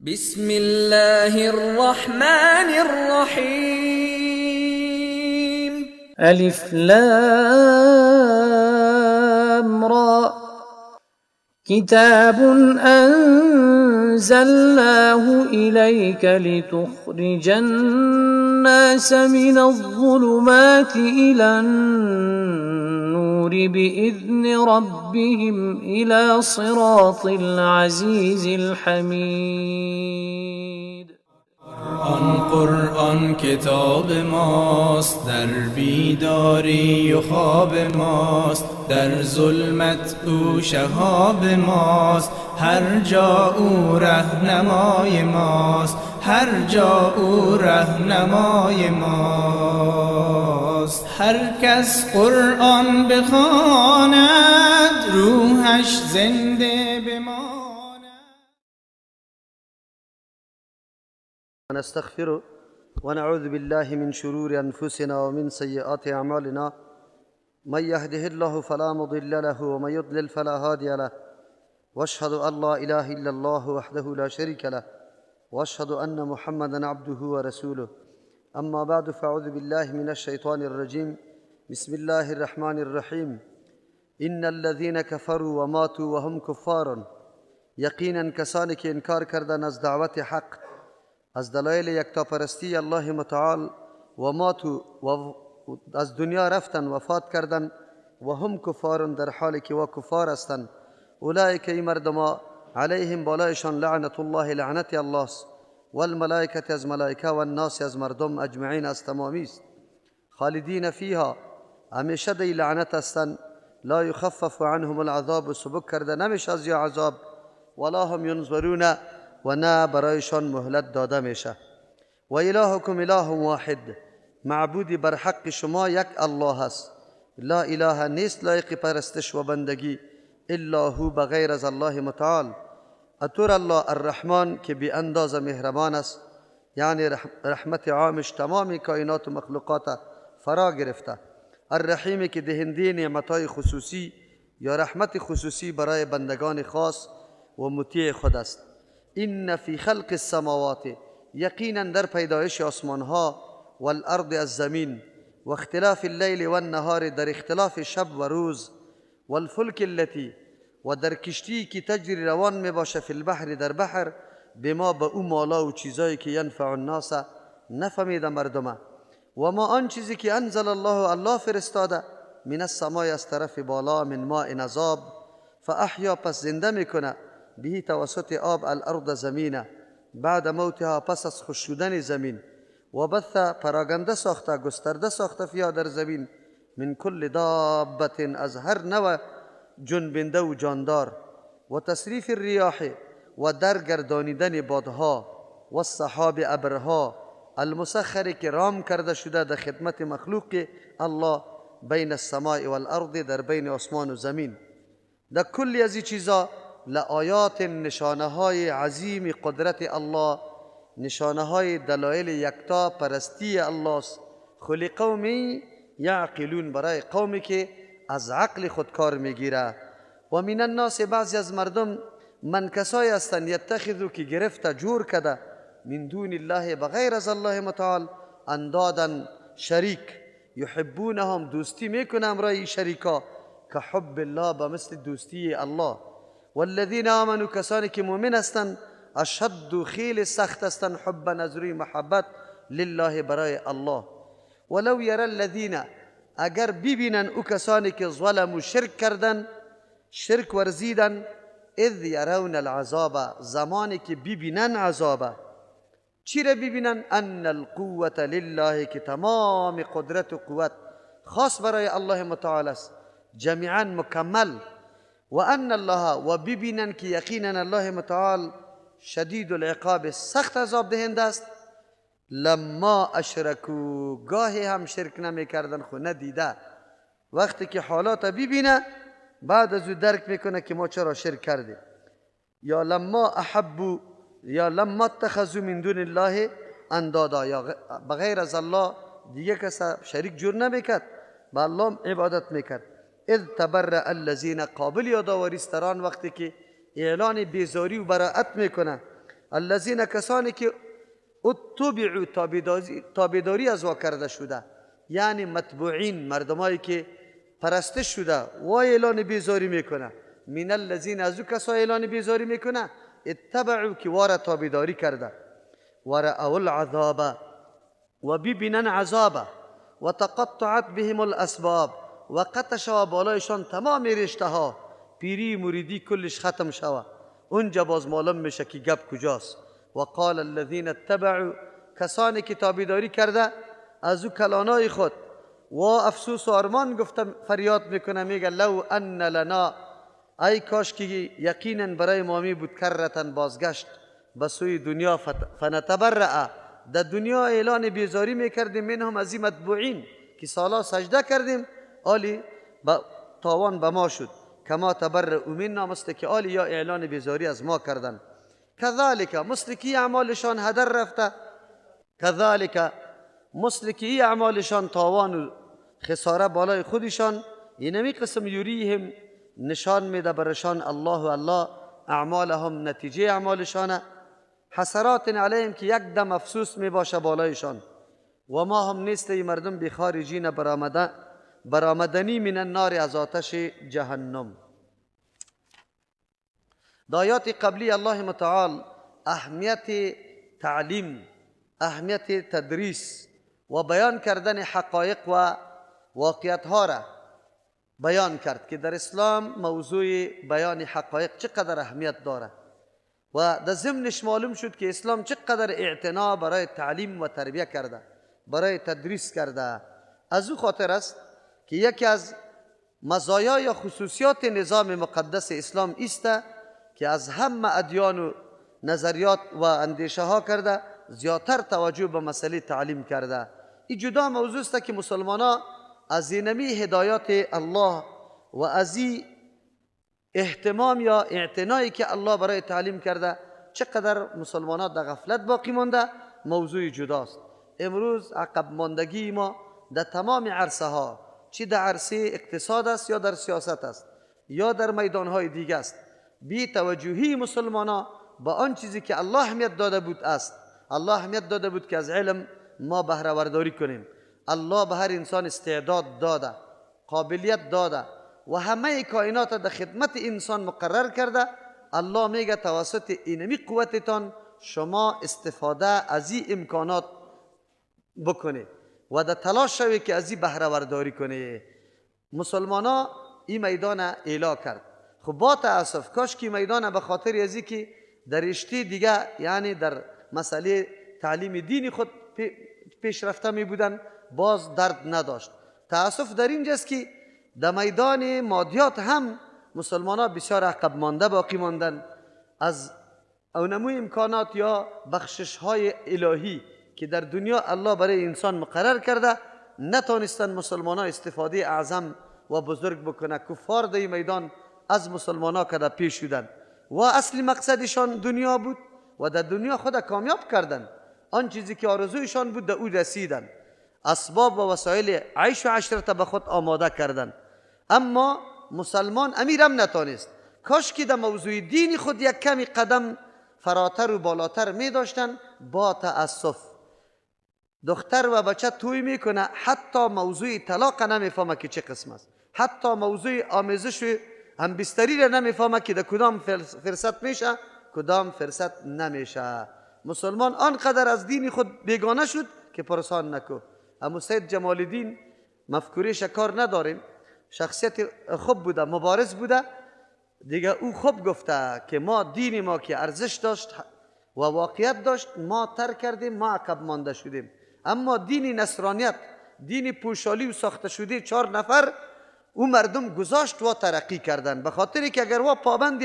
بسم الله الرحمن الرحيم. ألف لام را كتاب أنزلناه إليك لتخرج الناس من الظلمات إلى النور بإذن ربهم إلى صراط العزيز الحميد. قرآن کتاب ماست، در بیداری و خواب ماست، در ظلمت او شهاب ماست، هر جا او رهنمای ماست، هر جا او رهنمای ماست. هر کس قرآن بخواند روحش زنده بماند. ونستغفره ونعوذ بالله من شرور أنفسنا ومن سيئات أعمالنا، من يهده الله فلا مضل له ومن يضلل فلا هادي له، واشهد أن لا إله إلا الله وحده لا شريك له، واشهد أن محمدا عبده ورسوله. أما بعد، فأعوذ بالله من الشيطان الرجيم. بسم الله الرحمن الرحيم. إن الذين كفروا وماتوا وهم كفار، یقینا کسانی که انکار کردن از دعوت حق، از دلایل یکتاپرستی الله متعال، و ماتو و از دنیا رفتن، وفات کردن، و هم کفار، در حالی که و کفار هستند. اولئک این مردما علیهم بالایشان لعنت الله، لعنت الله است، والملائکه از ملائکه، و الناس از مردم اجمعین از تمامی است. خالدین فیها، همیشه دی لعنت هستند. لا یخفف عنهم العذاب، سبک کرده نمیشه از یا عذاب، ولا هم ینظرون، و نه برایشان مهلت داده میشه. و الهکم اله واحد، معبودی بر حق شما یک الله است. لا اله، نیست لایق پرستش و بندگی، الا هو، بغیر از الله متعال. اطور الله الرحمن که بی انداز مهربان است، یعنی رحمت عامش تمام کائنات و مخلوقات فرا گرفته. الرحیم که دهنده نعمتهای خصوصی یا رحمت خصوصی برای بندگان خاص و مطیع خود است. این فی خلق السماوات، یقینا در پیدایش آسمان ها، والارض از زمین، و اختلاف اللیل و النهار، در اختلاف شب و روز، والفلک التي، و در کشتی که تجری روان می باشه، فی البحر در بحر، بما به او مالا و چیزایی که ینفع الناس نفهمیده مردمه، و ما آن چیزی که انزل الله فرستاده، من السماء از طرف بالا، من ماء عذاب، فاحیا پس زنده میکنه، به توسط آب، الارض زمینه، بعد موتها پس از خشک شدن زمین، و بث پراگنده ساخته، گسترده ساخته، فیها در زمین، من کل دابت، از هر نوع جنبنده و جاندار، و تصریف الریاح، و در گردانیدن بادها، و السحاب ابرها، المسخر که رام کرده شده در خدمت مخلوق الله، بین السماء والارض، در بین آسمان و زمین. در کلی از این چیزا لآیات، نشانه های عظیم قدرت الله، نشانه های دلایل یکتا پرستی الله است. خلی قومی یعقلون، برای قومی که از عقل خود کار میگیره. و من الناس، بعضی از مردم، من کسایی هستند، یتخذو که گرفته جور کده، من دون الله، بغیر از الله متعال، اندادن شریک، یحبونهم، دوستی میکنه امرای شریکا، که حب الله، بمثل دوستی الله. والذین آمنوا، کسانی که مؤمن هستند، اشد، خیل سخت هستند، حبا، از روی محبت، لله، برای الله. ولو یری الذین، اگر ببینن او کسانی که ظلموا، شرک کردن، شرک ورزیدن، اذ یرون العذاب، زمانی که ببینن عذاب. چی را ببینن؟ ان القوة لله، که تمام قدرت و قوت خاص برای الله متعال است، جمیعا مکمل. و ان الله، و ببینن که یقینا الله متعال شدید العقاب، سخت عذاب دهنده است. لما اشرکو، گاهی هم شرک نمی کردن، خو ندیده، وقتی که حالات ببینه، بعد از او درک میکنه که ما چرا شرک کردیم. یا لما احبو، یا لما اتخذوا من دون الله اندادا، یا بغیر از الله دیگه کس شریک جور نمیکرد، با الله عبادت میکرد. اذ تبرأ الذین، قابل یادآوری است در آن وقتی که اعلان بیزاری و براءت میکنه، الذین کسانی که اتبعوا تابعداری از وا کرده شده، یعنی متبوعین، مردمایی که پرستش شده و اعلان بیزاری میکنه. من الذین، از او کسا اعلان بیزاری میکنه اتبعوا که واره تابعداری کرده، ورأوا العذاب و ببینن عذاب، و تقطعت بهم الاسباب و قطع شوه بالایشان تمام رشته ها، پیری مریدی کلش ختم شوه. اونجا باز معلوم میشه که گپ کجاست. و قال الذین اتبعوا، کسانی که تابعداری کرده از او کلانای خود و افسوس و ارمان گفته فریاد میکنه، میگه لو ان لنا، ای کاش که یقینا برای ما می بود کرتن بازگشت به سوی دنیا، فنتبرأ، در دنیا اعلان بیزاری میکردیم منهم از این متبوعین که سالا سجده کردیم، آلی تاوان به ما شد، کما تبرئوا منا، مثل که آلی یا اعلان بیزاری از ما کردن. کذالک، مثل که اعمالشان هدر رفته، کذالک مثل که اعمالشان تاوان و خساره بالای خودشان، اینمی قسم یوریهم نشان میده برشان الله اعمالهم، نتیجه اعمالشان، حسرات علیهم که یک دم افسوس می باشه بالایشان. و ما هم نیست ای مردم بخارجین برآمدنی من النار، از آتش جهنم. دایات قبلی الله متعال اهمیت تعلیم، اهمیت تدریس و بیان کردن حقایق و واقعیت ها را بیان کرد که در اسلام موضوع بیان حقایق چقدر اهمیت داره و در ضمنش معلوم شد که اسلام چقدر اعتنا برای تعلیم و تربیه کرده، برای تدریس کرده. از او خاطر است که یکی از مزایا یا خصوصیات نظام مقدس اسلام است که از همه ادیان و نظریات و اندیشه ها کرده زیادتر توجه به مسئله تعلیم کرده. این جدا موضوع است که مسلمان ها از اینمی هدایات الله و از این اهتمام یا اعتنایی که الله برای تعلیم کرده چقدر مسلمان ها در غفلت باقی مانده، موضوع جداست. امروز عقب ماندگی ما در تمام عرصه ها، چی در عرصه اقتصاد است یا در سیاست است یا در میدان های دیگه است، بی توجهی مسلمان ها با آن چیزی که الله اهمیت داده بود است. الله اهمیت داده بود که از علم ما بهره برداری کنیم. الله به هر انسان استعداد داده، قابلیت داده و همه کائنات در خدمت انسان مقرر کرده. الله میگه توسط اینمی قوتتان شما استفاده از این امکانات بکنه و در تلاش شوی که از این بهره برداری کنه. مسلمان ها این میدان اعلا کرد. خب با تاسف کاش که میدان به خاطر ازی که در رشته دیگه، یعنی در مسئله تعلیم دینی خود پیشرفته می بودن، باز درد نداشت. تاسف در اینجاست که در میدان مادیات هم مسلمان ها بسیار عقب مانده باقی ماندن. از اونموی امکانات یا بخشش های الهی که در دنیا الله برای انسان مقرر کرده نتانستن مسلمان ها استفاده اعظم و بزرگ بکنه. کفار در میدان از مسلمان ها که پیش شدن و اصلی مقصدشان دنیا بود و در دنیا خود کامیاب کردن. آن چیزی که آرزویشان بود در او رسیدن، اسباب و وسایل عیش و عشرت به خود آماده کردن. اما مسلمان امیرم نتانست. کاش که در موضوع دینی خود یک کمی قدم فراتر و بالاتر می داشتن. با تأسف دختر و بچه توی میکنه، حتی موضوع طلاق نمیفهمه که چه قسم است، حتی موضوع آمیزش همبستری را نمیفهمه که در کدام فرصت میشه کدام فرصت نمیشه. مسلمان آنقدر از دین خود بیگانه شد که پرسان نکو. اما سید جمال الدین مفکوری شکار نداریم، شخصیت خوب بوده، مبارز بوده دیگه. او خوب گفته که ما دین ما که ارزش داشت و واقعیت داشت ما ترک کردیم، ما عقب مانده شدیم. اما دین نصرانیت، دین پوشالی و ساخته شده 4 نفر، او مردم گذاشت و ترقی کردن. به خاطری که اگر وا پابند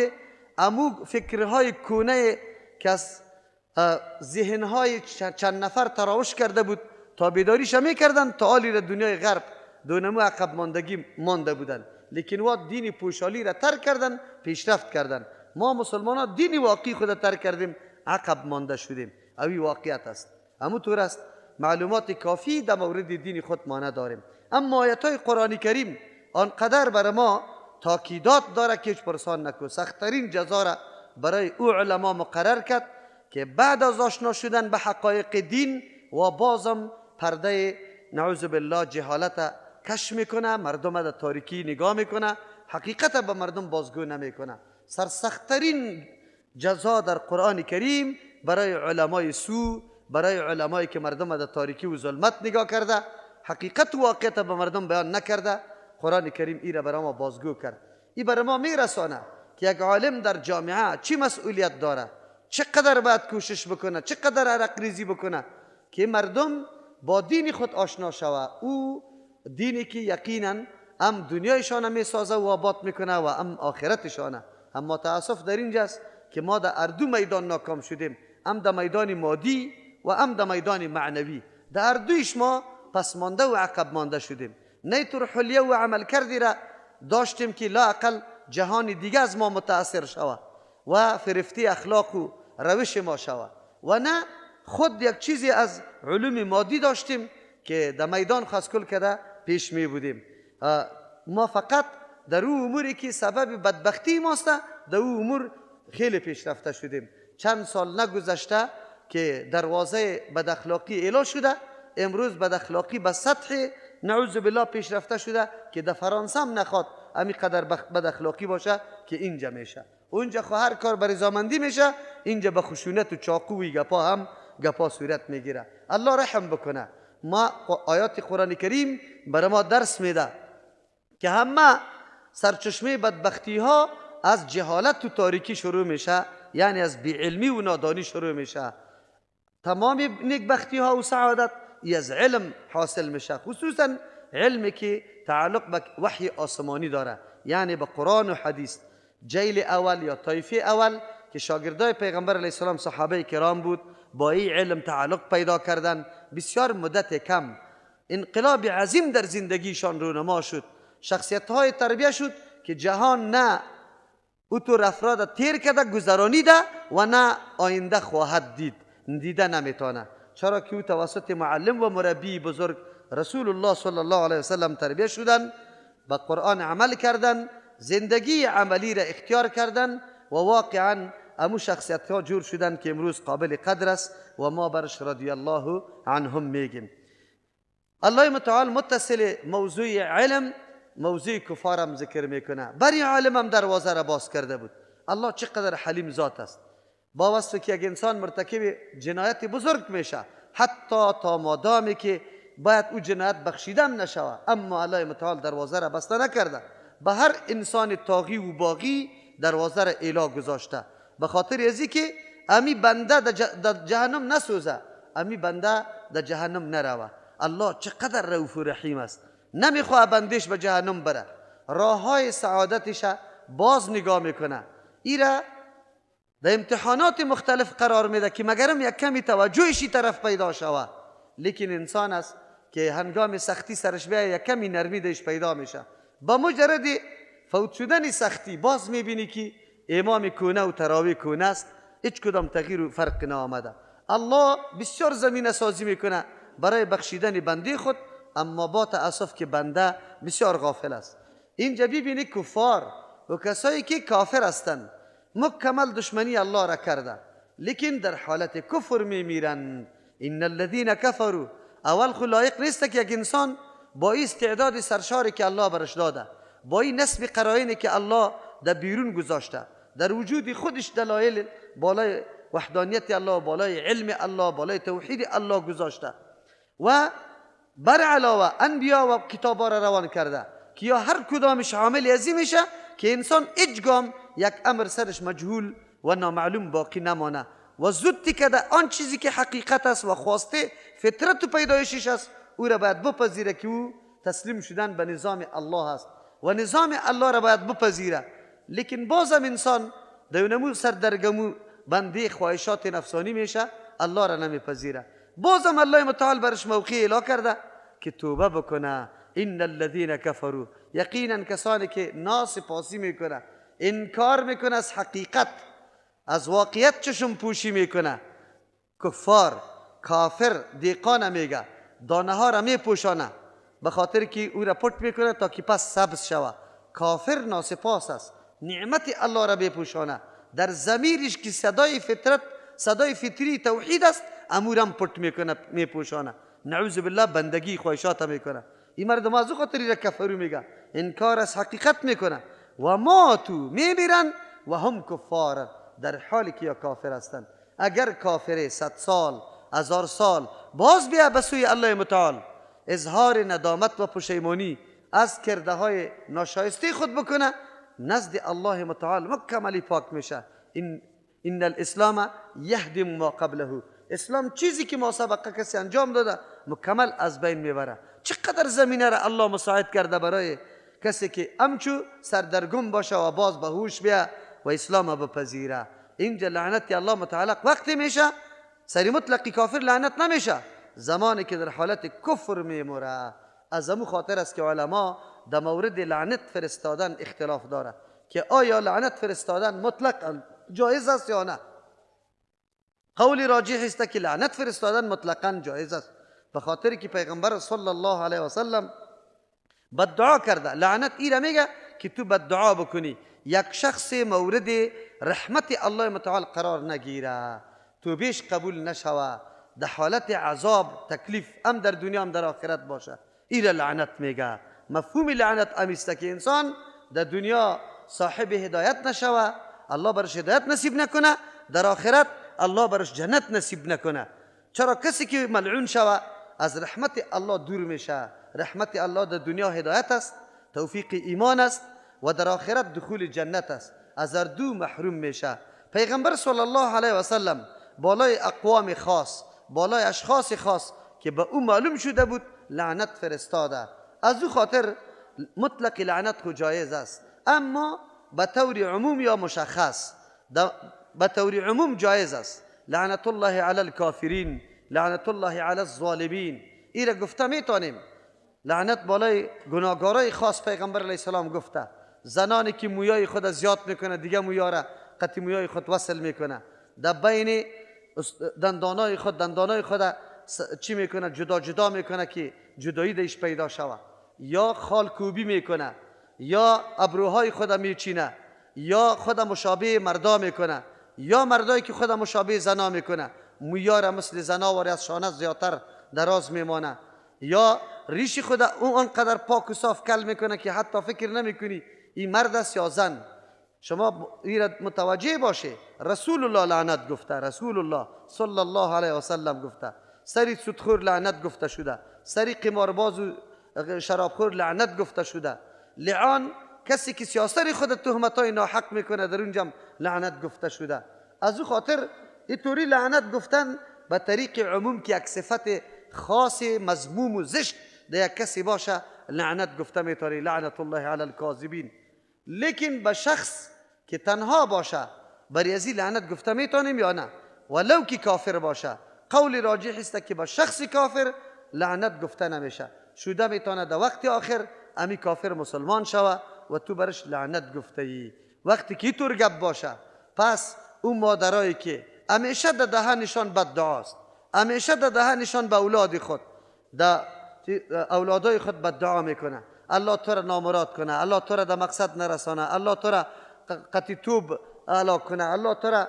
امو فکرهای کونه که از ذهنهای چند نفر تراوش کرده بود تابعداریش میکردن، تا حالی دنیای غرب دونمو عقب ماندگی مانده بودن. لیکن وا دین پوشالی را ترک کردن، پیشرفت کردن. ما مسلمان ها دین واقعی خود ترک کردیم، عقب مانده شدیم. اوی واقعیت است. همون طور است معلومات کافی در مورد دین خود ما نداریم. اما آیات های قرآن کریم آنقدر برای ما تاکیدات داره که هیچ پرسان نکو. سختترین جزا را برای او علما مقرر کرد که بعد از آشنا شدن به حقایق دین و بازم پرده نعوذ بالله جهالت کش میکنه، مردم در تاریکی نگاه میکنه، حقیقت به مردم بازگو نمیکنه. سرسختترین جزا در قرآن کریم برای علمای سو، برای علمایی که مردم در تاریکی و ظلمت نگاه کرده، حقیقت و واقعیت به مردم بیان نکرده، قرآن کریم ای را برای ما بازگو کرد. این برای ما میرسانه که یک عالم در جامعه چی مسئولیت داره، چقدر باید کوشش بکنه، چقدر عرق ریزی بکنه که مردم با دین خود آشنا شوه. او دینی که یقینا هم دنیایشان میسازه و آباد میکنه و هم آخرتشانه. اما تاسف در اینجاست که ما در اردو میدان ناکام شدیم، هم در میدان مادی و هم در میدان معنوی. در اردویش ما پس مانده و عقب مانده شدیم. نه طور حلیه و عمل کردی را داشتیم که لااقل جهان دیگه از ما متاثر شوه و فرفتی اخلاق و روش ما شوه، و نه خود یک چیزی از علوم مادی داشتیم که در میدان خاصکل کرده پیش می بودیم. ما فقط در او اموری که سبب بدبختی ماست در او امور خیلی پیشرفته شدیم. چند سال نگذشته که دروازه بداخلاقی اعلا شده، امروز بداخلاقی به سطح نعوذ بالله پیشرفته شده که در فرانسه هم نخواد امی قدر بداخلاقی باشه که اینجا میشه. اونجا خو هر کار به رضامندی میشه، اینجا به خشونت و چاقوی گپا هم گپا صورت میگیره. الله رحم بکنه. ما آیات قرآن کریم برای ما درس میده که همه سرچشمه بدبختی ها از جهالت و تاریکی شروع میشه، یعنی از بیعلمی و نادانی شروع میشه. تمام نیکبختی ها و سعادت از علم حاصل میشه، خصوصا علمی که تعلق به وحی آسمانی داره، یعنی به قرآن و حدیث. جیل اول یا طایفه اول که شاگردای پیغمبر علیه السلام صحابه کرام بود، با این علم تعلق پیدا کردن. بسیار مدت کم انقلاب عظیم در زندگیشان رونما شد. شخصیت های تربیه شد که جهان نه اوتور افراد تیر کرده گذرانیده و نه آینده خواهد دیده نمیتونه، چرا که او توسط معلم و مربی بزرگ رسول الله صلی الله علیه وسلم تربیه شدن، به قرآن عمل کردن، زندگی عملی را اختیار کردن و واقعا امو شخصیت ها جور شدن که امروز قابل قدر است و ما برش رضی الله عنهم میگیم. الله متعال متصل موضوع علم موضوع کفارم ذکر میکنه. برای عالم هم دروازه را باز کرده بود. الله چقدر حلیم ذات است، با وصفی که اگه انسان مرتکب جنایت بزرگ میشه، حتی تا مادامی که باید او جنایت بخشیدن نشوه، اما الله متعال دروازه را بسته نکرده. به هر انسان طاغی و باغی دروازه را الا گذاشته، به خاطر ازی که امی بنده در جهنم نسوزه، امی بنده در جهنم نروه. الله چقدر رؤوف و رحیم است، نمیخواه بندش به جهنم بره، راه های سعادتش باز نگاه میکنه. ایره در امتحانات مختلف قرار میده که مگرم یک کمی توجهشی طرف پیدا شوه، لیکن انسان است که هنگام سختی سرش بیایه یک کمی نرمی دهش پیدا میشه. با مجرد فوت شدن سختی باز میبینی که امام کونه و تراوی کونه است، هیچ کدام تغییر و فرق نآمده. الله بسیار زمینه سازی میکنه برای بخشیدن بنده خود، اما با تأسف که بنده بسیار غافل است. اینجا ببینی کفار و کسایی که کافر هستند مکمل دشمنی الله را کرده، لیکن در حالت کفر میمیرند. ان الذين كفروا اول خو لایق نیست که یک انسان با این استعداد سرشاری که الله برش داده، با این نسب قرائنی که الله در بیرون گذاشته، در وجود خودش دلایل بالای وحدانیت الله، بالای علم الله، بالای توحید الله گذاشته و بر علاوه انبیا و کتابا را روان کرده که یا هر کدامش عامل ازی میشه که انسان اجگام یک امر سرش مجهول و نامعلوم باقی نمانه و زودی که آن چیزی که حقیقت است و خواسته فطرت و پیدایشش است او را باید بپذیره که او تسلیم شدن به نظام الله است و نظام الله را باید بپذیره. لیکن بازم انسان دونمو سردرگمو بنده خواهشات نفسانی میشه، الله را نمیپذیره. بازم الله متعال برش موقع اعلا کرده که توبه بکنه. ان الذين كفروا، یقینا کسانی که ناسپاسی میکنه، انکار میکنه از حقیقت، از واقعیت چشم پوشی میکنه. کفار کافر دیقانه میگه، دانه ها را میپوشانه به خاطر که او را پټ میکنه تا که پس سبز شوه. کافر ناسپاس است، نعمت الله را میپوشانه، در ضمیرش که صدای فطرت صدای فطری توحید است، امورم پٹ میکنه میپوشانه، نعوذ بالله بندگی خواهشات میکنه. این مردم از خاطری را کفرو میگه، انکار از حقیقت میکنه. و ماتو میمیرن و هم کفار، در حالی که یا کافر هستند. اگر کافر 100 سال 1000 سال باز بیا به سوی الله متعال اظهار ندامت و پشیمانی از کرده های ناشایسته خود بکنه، نزد الله متعال مکملی پاک میشه. این الاسلام یهدم ما قبله، اسلام چیزی که ما سابقه کسی انجام داده مکمل از بین میبره. چقدر زمینه را الله مساعد کرده برای کسی که امچو سردرگم باشه و باز به هوش بیا و اسلام بپذیره. اینجا لعنت الله متعلق وقتی میشه، سری مطلقی کافر لعنت نمیشه، زمانی که در حالت کفر میموره. از امو خاطر است که علما در مورد لعنت فرستادن اختلاف داره که آیا لعنت فرستادن مطلق جایز است یا نه. قول راجح است که لعنت فرستادن مطلقا جایز است، به خاطر که پیغمبر صلی الله علیه و سلم بددعا کرده. لعنت ایره میگه که تو بددعا بکنی یک شخص مورد رحمت الله متعال قرار نگیره، تو بیش قبول نشوه، در حالت عذاب تکلیف هم در دنیا هم در آخرت باشه. ایره لعنت میگه. مفهوم لعنت امیسته که انسان در دنیا صاحب هدایت نشوه، الله برش هدایت نصیب نکنه، در آخرت الله برش جنت نصیب نکنه. چرا کسی که ملعون شوه از رحمت الله دور میشه. رحمت الله در دنیا هدایت است، توفیق ایمان است و در آخرت دخول جنت است، از هر دو محروم میشه. پیغمبر صلی الله علیه و سلم بالای اقوام خاص، بالای اشخاص خاص که به او معلوم شده بود لعنت فرستاده. از او خاطر مطلق لعنت خود جایز است، اما به طور عموم یا مشخص. به طور عموم جایز است. لعنت الله علی الکافرین، لعنت الله علی الظالمین، این را گفته میتونیم. لعنت بالای گناهکارای خاص پیغمبر علیه السلام گفته. زنانی که مویای خود زیاد میکنه، دیگه مویا را قطع مویای خود وصل میکنه، در بین دندانای خود چی میکنه؟ جدا جدا میکنه که جدایی دیش پیدا شوه، یا خالکوبی میکنه، یا ابروهای خود میچینه، یا خود مشابه مردا میکنه، یا مردایی که خود مشابه زنا میکنه، مویا را مثل زناوری از شانه زیادتر دراز میمانه، یا ریش خود اون انقدر پاک و صاف کل میکنه که حتی فکر نمیکنی این مرد است یا زن. شما این متوجه باشه، رسول الله لعنت گفته، رسول الله صلی الله علیه و سلم گفته. سری سودخور لعنت گفته شده، سری قمارباز و شرابخور لعنت گفته شده. لعان کسی که سیاست خود تهمتای ناحق میکنه در اونجا لعنت گفته شده. از او خاطر اینطوری لعنت گفتن به طریق عموم که یک صفت خاص مذموم و زشت در یک کسی باشه لعنت گفته میتونی، لعنت الله علی الکاذبین. لیکن به شخص که تنها باشه برای ازی لعنت گفته میتونیم یا نه؟ ولو که کافر باشه، قول راجح است که به شخص کافر لعنت گفته نمیشه. شده میتونه در وقت آخر امی کافر مسلمان شوه و تو برش لعنت گفته ای. وقتی که طور گپ باشه، پس اون مادرایی که همیشه در دهنشان بددعاست، همیشه در دهنشان به اولاد خود، در اولادای خود بددعا میکنه، الله تو را نامراد کنه، الله تو را در مقصد نرسانه، الله تو را قطع توب هلاک کنه، الله تو را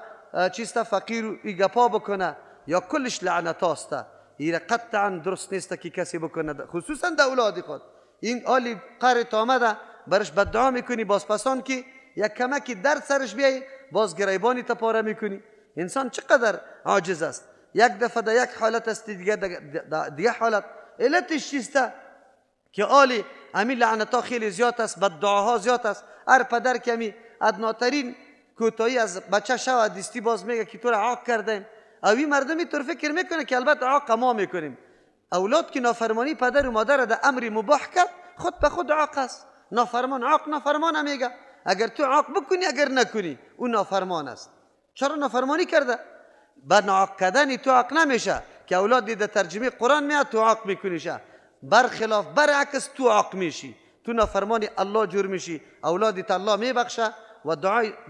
چیستا فقیر و گپا بکنه، یا کلش لعنت هاست. این قطعا درست نیست که کسی بکنه، خصوصا در اولاد خود. این آلی قرت آمده برش بددعا میکنی، باز پسان که یک کمکی درد سرش بیایی باز گریبانی تا پاره میکنی. انسان چقدر عاجز است. یک دفعه در یک حالت است، دیگه حالت. علتش چیسته که آلی امی لعنت ها خیلی زیاد است، بددعاها زیاد است. هر پدر که امی ادناترین کوتاهی از بچه شو دیستی باز میگه که تو را عاق کردیم. اوی مردمی طور فکر میکنه که البته عاق ما میکنیم. اولاد که نافرمانی پدر و مادر در امری مباح کرد، خود به خود عاق است. نافرمان عاق نافرمان میگه. اگر تو عاق بکنی اگر نکنی اون نافرمان است. چرا نافرمانی کرده؟ با ناعاق کردن تو عاق نمیشه که اولاد در ترجمه قرآن میاد تو عاق میکنیشه، برخلاف برعکس تو عاق میشی، تو نافرمانی الله جور میشی، اولادت الله میبخشه و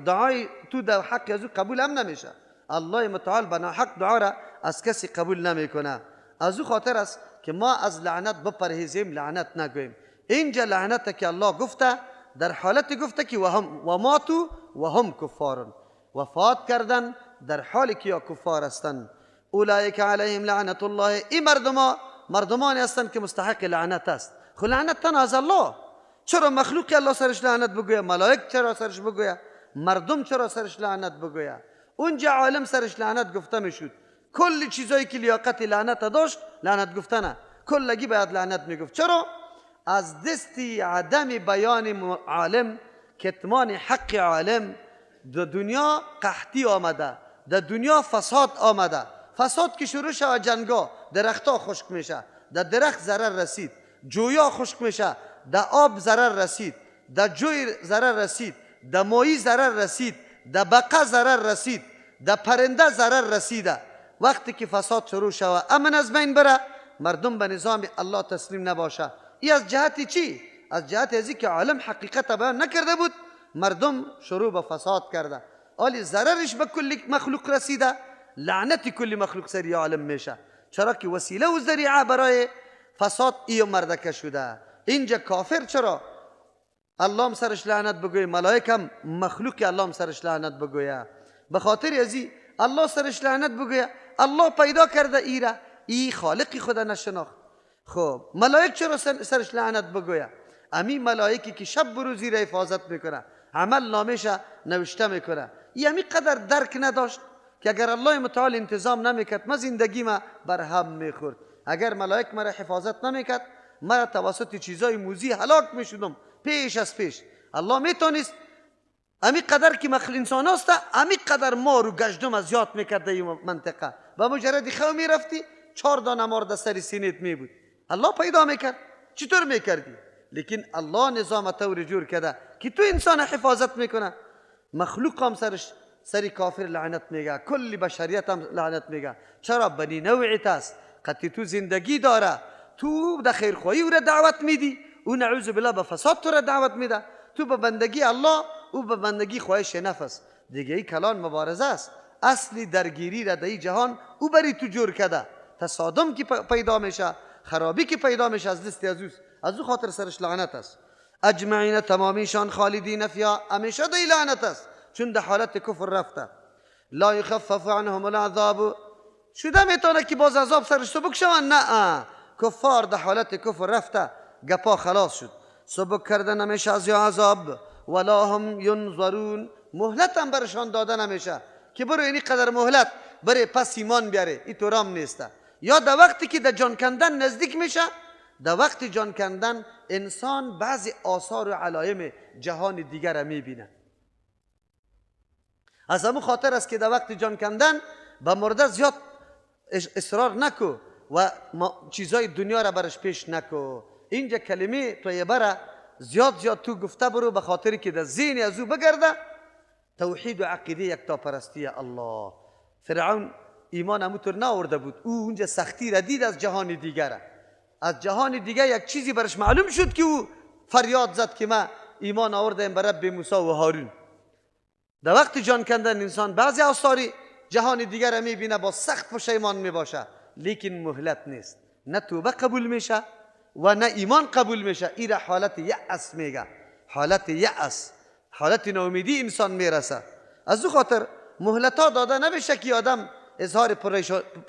دعای تو در حق از او قبول هم نمیشه. الله متعال به ناحق دعا را از کسی قبول نمیکنه. از او خاطر است که ما از لعنت بپرهیزیم، لعنت نگویم. اینجا لعنت که الله گفته در حالت گفته که و ماتو و هم کفارن، وفات کردن در حالی که یا کفار هستند. اولئک علیهم لعنت الله، این مردمانی هستند که مستحق لعنت است. خب لعنت تنها از الله، چرا مخلوق الله سرش لعنت بگویه؟ ملائک چرا سرش بگویه؟ مردم چرا سرش لعنت بگویه؟ اونجا عالم سرش لعنت گفته میشد. کل چیزایی که لیاقت لعنت داشت لعنت گفتنه، کلگی باید لعنت میگفت. چرا؟ از دستی عدم بیان عالم، کتمان حق عالم، در دنیا قحطی آمده، در دنیا فساد آمده. فساد که شروع شد جنگا، درختها خشک میشه، در درخت ضرر رسید، جویا خشک میشه، در آب ضرر رسید، در جوی ضرر رسید، در ماهی ضرر رسید، در بقا ضرر رسید، در پرنده ضرر رسیده. وقتی که فساد شروع شود امن از بین بره، مردم به نظام الله تسلیم نباشه. این از جهت چی؟ از جهت ازی که عالم حقیقت بیان نکرده بود، مردم شروع به فساد کرده. آلی ضررش به کل مخلوق رسیده، لعنت کل مخلوق سری عالم میشه. چرا که وسیله و ذریعه برای فساد این مردکه شده. اینجا کافر چرا الله هم سرش لعنت بگویه، ملائک هم مخلوق الله هم سرش لعنت بگویه. به خاطر ازی الله سرش لعنت بگویه. الله پیدا کرده ایره، ای خالقی خدا نشناخت. خب ملائک چرا سرش لعنت بگویه؟ امی ملائکی که شب و روزی را حفاظت میکنه، عمل نامش نوشته میکنه، یمی قدر درک نداشت که اگر الله متعال انتظام نمیکرد ما زندگی ما برهم میخورد. اگر ملائک مرا حفاظت نمیکرد مرا توسط چیزای موزی هلاک میشدم پیش از پیش. الله میتونست امی قدر که مخل انسان هست امی قدر ما رو گشتم از یاد میکرده این منطقه، و مجرد خو میرفتی 4 دانه مرد سر سینت میبود. الله پیدا میکرد، چطور میکردی؟ لیکن الله نظام طور جور کرده که تو انسان حفاظت میکنه. مخلوق هم سری کافر لعنت میگه، کل بشریت هم لعنت میگه. چرا؟ بنی نوعیت است، قطعی تو زندگی داره، تو در خیرخواهی او را دعوت میدی، او نعوذ بالله به فساد تو را دعوت میده. تو به بندگی الله، او به بندگی خواهش نفس. دیگه ای کلان مبارزه است. اصلی درگیری را در این جهان او بری تو جور کرده. تصادم که پیدا میشه، خرابی که پیدا میشه از دست از او خاطر سرش لعنت است. اجمعین تمامیشان خالدین فیها، همیشه در لعنت است، چون در حالت کفر رفته. لا یخفف عنهم العذاب، شده میتونه که باز عذاب سرش سبک شوند؟ نه، کفار در حالت کفر رفته، گپا خلاص شد، سبک کردن نمیشه از عذاب. ولا هم ینظرون، مهلت هم برشان داده نمیشه که برو اینی قدر مهلت بره پس ایمان بیاره، این طورام نیسته. یا در وقتی که در جان کندن نزدیک میشه، در وقت جان کندن انسان بعضی آثار و علایم جهان دیگر را میبینه. از همون خاطر است که در وقت جان کندن به مرده زیاد اصرار نکو و چیزای دنیا را برش پیش نکو. اینجا کلمه طیبه را زیاد تو گفته برو، به خاطری که در ذهن از او بگرده توحید و عقیده یکتا پرستی الله. فرعون ایمان همونطور نآورده بود، او اونجا سختی را دید از جهان دیگر. از جهان دیگر یک چیزی برش معلوم شد که او فریاد زد که من ایمان آوردم بر رب موسی و هارون. در وقت جان کندن انسان بعضی آثار جهان دیگر را میبینه، با سخت پشیمان میباشه، لیکن مهلت نیست، نه توبه قبول میشه و نه ایمان قبول میشه. این را حالت یأس میگه، حالت یأس، حالت ناامیدی انسان میرسه. از او خاطر مهلتا داده نمیشه که آدم اظهار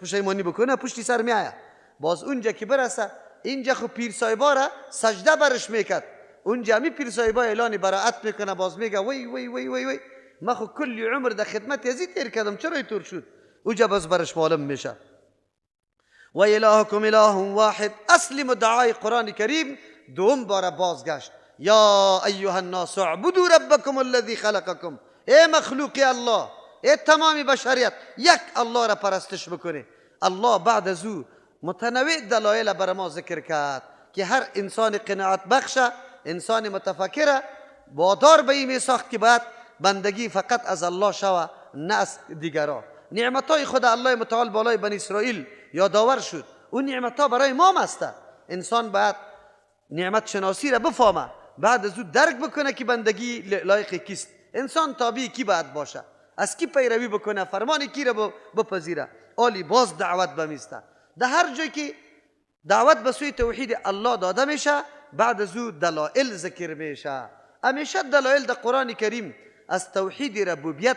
پشیمانی بکنه، پشتی سر میآید. باز اونجا که برسه، اینجا خب پیر صاحبا را سجده برش میکرد، اونجا می پیر صاحبا اعلان براءت میکنه، باز میگه وی وی وی وی وی ما خو کل عمر در خدمت یزید تیر کردم، چرا اینطور شد؟ اونجا باز برش معلوم میشه. و الهکم اله واحد، اصل مدعای قرآن کریم دوم بار بازگشت. یا ایها الناس اعبدوا ربکم الذی خلقکم، ای مخلوق الله، ای تمامی بشریت، یک الله را پرستش بکنه. الله بعد از او متنوع دلایل بر ما ذکر کرد که هر انسان قناعت بخشه، انسان متفکره، وادار به این میساخت که باید بندگی فقط از الله شوه، نه از دیگران. نعمتای خود الله متعال بالای بنی اسرائیل یادآور شد، اون نعمتها برای ما هسته. انسان باید نعمت شناسی را بفهمه، بعد از او درک بکنه که بندگی لایق کیست، انسان تابع کی باید باشه، از کی پیروی بکنه، فرمان کی را بپذیره. آلی باز دعوت بمیسته. در هر جایی که دعوت به سوی توحید الله داده میشه، بعد از او دلائل ذکر میشه. همیشه دلائل در قرآن کریم از توحید ربوبیت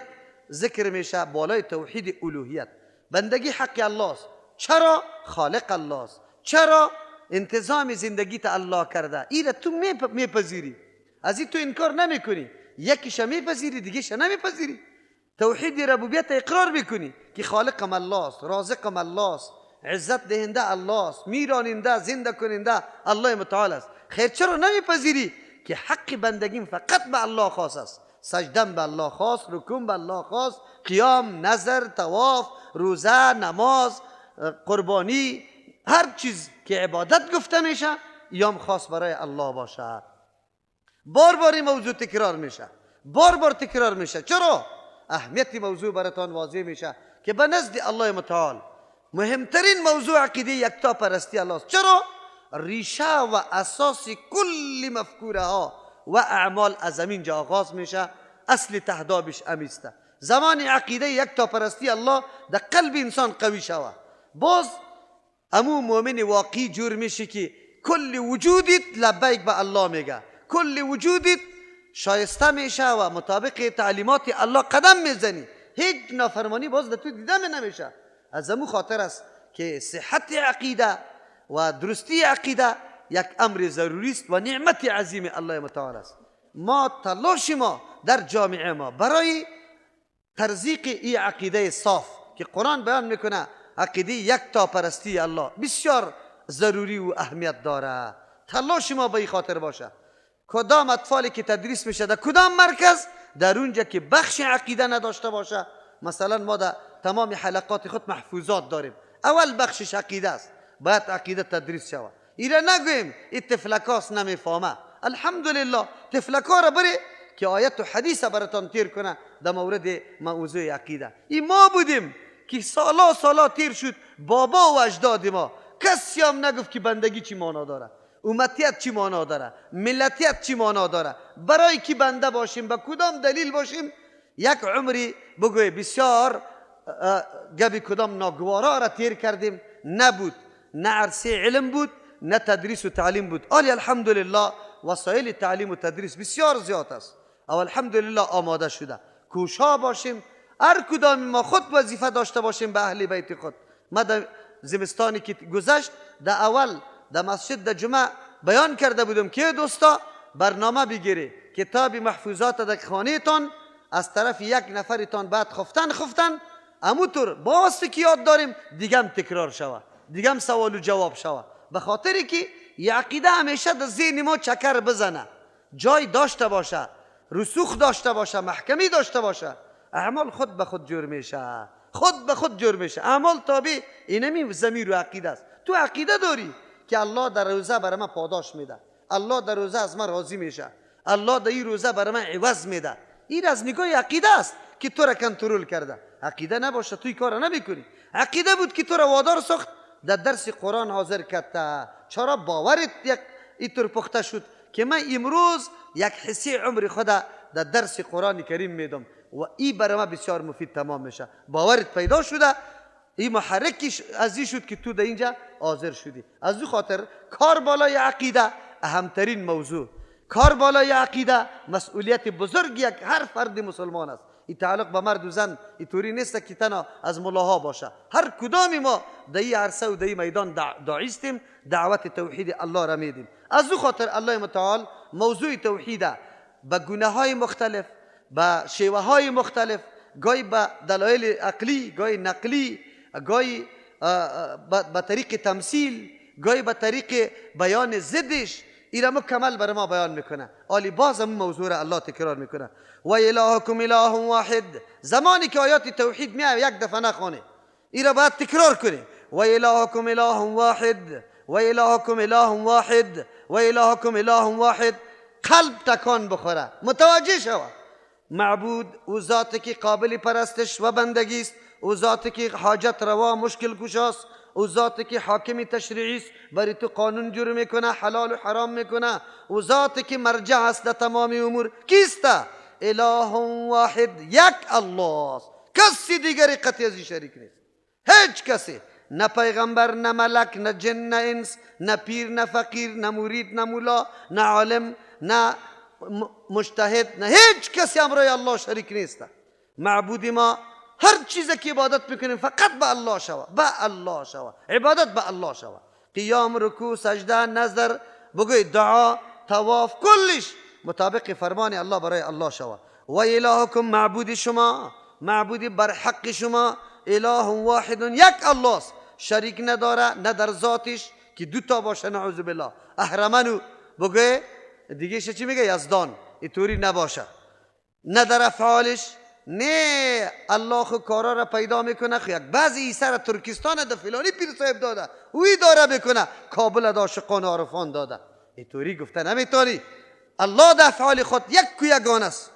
ذکر میشه بالای توحید الوهیت. بندگی حق الله است. چرا؟ خالق الله است. چرا؟ انتظام زندگیت الله کرده. این تو میپذیری، از این تو انکار نمیکنی. یکیش میپذیری، دیگهش نمیپذیری. توحید ربوبیت اقرار میکنی که خالقم الله است، رازقم الله است، عزت دهنده الله است، میراننده، زنده کننده الله متعال است. خیر چرا نمیپذیری که حق بندگیم فقط به الله خاص است؟ سجدم به الله خاص، رکوع به الله خاص، قیام، نظر، طواف، روزه، نماز، قربانی، هر چیز که عبادت گفته میشه یام خاص برای الله باشه. بار بار این موضوع تکرار میشه، بار بار تکرار میشه. چرا؟ اهمیت موضوع براتان واضح میشه که به نزد الله متعال مهمترین موضوع عقیده یکتا پرستی الله است. چرا؟ ریشه و اساس کل مفکوره ها و اعمال از زمین جا آغاز میشه. اصل تهدابش امیسته. زمان عقیده یکتا پرستی الله در قلب انسان قوی شوه، باز امو مؤمن واقعی جور میشه که کل وجودت لبیک به الله میگه، کل وجودت شایسته میشه و مطابق تعلیمات الله قدم میزنی. هیچ نافرمانی باز در تو دیده نمیشه. از امو خاطر است که صحت عقیده و درستی عقیده یک امر ضروری است و نعمت عظیم الله متعال است. ما تلاش ما در جامعه ما برای ترزیق این عقیده صاف که قرآن بیان میکنه عقیده یکتا پرستی الله بسیار ضروری و اهمیت داره. تلاش ما به این خاطر باشه کدام اطفالی که تدریس میشه در کدام مرکز، در اونجا که بخش عقیده نداشته باشه. مثلا ما در تمام حلقات خود محفوظات داریم، اول بخشش عقیده است، باید عقیده تدریس شود. ایره نگویم این تفلکاست نمیفهمه. الحمدلله تفلکا را بره که آیت و حدیث براتان تیر کنه در مورد موضوع عقیده. این ما بودیم که سالا تیر شد، بابا و اجداد ما کسی هم نگفت که بندگی چی معنا داره، امتیت چی معنا داره، ملتیت چی معنا داره، برای کی بنده باشیم، به کدام دلیل باشیم. یک عمری بگوی بسیار گبی کدام ناگوارا را تیر کردیم، نبود نه عرصه علم بود نه تدریس و تعلیم بود. آلی الحمدلله وسایل تعلیم و تدریس بسیار زیاد است و الحمدلله آماده شده. کوشا باشیم هر کدام ما خود وظیفه داشته باشیم به اهل بیت خود. ما در زمستانی که گذشت در اول در مسجد در جمعه بیان کرده بودم که دوستا برنامه بگیری کتاب محفوظات در خانه تان از طرف یک نفرتان بعد خفتن اموتور باستی که یاد داریم دیگه هم تکرار شوه، دیگه هم سوال و جواب شوه. به خاطری که یه عقیده همیشه در ذهن ما چکر بزنه، جای داشته باشه، رسوخ داشته باشه، محکمی داشته باشه. اعمال خود به خود جور میشه، خود به خود جور میشه. اعمال تابع اینمی ضمیر و عقیده است. تو عقیده داری که الله در روزه برای من پاداش میده، الله در روزه از من راضی میشه، الله در این روزه برای من عوض میده. این از نگاه عقیده است که تو را کنترل کرده. عقیده نباشه توی کار نمیکنی. عقیده بود که تو را وادار ساخت در درس قرآن حاضر کرده. چرا باورت یک اینطور پخته شد که من امروز یک حصه عمر خدا در درس قرآن کریم میدم و این برای ما بسیار مفید تمام میشه. باورت پیدا شده، این محرکش از این شد که تو در اینجا حاضر شدی. از این خاطر کار بالای عقیده اهمترین موضوع. کار بالای عقیده مسئولیت بزرگ یک هر فرد مسلمان است. این تعلق به مرد و زن اینطوری نیست که تنها از ملاها باشه. هر کدام ما در این عرصه و در این میدان داعیستیم، دعوت توحید الله را میدیم. از او خاطر الله متعال موضوع توحید به گونه های مختلف، به شیوه های مختلف، گاهی به دلایل عقلی، گاهی نقلی، گاهی به طریق تمثیل، گاهی به طریق بیان ضدش، این را مکمل برای ما بیان میکنه. آلی باز هم موضوع را الله تکرار میکنه. و الهکم اله واحد. زمانی که آیات توحید میاد یک دفعه نخونه، این را باید تکرار کنی. و الهکم اله واحد و الهکم اله واحد و الهکم اله واحد. قلب تکان بخوره، متوجه شود معبود او ذاتی که قابل پرستش و بندگی است، او ذاتی که حاجت روا مشکل کشاست، او ذاتی که حاکم تشریعی است، برای تو قانون جور میکنه، حلال و حرام میکنه، او ذاتی که مرجع است در تمام امور. کیست؟ اله واحد، یک الله است، کسی دیگری قطعی از شریک نیست. هیچ کسی، نه پیغمبر، نه ملک، نه جن، نه انس، نه پیر، نه فقیر، نه مرید، نه مولا، نه عالم، نه مجتهد، نه هیچ کسی همراه الله شریک نیست. معبود ما هر چیز که عبادت میکنیم فقط به الله شوه، به الله شوه، عبادت به الله شوه. قیام، رکوع، سجده، نظر، بگوی دعا، طواف، کلش مطابق فرمان الله برای الله شوه. و الهکم، معبود شما، معبودی بر حق شما، اله واحد، یک الله است، شریک نداره، نه در ذاتش که دو تا باشه، نعوذ بالله. اهرمنو بگوی دیگه چی میگه؟ یزدان، اینطوری نباشه. نه در افعالش، نه الله خو کارا را پیدا میکنه، خو یک بعضی ایسا را ترکستان ده فلانی پیر صاحب داده، اوی داره میکنه، کابل ده عاشقان و عارفان داده. اینطوری گفته نمیتونی. الله در افعال خود یک و یگانه است.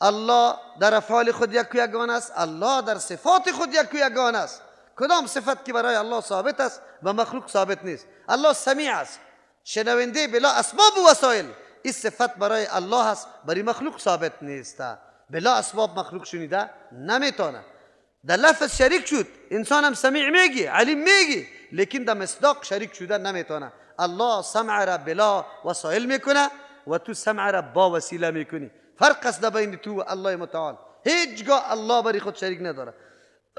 الله در افعال خود یک و یگانه است. الله در صفات خود یک و یگانه است. کدام صفت که برای الله ثابت است و مخلوق ثابت نیست؟ الله سمیع است، شنونده بلا اسباب و وسایل. این صفت برای الله است، برای مخلوق ثابت نیست. بلا اسباب مخلوق شنیده نمیتونه. در لفظ شریک شد، انسان هم سمیع میگی، علیم میگی، لیکن در مصداق شریک شده نمیتونه. الله سمع را بلا وسایل میکنه و تو سمع را با وسیله میکنی. فرق است بین تو و الله متعال. هیچگاه الله برای خود شریک نداره.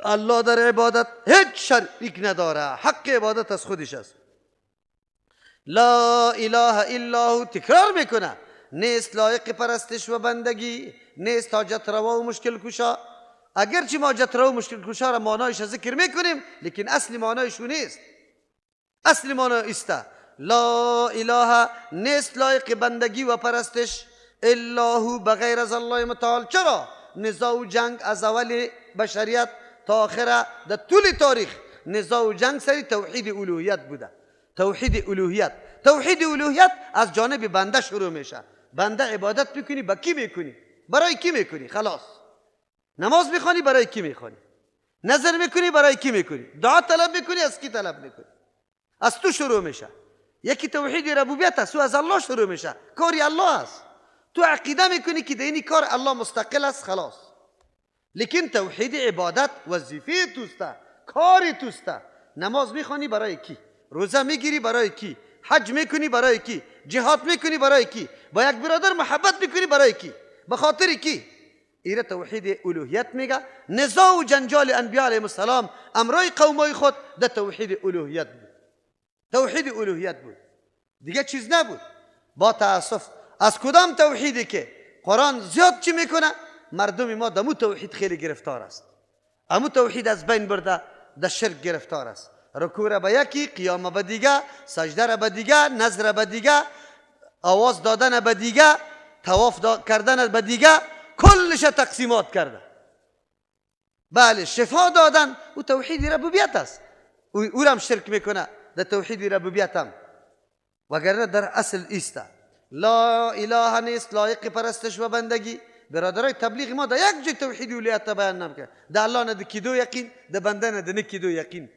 الله در عبادت هیچ شریک نداره، حق عبادت از خودش است. لا اله الا هو، تکرار میکنه، نیست لایق پرستش و بندگی، نیست حاجت روا و مشکل کشا. اگرچه ما حاجت روا و مشکل کشا را معنایش ذکر میکنیم، لیکن اصلی معنایش نیست. اصلی معنای است لا اله، نیست لایق بندگی و پرستش، الا هو، بغیر از الله متعال. چرا؟ نزاع و جنگ از اول بشریت تا آخره در طول تاریخ نزاع و جنگ سری توحید الوهیت بوده. توحید الوهیت، توحید الوهیت از جانب بنده شروع میشه. بنده عبادت میکنی، با کی میکنی؟ برای کی میکنی؟ خلاص. نماز میخوانی، برای کی میخوانی؟ نظر میکنی، برای کی میکنی؟ دعا طلب میکنی، از کی طلب میکنی؟ از تو شروع میشه. یکی توحید ربوبیت است، از الله شروع میشه، کاری الله است. تو عقیده میکنی که دینی کار الله مستقل است، خلاص. لیکن توحید عبادت وظیفه توسته، کاری توسته. نماز میخوانی، برای کی؟ روزه میگیری، برای کی؟ حج میکنی، برای کی؟ جهاد میکنی، برای کی؟ با یک برادر محبت میکنی، برای کی؟ به خاطر کی؟ ایره توحید الوهیت میگه. نزاع و جنجال انبیاء علیهم السلام امرای قومای خود ده توحید الوهیت بود. توحید الوهیت بود، دیگه چیز نبود. با تاسف از کدام توحیدی که قرآن زیاد چی میکنه؟ مردم ما دمو توحید خیلی گرفتار است. امو توحید از بین برده، ده شرک گرفتار است. رکوع را به یکی، قیام به دیگه، سجده را به دیگه، نظر به دیگه، آواز دادن به دیگه، طواف کردن به دیگه، کلش تقسیمات کرده. بله، شفا دادن او توحید ربوبیت است. او را هم شرک میکنه در توحید ربوبیت هم، وگرنه در اصل ایسته. لا اله نیست لایق پرستش و بندگی. برادرای تبلیغ ما در یک جای توحید الوهیت بیان نمیکنه. در الله نه کیدو یقین، در بنده نه نکیدو یقین.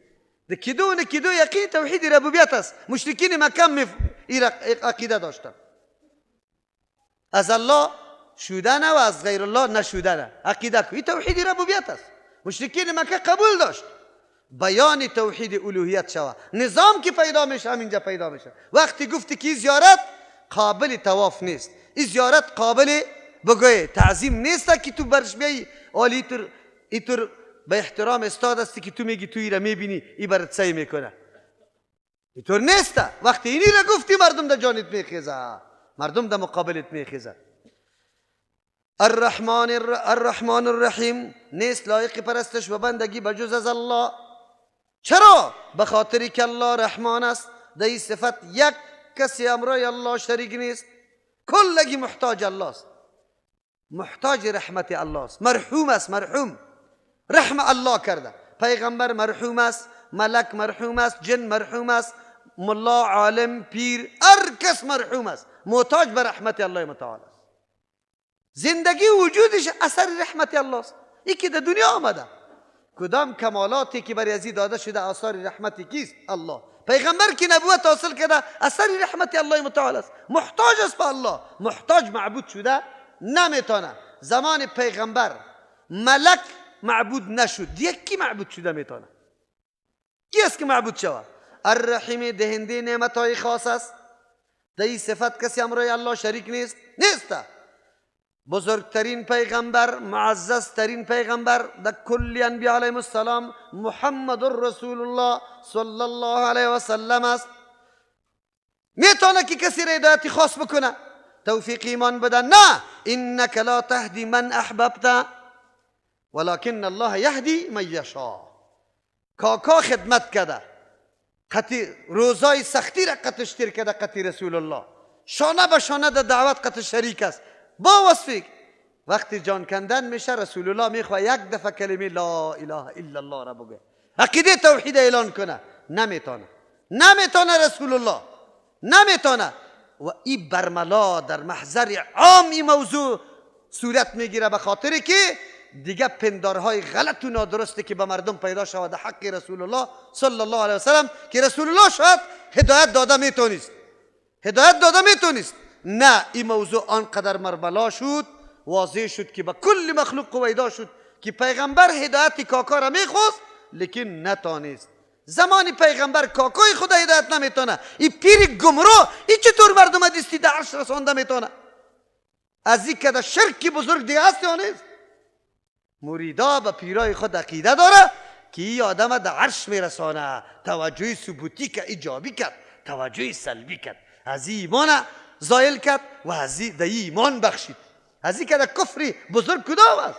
در کیدو نکیدو یقین توحید ربوبیت است. مشرکین مکه این عقیده داشتن، از الله شودن و از غیر الله نشودن عقیده که این توحید ربوبیت است. مشرکین مکه قبول داشت. بیان توحید الوهیت شوه، نظام که پیدا میشه همینجا پیدا میشه. وقتی گفتی که زیارت قابل طواف نیست، این زیارت قابل بگوی تعظیم نیست که تو برش بیایی آلی ایتر به احترام استاد است که تو میگی توی را میبینی ای برات سعی میکنه. اینطور نیست. وقتی اینی را گفتی مردم در جانت میخیزه، مردم در مقابلت میخیزه. الرحمن الرحیم، نیست لایق پرستش و بندگی بجز از الله. چرا؟ به خاطری که الله رحمان است. در این صفت یک کسی امرای الله شریک نیست. کلگی محتاج الله است، محتاج رحمت الله است. مرحوم است، مرحوم، رحم الله کرده. پیغمبر مرحوم است، ملک مرحوم است، جن مرحوم است، ملا، عالم، پیر، هر کس مرحوم است، محتاج به رحمت الله متعال است. زندگی وجودش اثر رحمت الله است. این که در دنیا آمده، کدام کمالاتی که بر یزید داده شده آثار رحمتی کیست؟ الله. پیغمبر که نبوت حاصل کرده اثر رحمت الله متعال است. محتاج است به الله، محتاج معبود شده نمیتونه. زمان پیغمبر ملک معبود نشد، دیگه کی معبود شده میتونه؟ کی است که معبود شود؟ الرحیم، دهنده نعمتهای خاص است. در این صفت کسی امرای الله شریک نیست. بزرگترین پیغمبر، معززترین پیغمبر در کل انبیاء علیهم السلام محمد رسول الله صلی الله علیه و سلم است. میتونه که کسی را هدایتی خاص بکنه، توفیق ایمان بده؟ نه، انک لا تهدی من احببت ولكن الله یهدی من یشاء. کاکا خدمت کرده، روزای سختی را قطشتیر کرده قطی رسول الله، شانه به شانه در دعوت قطع شریک است. با وصفی وقتی جان کندن میشه رسول الله میخواه یک دفعه کلمه لا اله الا الله را بگه، عقیده توحید اعلان کنه، نمیتونه رسول الله نمیتونه. و این برملا در محضر عام این موضوع صورت میگیره، به خاطر که دیگه پندارهای غلط و نادرسته که به مردم پیدا شود در حق رسول الله صلی الله علیه وسلم، که رسول الله شاید هدایت داده میتونست. نه، این موضوع آنقدر مربلا شد، واضح شد که به کل مخلوق قویدا شد که پیغمبر هدایت کاکا را میخواست لیکن نتانست. زمانی پیغمبر کاکای خود هدایت نمیتونه، این پیر گمراه این چطور مردم دستی در عرش رسانده میتونه؟ از این که در شرک بزرگ دیگه هست یا نیست؟ مریدا به پیرای خود عقیده داره که این آدم در عرش میرسانه، توجه ثبوتی که ایجابی کرد، توجه سلبی کرد، از ایمان زایل کرد و از این ایمان بخشید. از این که در کفری بزرگ کدام است؟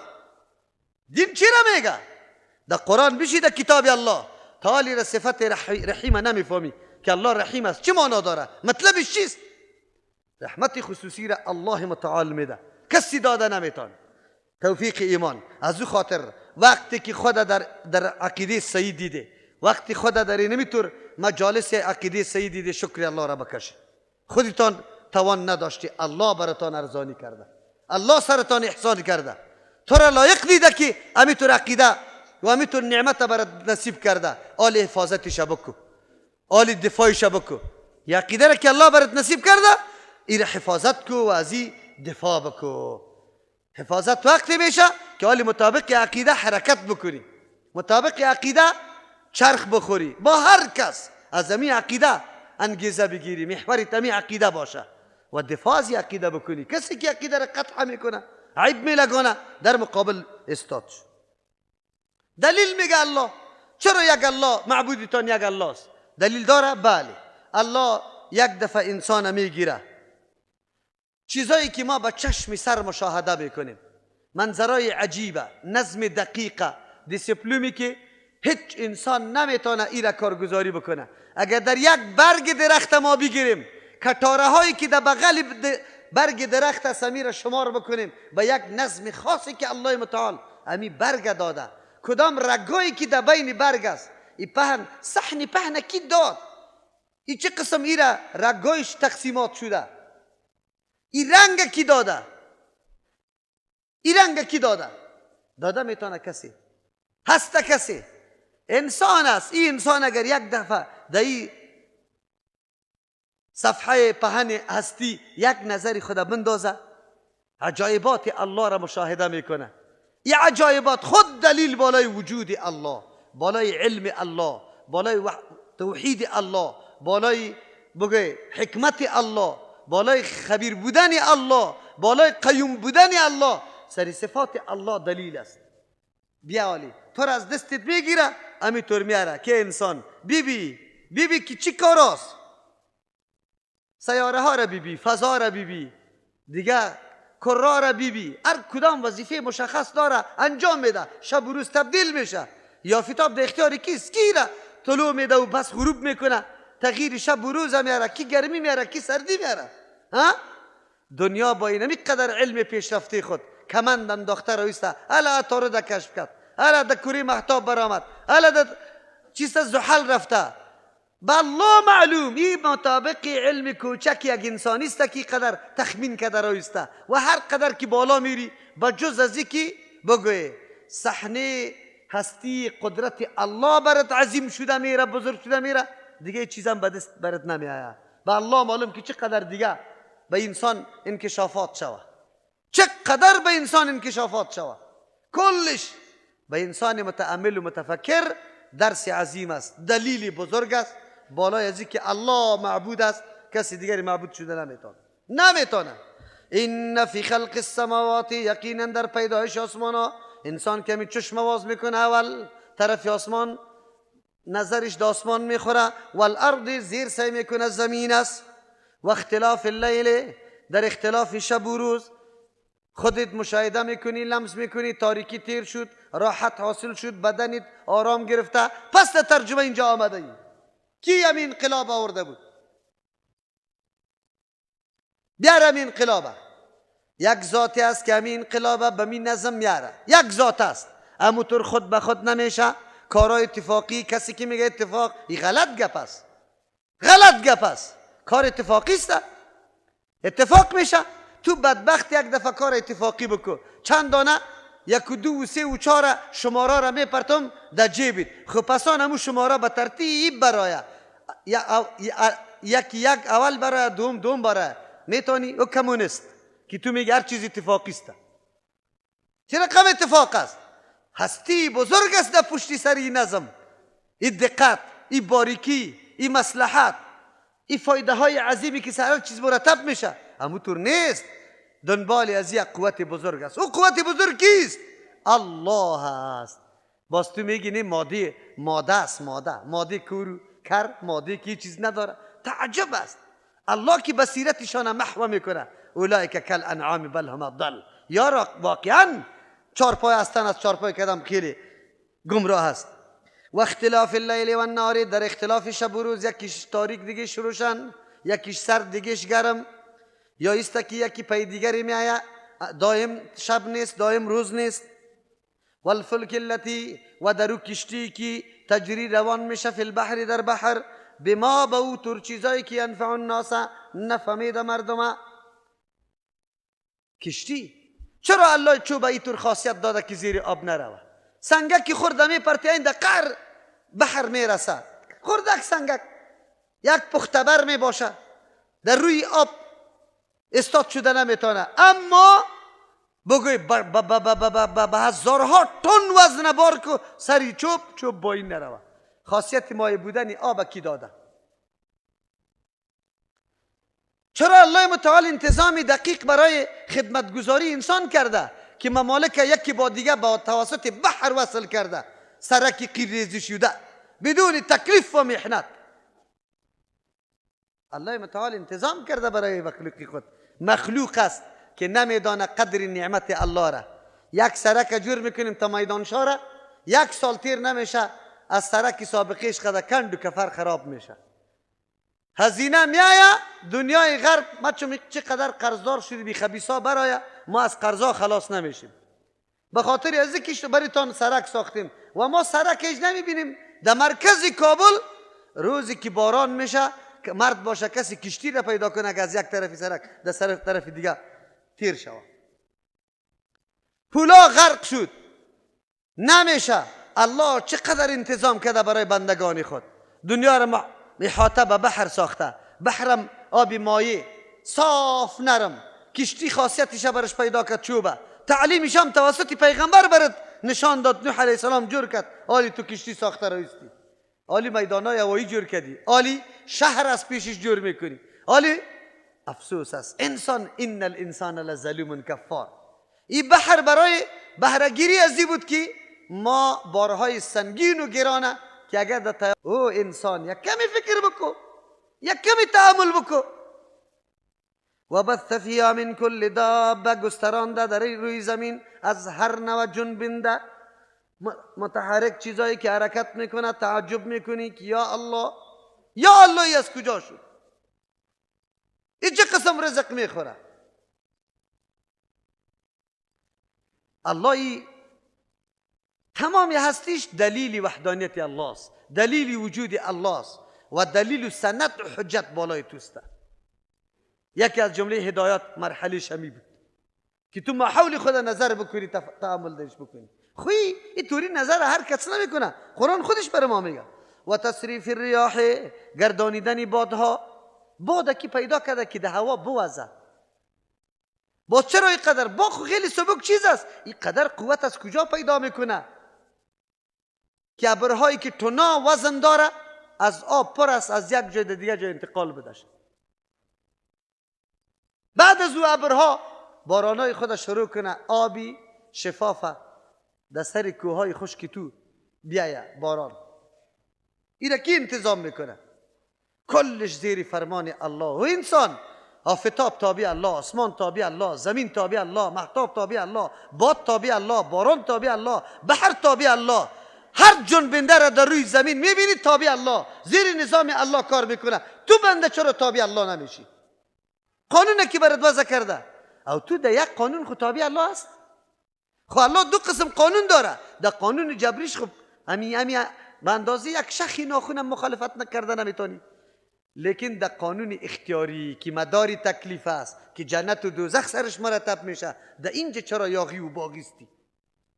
دین چی را میگه؟ در قرآن بشی در کتاب الله تعالی را صفت رحیم نمیفهمی که الله رحیم است چه معنا داره، مطلبش چیست؟ رحمت خصوصی را الله متعال میده، کسی داده نمیتونه. توفیق ایمان. از او خاطر وقتی که خود در عقیده صحیح دیده، وقتی خود در نمیتور مجالس عقیده صحیح دیده، شکر الله را بکشه. خودتان توان نداشتی، الله براتان ارزانی کرده، الله سرتان احسان کرده، تو را لایق دیده که امیتور عقیده و امیتور نعمت برات نصیب کرده، آل حفاظتش بکو، آل دفاعش بکو. یا عقیده را که الله برات نصیب کرده این حفاظت کو و از این دفاع بکو. حفاظت وقتی میشه که آل مطابق عقیده حرکت بکنی، مطابق عقیده چرخ بخوری، با هر کس از امی عقیده انگیزه بگیری، محور امی عقیده باشه و دفاع از عقیده بکنی. کسی که عقیده را قطع میکنه، عیب میلگانه، در مقابل استاد. دلیل میگه الله. چرا یک الله؟ معبودتان یک الله است. دلیل داره؟ بله. الله یک دفعه انسان میگیره، چیزایی که ما با چشم سر مشاهده میکنیم، منظرهای عجیبه، نظم دقیقه، دیسپلومی که هیچ انسان نمیتونه ایره کارگزاری بکنه. اگر در یک برگ درخت ما بگیریم، کتاره هایی که در بغل برگ درخت سمیر شمار بکنیم به یک نظم خاصی که الله متعال امی برگ داده، کدام رگایی که در بین برگ است، این پهن صحن پهن کی داد، این چه قسم ایره رگایش تقسیمات شده، این رنگ کی داده، این رنگ کی داده؟ داده میتونه کسی؟ هست کسی؟ انسان است. این انسان اگر یک دفعه در این صفحه پهن هستی یک نظری خدا بندازه، عجایبات الله را مشاهده میکنه. این عجایبات خود دلیل بالای وجود الله، بالای علم الله، بالای توحید الله، بالای بگه حکمت الله، بالای خبیر بودن الله، بالای قیوم بودن الله، سری صفات الله دلیل است. بیالی تو را از دستت میگیره، امی طور میاره که انسان بی که چی کار است، سیاره ها را بی، فضا را بی، دیگه کره را بی، هر کدام وظیفه مشخص داره انجام میده، شب و روز تبدیل میشه. یا فتاب در اختیار کیست؟ کی را طلوع میده و بس غروب میکنه، تغییر شب و روز میاره، کی گرمی میاره کی سردی میاره. دنیا با اینمی قدر علم پیشرفته خود کمند انداخته رویسته، الا عطارد کشف کرد، الا در کره مهتاب برآمد، الا در چیز زحل رفته. با الله معلوم این مطابق علم کوچک یک انسانی است که قدر تخمین کرده رویسته و هر قدر که بالا میری با جز از اینکه بگوی صحنه هستی قدرت الله برات عظیم شده میره، بزرگ شده میره، دیگه چیزم به دست برات نمیآید. با الله معلوم که چقدر دیگه به انسان انکشافات شوه، چقدر به انسان انکشافات شوه، کلش به انسان متأمل و متفکر درس عظیم است، دلیل بزرگ است. بالای از که الله معبود است، کسی دیگری معبود شده نمیتونه. این فی خلق السماوات، یقینا در پیدایش آسمان ها. انسان کمی چشم واز میکنه اول طرف آسمان، نظرش د آسمان میخوره. والارض، زیر سعی میکنه زمین است. و اختلاف اللیل، در اختلاف شب و روز خودت مشاهده میکنی، لمس میکنی، تاریکی تیر شد، راحت حاصل شد، بدنت آرام گرفته. پس ترجمه اینجا آمده ای کی همین انقلاب آورده بود؟ بیار همین انقلاب. یک ذاتی است که همین انقلاب به می نظم میاره. یک ذات است، همونطور خود به خود نمیشه. کارهای اتفاقی، کسی که میگه اتفاق، این غلط گپ است، غلط گپ است. کار اتفاقی است، اتفاق میشه. تو بدبخت یک دفعه کار اتفاقی بکن، چند دانه یک و دو و سه و چهار شماره را میپرتم در جیبت. خب پسان همون شماره به ترتیب برای یک اول برای دوم برای میتونی. او کمونیست که تو میگه هر چیز اتفاقی است. چه رقم اتفاق است؟ هستی بزرگ است در پشتی سر این نظم. این دقت، این باریکی، این مصلحت، این فایده های عظیمی که هر چیز مرتب میشه. همونطور نیست. دنبال از یک قوت بزرگ است. او قوت بزرگ کیست؟ الله است. باز تو میگی نه ماده است. ماده کورو کر، ماده که چیز نداره. تعجب است. الله که بصیرتشان محو میکنه. اولئک کل انعام بل هم اضل. یا واقعا چارپای هستن، از چارپای کدام خیلی گمراه است. و اختلاف اللیل و النهار، در اختلاف شب و روز، یکیش تاریک دیگهش روشن، یکیش سرد دیگهش گرم، یا است که یکی پای دیگری میآید، دائم شب نیست دائم روز نیست. والفلک التي، و درو کشتی که تجری روان میشه، فی البحر، در بحر، بما به او طور چیزایی که ینفع الناس، نفهمیده مردم. کشتی چرا الله چوب ای طور خاصیت داده که زیر آب نروه؟ سنگک خورده میپرتی این در قعر بحر میرسه. خوردک سنگک یک پختبر میباشه، در روی آب استاد شده نمیتونه. اما بگوی به هزارها تن وزن بار کو سری چوب با این نروه. خاصیت مایع بودن آب کی داده؟ چرا الله متعال انتظامی دقیق برای خدمتگزاری انسان کرده که ممالک یکی با دیگه با توسط بحر وصل کرده، سرکی قیریزی شده بدون تکلیف و محنت. الله متعال انتظام کرده برای مخلوقی خود. مخلوق است که نمیدانه قدر نعمت الله را. یک سرک جور میکنیم تا میدان شاره، یک سال تیر نمیشه از سرک سابقیش قدر کند و کفر خراب میشه. هزینه میایه دنیای غرب. ما چقدر قرضدار شدی بی خبیثا برای ما از قرضا خلاص نمیشیم. به خاطر از اینکه بریتان سرک ساختیم و ما سرکش نمیبینیم. در مرکز کابل روزی که باران میشه، مرد باشه کسی کشتی را پیدا کنه که از یک طرف سرک در طرف دیگه تیر شود. پولا غرق شد نمیشه. الله چقدر انتظام کرده برای بندگان خود. دنیا را احاطه به بحر ساخته. بحرم آب مایع صاف نرم. کشتی خاصیتش برش پیدا کرد چوبه. تعلیمش هم توسط پیغمبر برد نشان داد. نوح علیه السلام جور کرد. آلی تو کشتی ساخته رایستی، آلی میدانای هوایی جور کردی، آلی شهر از پیشش جور میکنی، آلی. افسوس است انسان، ان الانسان لظلوم کفار. این بحر برای بهرهگیری ازی بود که ما بارهای سنگین و گرانه که اگر در او انسان یک کمی فکر بکو، یک کمی تعامل بکو. و بث فیها من کل دابه، گسترانده در روی زمین از هر نوع جنبنده متحرک چیزایی که حرکت میکنه. تعجب میکنی که یا الله ای از کجا شد؟ این چه قسم رزق میخوره؟ الله تمام هستیش دلیل وحدانیت الله است، دلیل وجود الله است و دلیل سند و حجت بالای توسته. یکی از جمله هدایت مرحله شمی بود که تو محول خود نظر بکنی، تعامل درش بکنی. خوی این طوری نظر هر کس نمیکنه. قرآن خودش بر ما میگه و تصریف الریاح، گردانیدن بادها. باد کی پیدا کرده که ده هوا بوزه. با چرا این قدر؟ با خیلی سبک چیز است. این قدر قوت از کجا پیدا میکنه که ابرهایی که تنا وزن داره از آب پر است، از یک جای دیگه جای انتقال بدهش. بعد بعد از او ابرها بارانای خود شروع کنه، آبی شفافه در سر کوههای خشکی تو بیایه باران. اینا کی انتظام میکنه؟ کلش زیر فرمان الله. و انسان آفتاب تابع الله، آسمان تابع الله، زمین تابع الله، مهتاب تابع الله، باد تابع الله، باران تابع الله، بحر تابع الله. هر جنبنده را در روی زمین میبینی تابع الله، زیر نظام الله کار میکنه. تو بنده چرا تابع الله نمیشی؟ قانون کی برات وضع کرده؟ او تو در یک قانون خود تابع الله است؟ خب الله دو قسم قانون داره. در قانون جبریش خب همین به اندازه یک شخی ناخونم مخالفت نکرده نمیتونی. لیکن در قانون اختیاری که مداری تکلیف است، که جنت و دوزخ سرش مرتب میشه، در اینجا چرا یاغی و باغیستی؟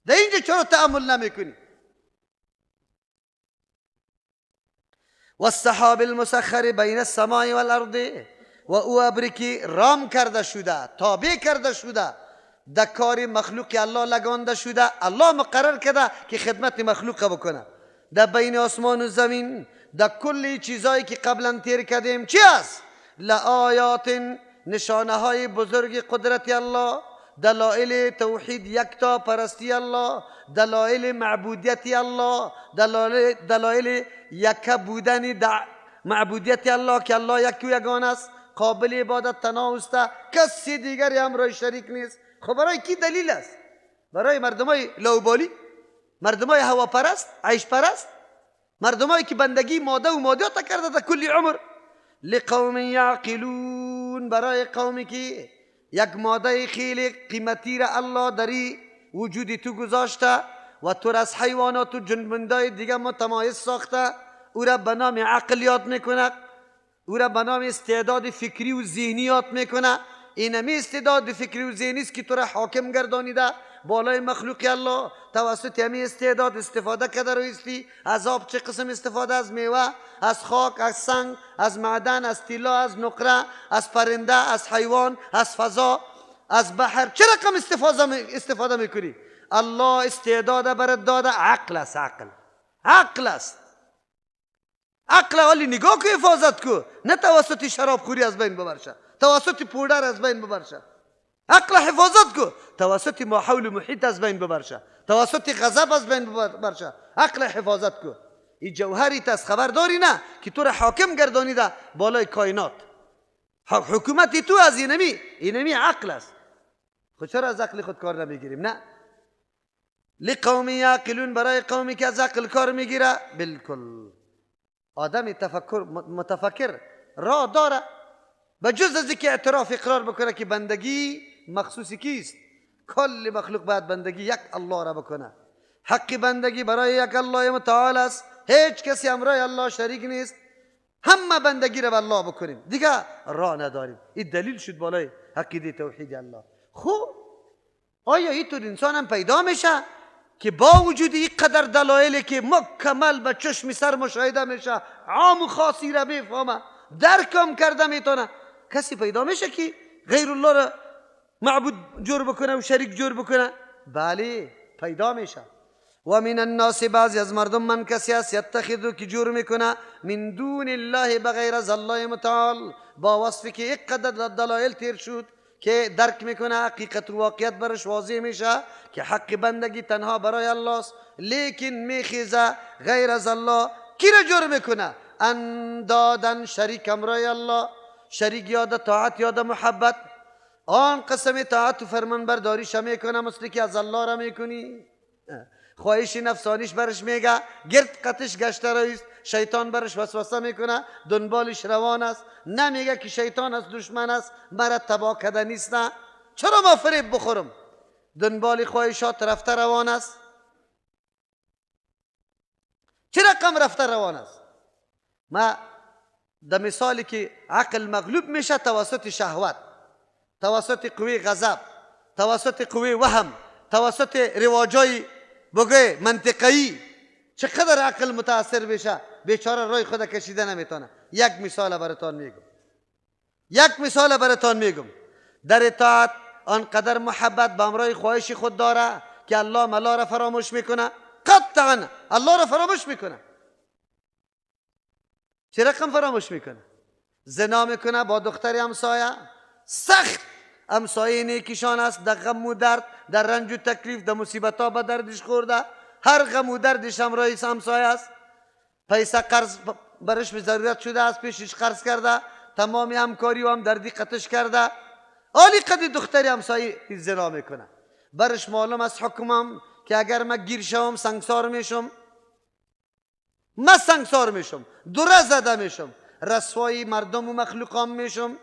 در اینجا چرا تأمل نمیکنی؟ و السحاب المسخر بین السماء والارض، و او ابری که رام کرده شده، تابع کرده شده، در کار مخلوق الله لگانده شده. الله مقرر کرده که خدمت مخلوق بکنه. در بین آسمان و زمین، در کل چیزایی که قبلا تیر کردیم چی است؟ لآیات، نشانه های بزرگ قدرت الله، دلائل توحید یکتا پرستی الله، دلائل معبودیت الله، دلائل یک بودن معبودیت الله، که الله یک و یگان است، قابل عبادت تنها است، کسی دیگری همراه شریک نیست. خب برای کی دلیل است؟ برای مردمای لوبالی، مردمای هوا پرست، عیش پرست، مردمایی که بندگی ماده و مادیات کرده در کل عمر. لقوم یعقلون، برای قومی که یک ماده خیلی قیمتی را الله داری وجودی تو گذاشته و تو از حیوانات و جنبندای دیگه متمایز ساخته. او را به نام عقل یاد میکنه، او را به نام استعداد فکری و ذهنی یاد میکنه. اینمی استعداد فکری و ذهنی است که تو را حاکم گردانیده بالای مخلوق الله. توسط همین استعداد استفاده کرده رویستی. از آب چه قسم استفاده؟ از میوه، از خاک، از سنگ، از معدن، از طلا، از نقره، از پرنده، از حیوان، از فضا، از بحر. چه رقم استفاده میکنی؟ الله استعداد برات داده. عقل است، عقل است. عقل ولی نگاه که حفاظت کو، نه توسط شراب خوری از بین ببرشه، توسط پودر از بین ببرشه. عقل حفاظت کو، توسط ماحول و محیط از بین ببرشه، توسط غضب از بین ببرشه. عقل حفاظت کو. این جوهری تست، خبر داری نه که تو را حاکم گردانیده بالای کائنات. حکومتی تو از اینمی عقل است. خود چرا از عقل خود کار نمیگیریم؟ نه. لقوم یعقلون، برای قومی که از عقل کار میگیره. بالکل آدم متفکر را داره، بجز از که اعتراف اقرار بکنه که بندگی مخصوصی کیست. کل مخلوق باید بندگی یک الله را بکنه. حق بندگی برای یک الله متعال است. هیچ کسی همراه الله شریک نیست. همه بندگی را به الله بکنیم، دیگه راه نداریم. این دلیل شد بالای عقیده توحید الله. خوب آیا اینطور انسان هم پیدا میشه که با وجود این قدر دلایلی که مکمل به چشم سر مشاهده میشه، عام و خاصی را بفهمه، درکم کرده میتونه، کسی پیدا میشه که غیر الله را معبود جور بکنه و شریک جور بکنه؟ بله پیدا میشه. و من الناس، بعضی از مردم من کسی است، یتخذو که جور میکنه، من دون الله، بغیر از الله متعال، با وصفی که یک قدر دلایل تیر شد که درک میکنه، حقیقت و واقعیت برش واضح میشه که حق بندگی تنها برای الله است، لیکن میخیزه غیر از الله. کی را جور میکنه؟ اندادن، شریک همراه الله. شریک یاد طاعت، یاد محبت. آن قسم طاعت و فرمان برداریش میکنه مثل که از الله را میکنی. خواهش نفسانیش برش میگه، گرد قطش گشته رایست، شیطان برش وسوسه میکنه، دنبالش روان است. نمیگه که شیطان از دشمن است، مرا تباه کده نیست. نه، چرا ما فریب بخورم؟ دنبال خواهشات رفته روان است. چه رقم رفته روان است؟ ما در مثالی که عقل مغلوب میشه توسط شهوت، توسط قوی غضب، توسط قوی وهم، توسط رواجای بگه منطقی، چقدر عقل متاثر بشه، بیچاره رای خود کشیده نمیتونه. یک مثال براتان میگم. در اطاعت آنقدر محبت به همراه خواهش خود داره که الله ملا را فراموش میکنه. قطعا الله را فراموش میکنه. چه رقم فراموش میکنه؟ زنا میکنه با دختر همسایه، سخت همسایه نیکیشان است. در غم و درد، در رنج و تکلیف، در مصیبت ها به دردش خورده، هر غم و دردش همراه همسایه است. پیسه قرض برش به ضرورت شده است، پیشش قرض کرده، تمام همکاری و هم دردی قطعش کرده، عالی قدی دختری همسایه زنا میکنه. برش معلوم است حکمم که اگر من گیر شوم سنگسار میشم، من سنگسار میشم، دوره زده میشم، رسوایی مردم و مخلوقام میشم.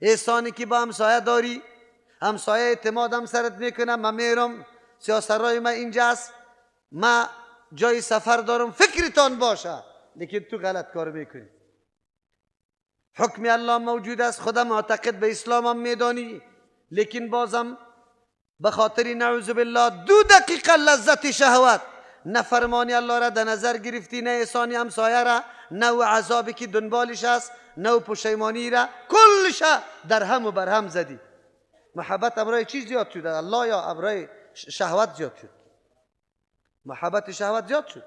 احسانی که با همسایه داری، همسایه اعتمادم سرت میکنه، من میرم سیاسرای من اینجاست، من جای سفر دارم، فکرتان باشه، لیکن تو غلط کار میکنی. حکم الله موجود است، خودم معتقد به اسلامم میدانی، لیکن بازم به خاطر نعوذ بالله 2 دقیقه لذت شهوت نفرمانی الله را در نظر گرفتی، نه احسانی همسایه را، نه عذابی که دنبالش است، نه پشیمانی را، کلش در هم و بر هم زدی. محبت امرای چیز زیاد شد الله یا امرای شهوت زیاد شد؟ محبت شهوت زیاد شد.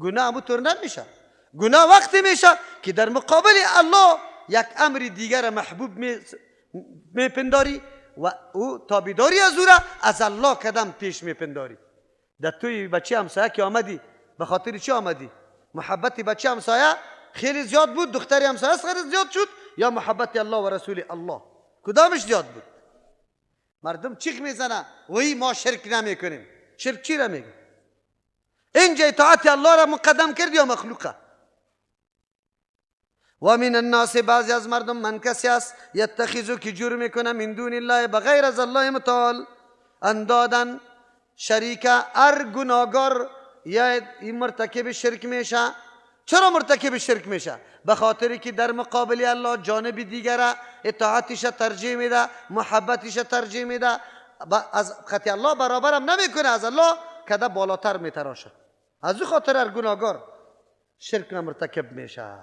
گناه همونطور نمیشه. گناه وقتی میشه که در مقابل الله یک امر دیگر محبوب میپنداری و او تابیداری از او را از الله قدم پیش میپنداری. در توی بچه همسایه که آمدی به خاطر چی آمدی؟ محبت بچه همسایه خیلی زیاد بود، دختری همسایه خیلی زیاد شد، یا محبت الله و رسول الله؟ کدامش زیاد بود؟ مردم چیخ میزنه وی ما شرک نمیکنیم. شرک چی را میگه؟ اینجا اطاعت الله را مقدم کردی یا مخلوقه؟ و من الناس بعضی از مردم من کسی است یتخذو که جور میکنه من دون الله بغیر از الله متعال اندادن شریک. هر گناهگار یا این مرتکب شرک میشه. چرا مرتکب شرک میشه؟ به خاطری که در مقابل الله جانب دیگر اطاعتش ترجیح میده، محبتش ترجیح میده، از خطی الله برابرم نمیکنه، از الله کده بالاتر میتراشه. از او خاطر هر گناهگار شرک مرتکب میشه.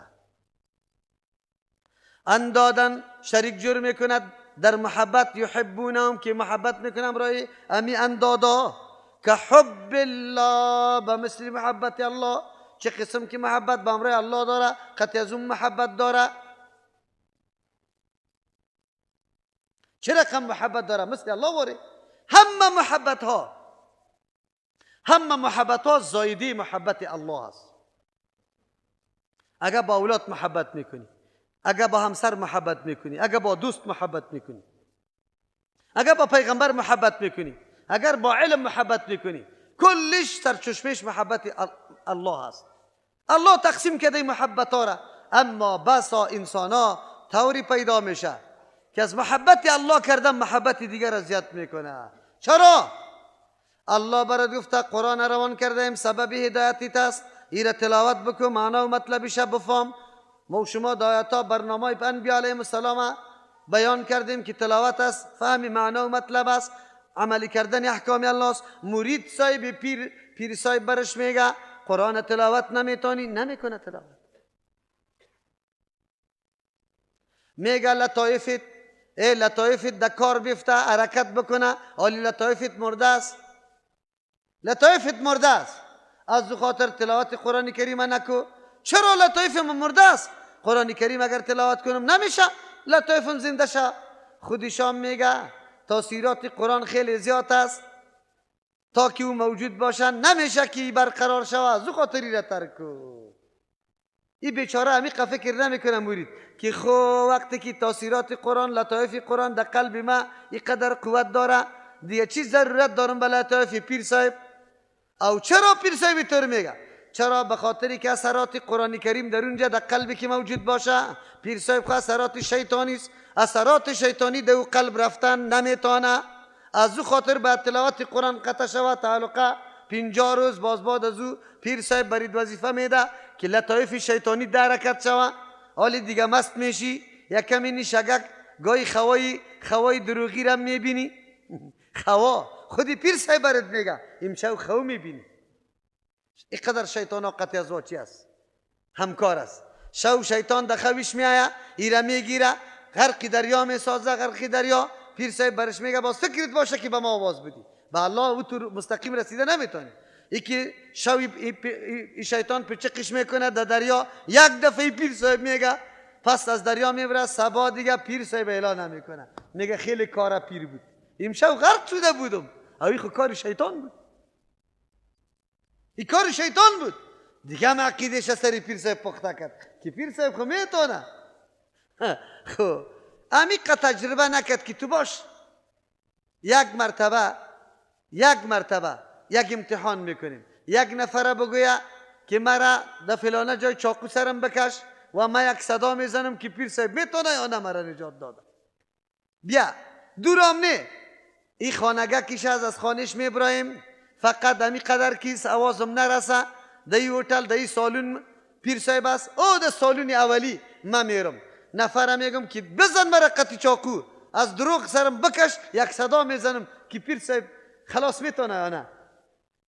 اندادن شریک جور میکند در محبت، یحبونهم که محبت میکنم برای امی اندادا، که حب الله به مثل محبت الله. چه قسم که محبت به امر الله داره قطع از اون محبت داره. چه رقم محبت داره؟ مثل الله وره. همه محبت ها زایده محبت الله است. اگر با اولاد محبت میکنی، اگر با همسر محبت میکنی، اگر با دوست محبت میکنی، اگر با پیغمبر محبت میکنی، اگر با علم محبت میکنی، کلش سرچشمش محبت الله است. الله تقسیم کرده محبت ها را، اما بسا انسان ها طوری پیدا میشه که از محبت الله کردن محبت دیگر را زیاد میکنه. چرا؟ الله برات گفته قرآن روان کرده ایم سبب هدایتیت است، ایره تلاوت بکن معنا و مطلبش بفهم. ما شما دایتا برنامه انبیاء علیهم السلام بیان کردیم که تلاوت است، فهم معنا و مطلب است، عملی کردن احکام الله است. مرید صاحب پیر صاحب برش میگه قرآن تلاوت نمیتونی، نمیکنه تلاوت. میگه لطایفت لطایفت در کار بیفته حرکت بکنه، حالی لطایفت مرده است. لطایفت مرده است، از خاطر تلاوت قرآن کریم نکو. چرا لطایف مرده است؟ قرآن کریم اگر تلاوت کنم نمیشه لطایفم زنده شه. خودشان میگه تاثیرات قرآن خیلی زیاد است، تا که او موجود باشن نمیشه که برقرار شود. از خاطری را ترک کو. این بیچاره عمیق فکر نمیکنه مرید که خو وقتی که تاثیرات قرآن لطایف قرآن در قلب ما اینقدر قوت داره، دیگه چی ضرورت دارم به لطایف پیر صاحب؟ او چرا پیر صاحب طور میگه؟ چرا؟ به خاطری که اثرات قرآن کریم در اونجا در قلبی که موجود باشه. پیر صاحب خو اثرات شیطانی است، اثرات شیطانی در قلب رفتن نمیتونه. از او خاطر به تلاوت قرآن قطع شود تعلقه 50 روز باز بعد از او پیر صاحب برید وظیفه میده که لطایف شیطانی در حرکت شود. حالی دیگه مست میشی، یکم اینی شگک گاهی خوای دروغی را میبینی. خوا خودی پیر صاحب برد میگه امشب خو میبینی. اینقدر شیطان ها قطع از واچی است، همکار است. شو شیطان در خویش میآید، ایره میگیره، غرقی دریا میسازه، غرقی دریا. پیر صاحب برش میگه باز فکرت باشه که به ما آواز بدی، به الله او تو مستقیم رسیده نمیتونی. ای که شو شیطان پچقش میکنه در دریا، یک دفعه پیر صاحب میگه پس از دریا میبره. صبا دیگه پیر صاحب اعلان نمیکنه، میگه خیلی کار پیر بود، امشب غرق شده بودم. اوی خود کار شیطان بود، این کار شیطان بود. دیگه هم عقیدش سری پیر صاحب پخته کرد که پیر صاحب خود میتونه. خب امیقا تجربه نکرد که تو باش یک مرتبه یک امتحان میکنیم، یک نفره بگویه که مرا در فلانه جای چاقو سرم بکش و من یک صدا میزنم که پیر صاحب میتونه یا نه مرا نجات داده. بیا دورم نه، این خانگه کش از خانش میبرایم، فقط همی قدر کیس آوازم نرسه در این هتل در این سالون پیر صاحب است، او در سالون اولی من میرم، نفره میگم که بزن مرا قطی چاقو، از دروغ سرم بکش، یک صدا میزنم که پیر صاحب خلاص میتونه یا نه،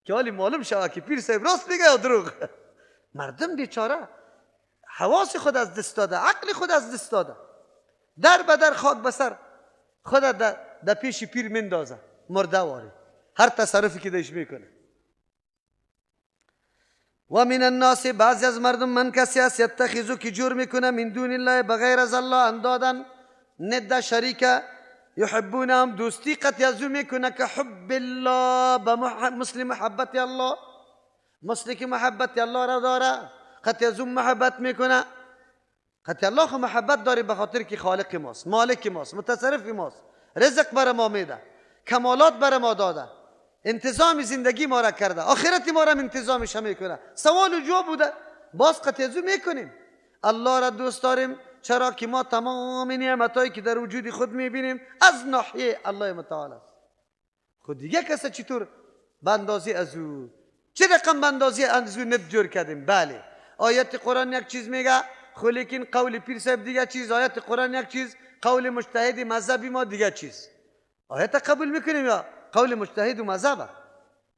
که حالی معلوم شود که پیر صاحب راست میگه یا دروغ. مردم بیچاره حواس خود از دست داده، عقل خود از دست داده، در بدر خاک بسر خود در پیش پیر مندازه، مرده واری هر تصرفی که دیش میکنه. و من الناس، بعضی از مردم، من کسی است یتخذو که جور میکنه من دون الله، بغیر از الله اندادن، ند شریک، یحبونهم دوستی قطعی ازو میکنه که حب الله، به مثل محبت الله، مثل که محبت الله را داره قطعی ازو محبت میکنه. قطعی الله خو محبت داری به خاطر که خالق ماست، مالک ماست، متصرف ماست، رزق بر ما میده، کمالات بر ما داده، انتظام زندگی ما را کرده، آخرت ما را انتظامش میکنه. سوال و جواب بوده، باز قطعی ازو میکنیم. الله را دوست داریم چرا که ما تمام نعمتایی که در وجود خود میبینیم از ناحیه الله متعال است. خود دیگه کسی چطور بندازی ازو، چه رقم بندازی ازو ند جور کردیم؟ بله آیت قرآن یک چیز میگه، خو لیکن قول پیر صاحب دیگه چیز، آیت قرآن یک چیز، قول مجتهد مذهبی ما دیگه چیز. آیت قبول میکنیم یا قول مجتهد و مذهب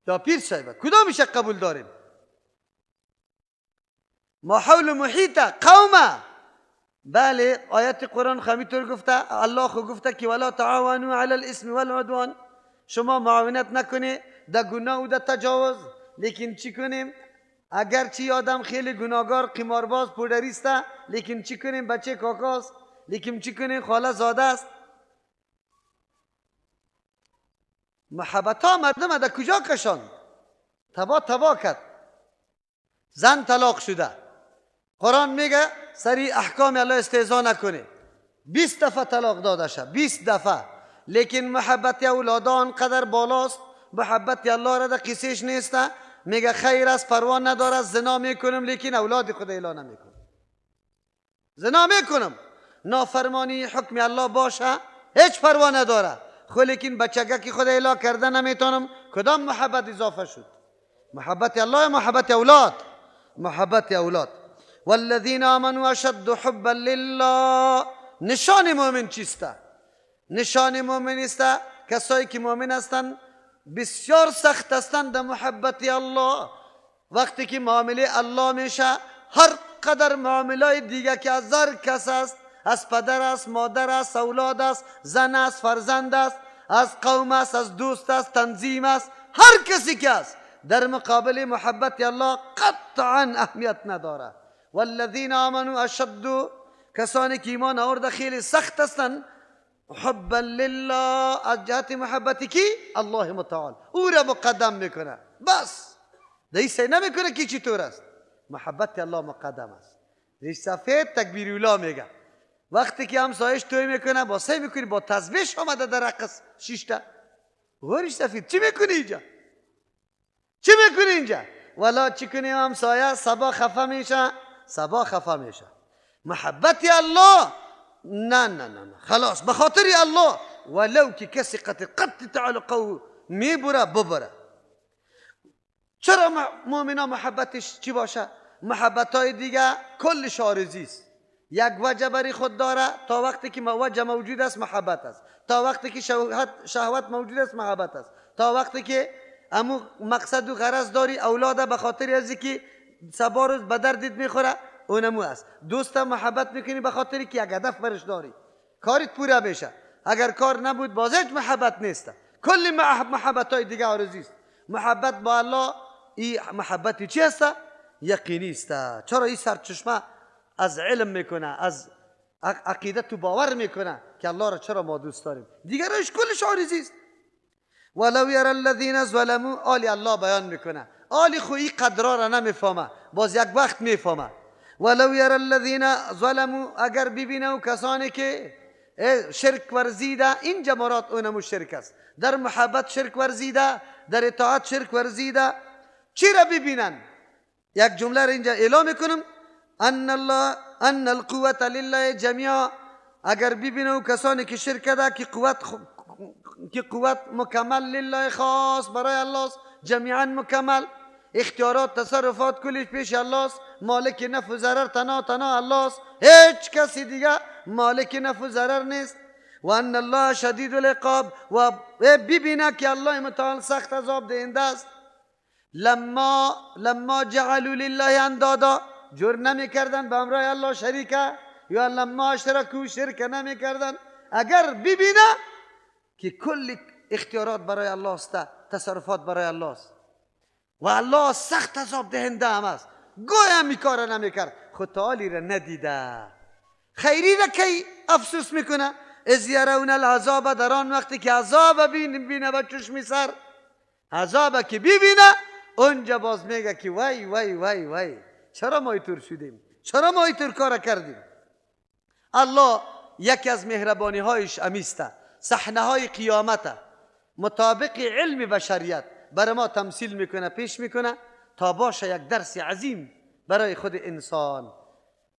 یا پیر صاحب؟ کدامش قبول داریم؟ ما حول محیط قومه. بله آیت قرآن همینطور گفته، الله خو گفته که ولا تعاونوا علی الاسم والعدوان، شما معاونت نکنی در گناه و در تجاوز. لیکن چی کنیم؟ اگر چی آدم خیلی گناهگار، قمارباز، پودریسته، لیکن چی کنیم؟ بچه کاکاست، لیکن چی کنیم؟ خاله زاده است. محبت ها مردم در کجا کشاند؟ تبا کرد. زن طلاق شده، قرآن میگه سری احکام الله استهزا نکنه، 20 دفعه طلاق داده شد، 20 دفعه. لیکن محبت اولادان قدر بالاست، محبت الله را در قصهش نیسته، میگه خیر است پروا نداره، زنا میکنم لیکن اولاد خود اعلان نمیکنم، زنا میکنم، نافرمانی حکم الله باشه هیچ پروا نداره، خو لیکن بچگه که خود اعلان کرده نمیتونم. کدام محبت اضافه شد؟ محبت الله، محبت اولاد، محبت اولاد. والذین آمنوا اشد حبا لله. نشان مؤمن چیسته؟ نشان مؤمن است کسایی که مؤمن هستند بسیار سخت هستند در محبت الله. وقتی که معامله الله میشه، هر قدر معامله دیگه که از هر کس است، از پدر است، مادر است، اولاد است، زن است، فرزند است، از قوم است، از دوست است، تنظیم است، هر کسی که است، در مقابل محبت الله قطعا اهمیت نداره. والذین آمنوا اشد، کسانی که ایمان آورده خیلی سخت هستند حبا لله، از جهت محبتی کی؟ الله متعال، او را مقدم میکنه. بس دیسه نمیکنه که چطور است، محبت الله مقدم است. ریش سفید تکبیر اولا میگه، وقتی که همسایش توی میکنه با سه میکنی، با تسبیح آمده در رقص 6 تا. ریش سفید چی میکنی اینجا؟ چی میکنی اینجا؟ ولا چی کنیم همسایه صبا خفه میشه، صبا خفه میشه. محبت الله نه نه نه نه، خلاص به خاطر الله، ولو که کسی قط تعلقه میبره ببره. چرا مؤمنا محبتش چی باشه؟ محبت های دیگه کلش عارضی است، یک وجه بری خود داره، تا وقتی که وجه موجود است محبت است، تا وقتی که شهوت موجود است محبت است، تا وقتی که امو مقصد و غرض داری اولاد به خاطر از که سبا روز به دردت میخوره، اونمو است. دوست محبت میکنی به خاطر که یک هدف برش داری، کارت پوره بشه. اگر کار نبود باز هیچ محبت نیست. کل محبت های دیگه عارضی است. محبت با الله، این محبت چی است؟ یقینی است. چرا این سرچشمه از علم میکنه، از عقیده تو باور میکنه که الله را چرا ما دوست داریم. دیگر روش کلش عارضی است. ولو یری الذین ظلموا، آلی الله بیان میکنه، آلی خویی قدرا را نمیفهمه، باز یک وقت میفهمه. ولو یری الذین ظلموا، اگر ببینه کسانی که شرک ورزیده، اینجا مراد اونمو شرک است، در محبت شرک ورزیده، در اطاعت شرک ورزیده، چی را ببینن؟ یک جمله را اینجا اعلام میکنم، ان القوة لله جميعا، اگر ببینه کسانی که شرک ده که قوت مکمل لله، خاص برای الله است، جمیعا مکمل، اختیارات تصرفات کلش پیش الله است، مالک نفع و ضرر تنها الله است، هیچ کسی دیگه مالک نفع و ضرر نیست. و ان الله شدید العقاب، و ببینه که الله متعال سخت عذاب دهنده است. لما جعلوا لله اندادا، جور نمی کردن به همراه الله شریکه، یا لما اشرکوا شرک نمی کردن. اگر ببینه که کل اختیارات برای الله است، تصرفات برای الله است و الله سخت عذاب دهنده هم است، گویا می کار نمی کرد، خود تعالی را ندیده، خیری را کی افسوس میکنه؟ اذ یرون العذاب، در آن وقتی که عذاب بینه با چشم سر، عذاب که ببینه اونجا باز میگه که وای وای وای وای چرا ما اینطور شدیم، چرا ما اینطور کار کردیم. الله یکی از مهربانی هایش امیسته، صحنه های قیامت مطابق علم بشریت برای ما تمثیل میکنه، پیش میکنه تا باشه یک درس عظیم برای خود انسان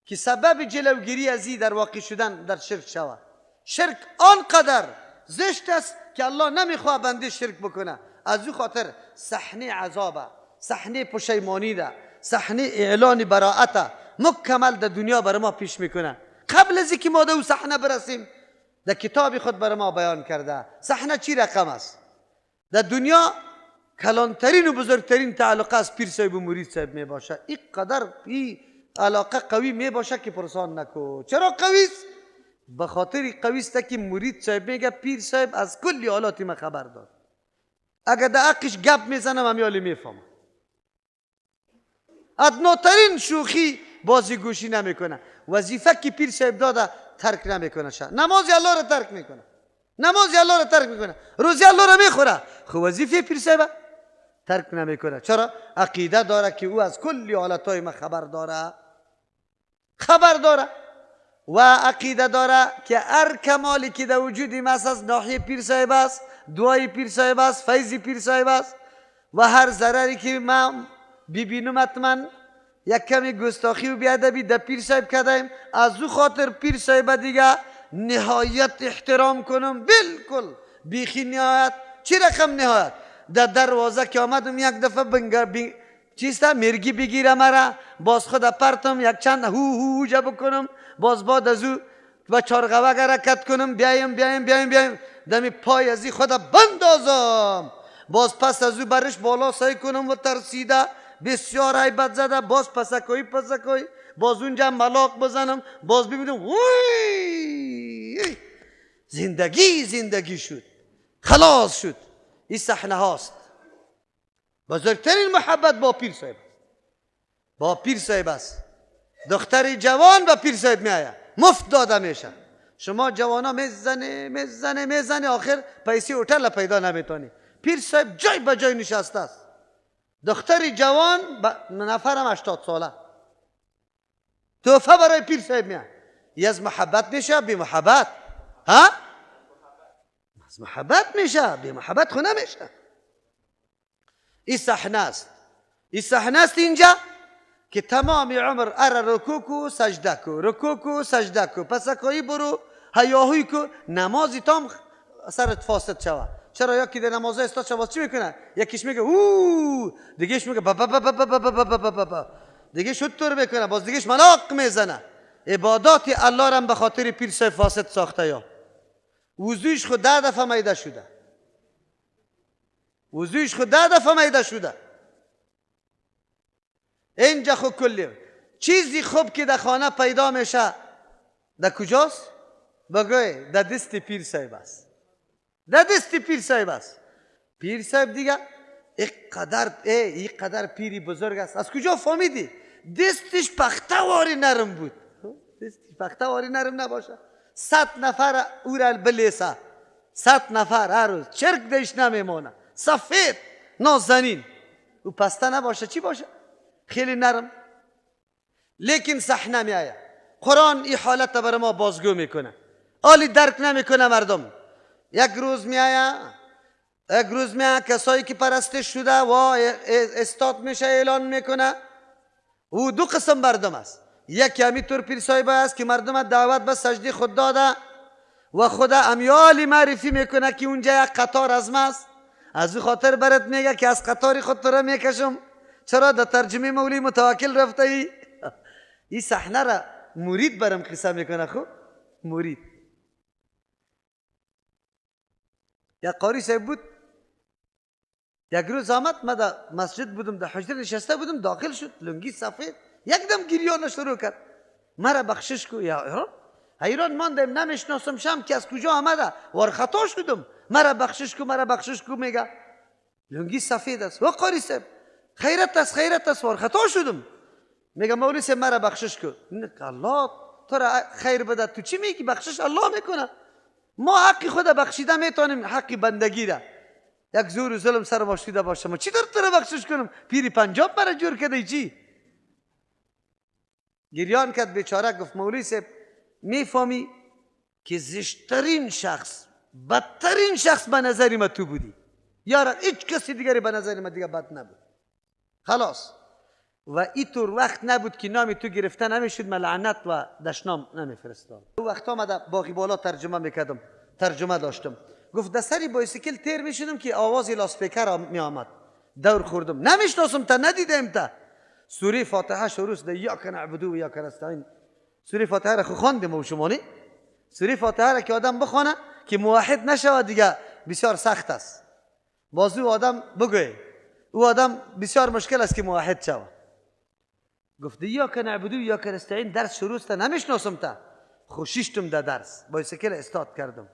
که سبب جلوگیری از این در واقع شدن در شرک شود. شرک آنقدر زشت است که الله نمیخواه بنده شرک بکنه، از او خاطر صحنه عذابه، صحنه پشیمانی ده، صحنه اعلان براءت مکمل در دنیا برای ما پیش میکنه. قبل از اینکه ما در او صحنه برسیم، در کتاب خود برای ما بیان کرده صحنه چی رقم است. در دنیا کلانترین و بزرگترین تعلق از پیر صاحب و مرید صاحب می باشه. این قدر این علاقه قوی می باشه که پرسان نکو. چرا قوی است؟ به خاطر قوی است که مرید صاحب میگه پیر صاحب از کلی حالات ما خبر داد، اگر در حقش گپ میزنم همیالی میفهم، ادناترین شوخی بازی گوشی نمیکنه، وظیفه که پیر صاحب داده ترک نمیکنه، نماز الله رو ترک میکنه، نماز الله رو ترک میکنه، روزی الله رو میخوره، خو وظیفه پیر صاحب ترک نمیکنه. چرا؟ عقیده داره که او از کلی حالتهای ما خبر داره و عقیده داره که هر کمالی که در وجودی ماست از ناحیه پیر صاحب است، دعای پیر صاحب است، فیض پیر صاحب است، و هر ضرری که ما ببینم حتما یک کمی گستاخی و بیادبی در پیر صاحب کردیم، از او خاطر پیر صاحب دیگه نهایت احترام کنم، بالکل بیخی نهایت. چی رقم نهایت؟ در دروازه که آمدم یک دفعه چیستا مرگی بگیره مرا، باز خود پرتم یک چند هو جا بکنم، باز بعد از او و چارغوک حرکت کنم، بیایم دمی پای ازی خود بندازم، باز پس از او برش بالا سعی کنم و ترسیده بسیار عیبت زده، باز پسکوی باز اونجا ملاق بزنم، باز ببینم وی زندگی شد، خلاص شد. این صحنه هاست. بزرگترین محبت با پیر صاحب است. دختر جوان با پیر صاحب میآید، مفت داده میشه. شما جوانا میزنه آخر پیسه هتل پیدا نمیتونی. پیر صاحب جای به جای نشسته است. دختر جوان نفرم 80 ساله تحفه برای پیر صاحب میآید. یه از محبت میشه بی محبت، ها؟ از محبت میشه بی محبت خو نمیشه. این صحنه است اینجا که تمام عمر رکوع کو سجده کو پسکایی برو هیاهوی کو، نمازی تام سرت فاسد شوه. چرا؟ یکی در نمازه استاد شباز چی میکنه؟ یکیش میگه او، دیگهش میگه با دیگه شطور میکنه، باز دیگهش ملاق میزنه. عبادات الله را به خاطر پیر صاحب فاسد ساخته. یا وضویش خود 10 دفعه میده شده. اینجا خود کلی چیزی خوب که در خانه پیدا میشه در کجاست؟ بگوی در دست پیر صاحب است. پیر صاحب دیگه اینقدر پیری بزرگ است. از کجا فهمیدی؟ دستش پخته‌واری نرم بود. فقط واری نرم نباشه. 100 نفر او را بلیسه، 100 نفر هر روز چرک دیش نمیمونه، سفید نازنین. او پسته نباشه چی باشه؟ خیلی نرم. لیکن صحنه می آید. قرآن این حالت برای ما بازگو میکنه. آلی درک نمیکنه مردم. یک روز می آید کسایی که پرستش شده و استاد میشه اعلان میکنه. او دو قسم مردم است. یکی همینطور پیر صاحب است که مردم دعوت به سجده خود داده و خدا امیالی معرفی میکنه که اونجا یک قطار از ماست. از او خاطر برات میگه که از قطاری خود تو را میکشم. چرا در ترجمه مولی متوکل رفته ای؟ این صحنه را مرید برام قصه میکنه. خب مرید یک قاری صاحب بود. یک روز آمد، من در مسجد بودم، در حجره نشسته بودم، داخل شد لنگی سفید، یکدم گریان شروع کرد. مرا بخشش کو. یا حیران ماندم، نمیشناسم شم که از کجا آمده. وار خطا شدم. مرا بخشش کو، مرا بخشش کو میگه. لنگی سفید است. و قاری صاحب خیرت است، خیرت است، وار خطا شدم. میگه مولوی صاحب مرا بخشش کو. الله تو را خیر بده. تو چی میگی؟ بخشش الله میکنه. ما حق خود بخشیده میتونیم، حق بندگی را. یک زور و ظلم سر ما شده باشه، ما چی در تو را بخشش کنم؟ پیری پنجاب مرا جور کردی چی؟ گریان کرد بیچاره. گفت مولوی صاحب میفهمی که زشترین شخص، بدترین شخص به نظر ما تو بودی. یارا هیچ کسی دیگری به نظر ما دیگه بد نبود. خلاص. و اینطور وقت نبود که نام تو گرفته نمیشد، من لعنت و دشنام نمیفرستاد. او وقت آمده باقی بالا ترجمه میکردم، ترجمه داشتم. گفت در سری بایسیکل تیر میشدم که آواز لاسپیکر می آمد. دور خوردم، نمیشناسم تا، ندیدم تا. سوره فاتحه شروع شد. ایاک نعبد و ایاک نستعین. سوره فاتحه را خو خواندیم و شما نه؟ سوره فاتحه را که آدم بخونه که موحد نشود دیگه بسیار سخت است. بازو آدم بگوی او آدم بسیار مشکل است که موحد شود. گفت ایاک نعبد و ایاک نستعین. درس شروع شد، نمیشناسم تا. خوشیشتم در درس بایسیکل استارت کردم.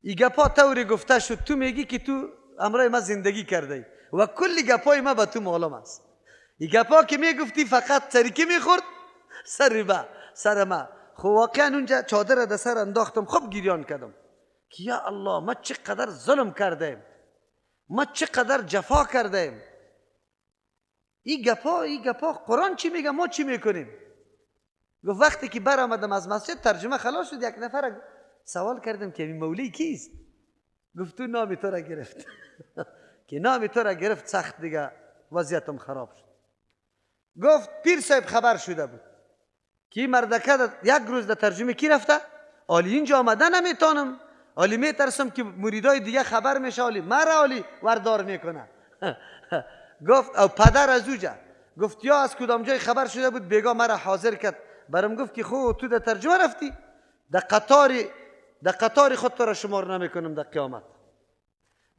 ای گپا طوری گفته شد تو میگی که تو امرای ما زندگی کرده و کلی گپای ما به تو معلوم است. ای گپا که میگفتی فقط سری کی میخورد؟ سر ما. خب واقعا اونجا چادر در سر انداختم، خب گریان کردم که یا الله ما چقدر ظلم کردیم، ما چقدر جفا کردیم. ای گپا قرآن چی میگه، ما چی میکنیم؟ گفت وقتی که برآمدم از مسجد ترجمه خلاص شد، یک نفر سوال کردم که این مولوی کیست؟ گفت تو نام تو را گرفت. که نام تو را گرفت سخت دیگه وضعیتم خراب شد. گفت پیر صاحب خبر شده بود که این مردکه یک روز در ترجمه کی رفته؟ آلی اینجا آمده نمیتونم، آلی میترسم که مریدای دیگه خبر میشه، آلی مرا آلی وردار میکنه. گفت او پدر از اوجا گفت یا از کدام جای خبر شده بود بیگا مرا حاضر کرد. برام گفت که خو تو در ترجمه رفتی، در قطار خود تو را شمار نمیکنم در قیامت.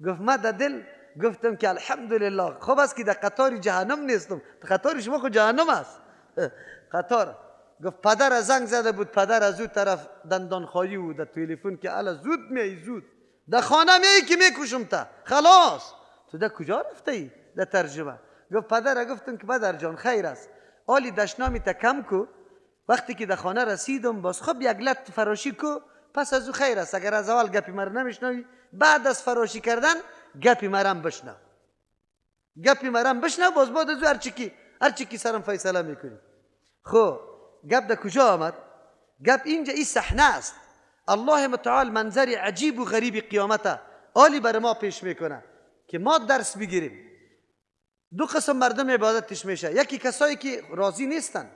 گفت من در دل گفتم که الحمدلله خوب است که در قطار جهنم نیستم. قطار شما خود جهنم است. قطار. گفت پدر زنگ زده بود، پدر از اون طرف دندان خواهی بود در تلفن که الا زود می زود در خانه می که میکشم تا. خلاص تو در کجا رفته ای؟ در ترجمه. گفت پدر گفتم که پدر جان خیر است، آلی دشنامی تا کم کو. وقتی که در خانه رسیدم باز خب یک لط فراشی کو، پس از او خیر است. اگر از اول گپی مرا نمیشنوی، بعد از فراشی کردن گپی مرم بشنو. گپی مرم بشنو، باز بعد از او هر چی کی سرم فیصله میکنی. خب گپ در کجا آمد؟ گپ اینجا این صحنه است. الله متعال منظر عجیب و غریب قیامت آلی بر ما پیش میکنه که ما درس بگیریم. دو قسم مردم عبادتش میشه. یکی کسایی که راضی نیستن،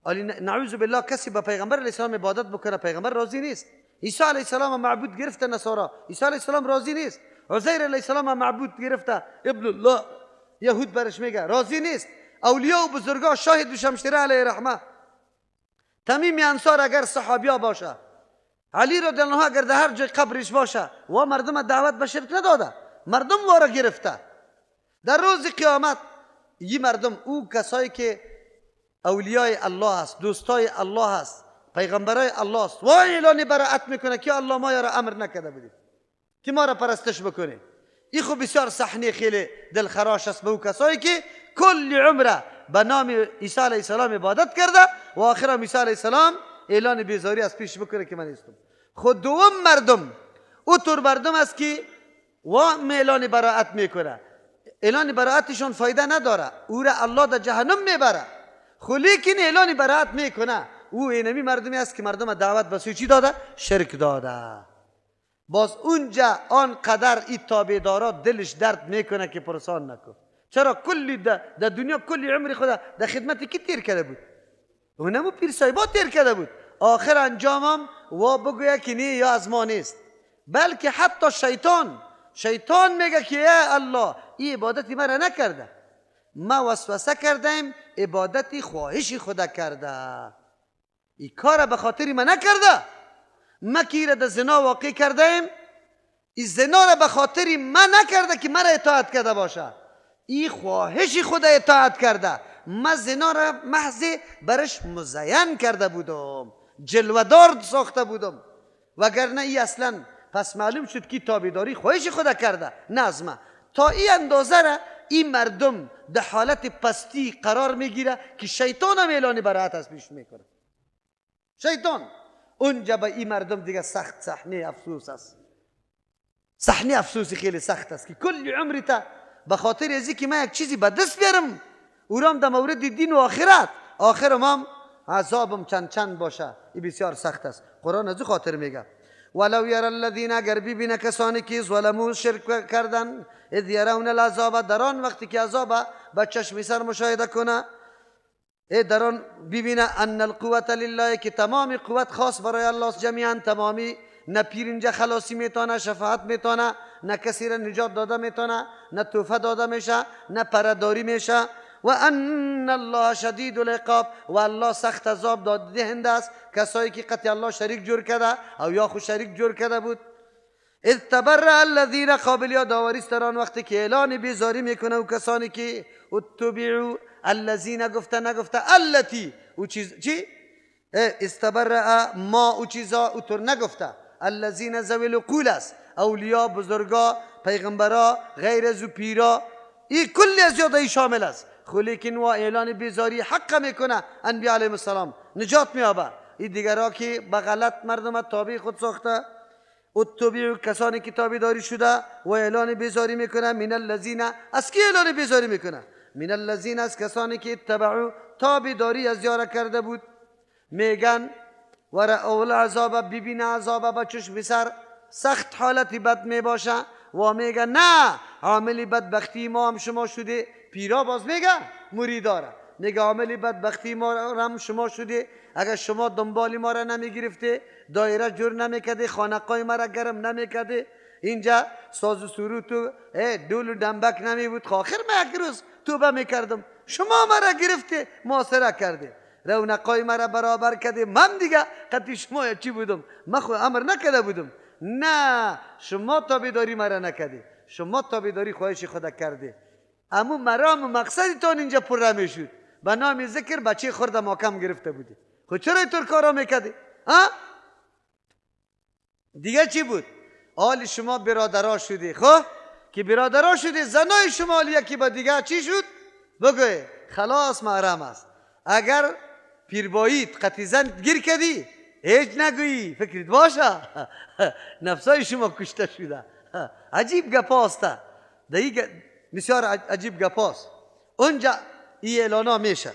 آلی نعوذ بالله کسی با پیغمبر علیه السلام عبادت بکنه، پیغمبر راضی نیست. عیسی علیه السلام معبود گرفته نصارا، عیسی علیه السلام راضی نیست. عزیر علیه السلام معبود گرفته، ابن الله یهود برش میگه راضی نیست. اولیاء و بزرگا شاهد و شمشیره علیه رحمه، تمیم انصار اگر صحابیا باشه، علی رضی الله عنه اگر در هر جای قبرش باشه و مردم دعوت به شرک نداده، مردم وارا گرفته. در روز قیامت این مردم، او کسایی که اولیای الله است، دوستای الله است، پیغمبرای الله است، و اعلان براءت میکنه که الله ما یارا امر نکرده بودیم که ما را پرستش بکنه. این خب بسیار صحنه خیلی دلخراش است به او کسایی که کل عمره به نام عیسی علیه السلام عبادت کرده و آخر عیسی علیه السلام اعلان بیزاری از پیش بکنه که من نیستم. خود دوم مردم او طور مردم است که و اعلان براءت میکنه، اعلان براءتشون فایده نداره، او را الله در جهنم میبره. خو لیکن اعلان براءت میکنه، او اینمی مردمی است که مردم دعوت به سوی چی داده؟ شرک داده. باز اونجا آنقدر این تابعدارا دلش درد میکنه که پرسان نکن. چرا کلی در دنیا کلی عمر خدا در خدمت کی تیر کرده بود؟ اونمو پیر صاحبا تیر کرده بود. آخر انجامم و بگویه که نه یا از ما نیست، بلکه حتی شیطان میگه که یا الله این عبادتی مرا نکرده، ما وسوسه کردیم عبادتی خواهشی خدا کرده، این کار به خاطری من نکرده، ما که در زنا واقع کردیم این زنا را به خاطری من نکرده که مرا اطاعت کرده باشه، این خواهشی خدا اطاعت کرده، ما زنا را محض برش مزین کرده بودم، جلوه‌دار ساخته بودم، وگرنه ای اصلا پس معلوم شد که تابعداری خواهش خدا کرده نه از من. تا این اندازه را این مردم در حالت پستی قرار میگیره که شیطان هم اعلان براءت از پیش میکنه. شیطان اونجا به این مردم دیگه سخت صحنه افسوس است، صحنه افسوسی خیلی سخت است که کل عمری تا به خاطر ازی که من یک چیزی به دست بیارم اورام در مورد دین و آخرت، آخرم هم عذابم چند باشه، این بسیار سخت است. قرآن از خاطر میگه ولو یرى الذین، اگر ببینه کسانی که ظلموا شرک کردن، اذ یرون العذاب، در آن وقتی که عذاب به چشم سر مشاهده کنه، در آن ببینه ان القوة لله، که تمام قوت خاص برای الله جمیعا، تمامی، نه پیر اینجا خلاصی میتونه، شفاعت میتونه، نه کسی را نجات داده میتونه، نه توفه داده میشه، نه پرداری میشه، و ان الله شدید العقاب، و الله سخت عذاب دهنده است کسایی که قطع الله شریک جور کرده او یا خود شریک جور کرده بود. اذ تبرأ الذین، قابل یادآوری است در آن وقتی که اعلان بیزاری میکنه و کسانی که اتبعوا، الذین گفته نگفته التی، او چیز چی؟ استبرأ ما او چیزا او طور نگفته، الذین ذوی العقول است، اولیا، بزرگا، پیغمبرا، غیر از پیرا، این کلی از یادایی شامل است. خو لیکن و اعلان بیزاری حق میکنه، انبیاء علیهم السلام نجات میابه. این دیگرها که به غلط مردم تابع خود ساخته، اتبعوا، کسانی که تابعداری شده و اعلان بیزاری میکنه، من الذین، از کی اعلان بیزاری میکنه؟ من الذین، از کسانی که اتبعوا، تابعداری از یاره کرده بود، میگن و رأوا العذاب، ببین عذاب به چشم سر، سخت حالتی بد میباشه و میگن نه عاملی بدبختی ما هم شما شده. پیرا باز میگه مریداره، میگه عاملی بدبختی ما هم شما شده، اگر شما دنبالی ما را نمیگرفته، دایره جور نمیکده، خانقای ما را گرم نمیکده، اینجا ساز و سرود و دول و دنبک نمی بود، آخر من یک روز توبه میکردم، شما ما را گرفته محاصره کرده، رونقای ما را برابر کرده، من دیگه قطعی شما چی بودم؟ من خود امر نکده بودم. نه، شما تابعداری مرا نکردی، شما تابعداری خواهش خدا کرده، اما مرام و مقصدتان اینجا پر میشد، به نام ذکر بچه خورده ماکم گرفته بودی. خود چرا اینطور کارا میکردی؟ دیگه چی بود؟ حال شما برادرها شدی، خب که برادرها شدی، زنای شما یکی با دیگه چی شد؟ بگوی خلاص محرم است. اگر پیربایید قطعی زن گیر کردی هیچ نگویی، فکرید باشه نفسای شما کشته شده. عجیب گپاسته، بسیار عجیب گپاست. اونجا این اعلانا میشه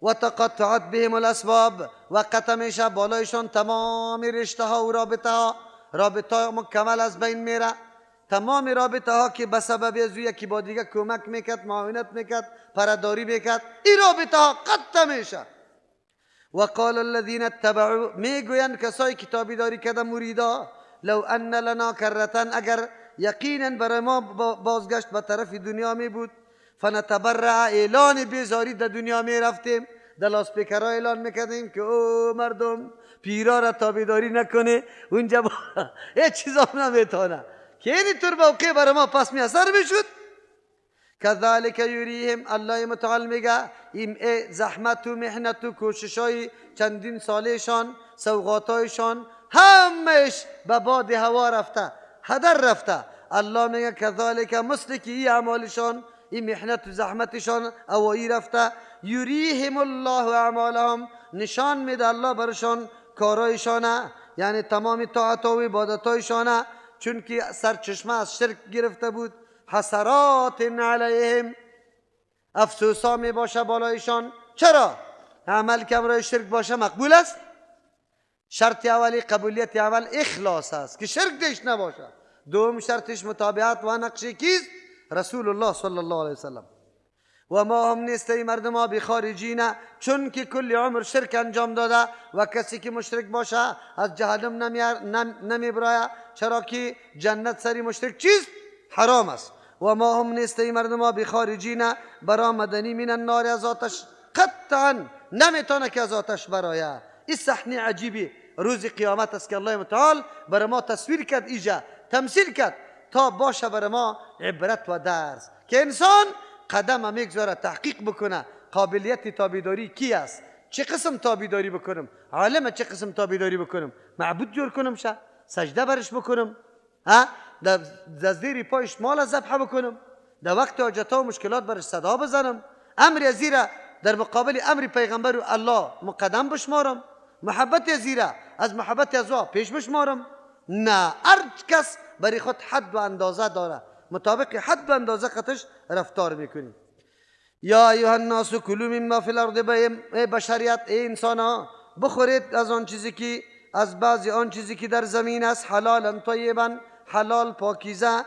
و تقطعت بهم الاسباب، و قطع میشه بالایشان تمام رشته ها و رابطه ها مکمل از بین میره، تمام رابطه ها که به سبب از یکی با دیگه کمک میکرد، معاونت میکرد، پرداری میکرد، این رابطه ها قطع میشه. و قال الذین اتبعوا، میگویند کسایی که تابعداری کرده مریدا، لو ان لنا کرتن، اگر یقینا برای ما بازگشت به طرف دنیا می بود، فنتبرع، اعلان بیزاری در دنیا می رفتیم، در لاسپیکرها اعلان میکردیم که او مردم پیرا را تابعداری نکنه، اونجا هیچ چیزا نمیتونه، که اینی طور موقع برای ما پس می اثر میشد. کذالک یریهم، الله متعال میگه این زحمت و محنت و کوششای چندین سالشان، سوغاتایشان همش به باد هوا رفته، هدر رفته. الله میگه کذالک، مثل که این اعمالشان، این محنت و زحمتشان اوایی رفته، یریهم الله اعمالهم، نشان میده الله برشان کارایشانه، یعنی تمام طاعت و عبادتایشانه، چون که سرچشمه از شرک گرفته بود. حسرات علیهم، افسوسا می باشه بالایشان. چرا؟ عمل که امرای شرک باشه مقبول است. شرط اولی قبولیت عمل اخلاص است که شرک دیش نباشه. دوم شرطش متابعت و نقش کیست؟ رسول الله صلی الله علیه وسلم. و ما هم نیسته مردم ها بخارجین، چون که کل عمر شرک انجام داده و کسی که مشرک باشه از جهنم نمی برایه، چرا که جنت سری مشرک چیست؟ حرام است. و ما هم نیسته مردم ها بخارجین، برآمدنی من النار، از آتش قطعا نمیتونه که از آتش برایه. این صحنه عجیبی روز قیامت است که الله متعال برای ما تصویر کرد، ایجا تمثیل کرد تا باشه برای ما عبرت و درس که انسان قدم میگذاره تحقیق بکنه قابلیت تابعداری کی است، چه قسم تابعداری بکنم، عالم چه قسم تابعداری بکنم، معبود جور کنم شه، سجده برش بکنم، در زیر پایش مال ذبح بکنم، در وقت حاجتها و مشکلات برش صدا بزنم، امر زیره در مقابل امر پیغمبر و الله مقدم بشمارم، محبت زیره از محبت ازوا پیش بشمارم. نه، هر کس برای خود حد و اندازه داره، مطابق حد و اندازه خودش رفتار میکنی. یا ایها الناس کلوا مما فی الارض، ای بشریت، ای انسان ها، بخورید از آن چیزی که از بعضی آن چیزی که در زمین است، حلالا طیبا، حلال پاکیزه،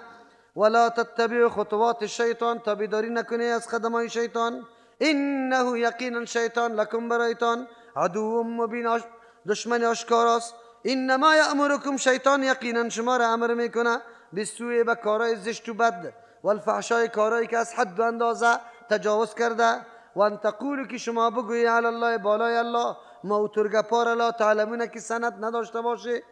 ولا تتبعوا خطوات الشیطان، تابعداری نکنید از قدمای شیطان، انه یقینا شیطان لکم برایتان عدو مبین، دشمن آشکاراست. انما یأمرکم، شیطان یقینا شما را امر میکنه بالسوء، به کارهای زشت و بد، والفحشای، کارهایی که از حد و اندازه تجاوز کرده، و ان تقولوا، که شما بگویی علی الله، بالای الله، ما اوترگپار الله تعلمون، که سند نداشته باشه.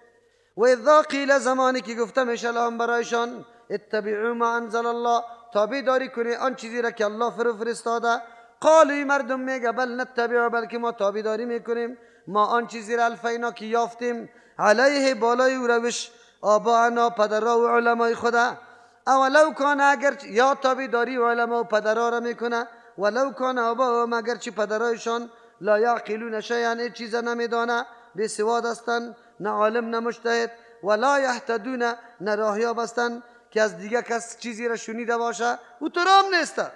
و اذا قیل، زمانی که گفته میشه لهم برایشان، اتبعوا ما انزل الله، تابع داری کنی آن چیزی را که الله فرستاده، قالوا، مردم میگه بل نتبع، بلکه ما تابع داری میکنیم ما آن چیزی را الفینا که یافتیم، علیه، بالای او روش، آباءنا، پدرها و علمای خدا، اولو کان، اگر یا تابع داری علما و پدرها را میکنه، ولو کان آباءهم، اگر چی پدرایشان، لا یعقلون شیئا، این چیزا نمیدانه، بی سواد هستن، نه عالم نه مجتهد، ولا یهتدون، نه راهیاب هستن که از دیگه کس چیزی را شنیده باشه او تو رام نیسته.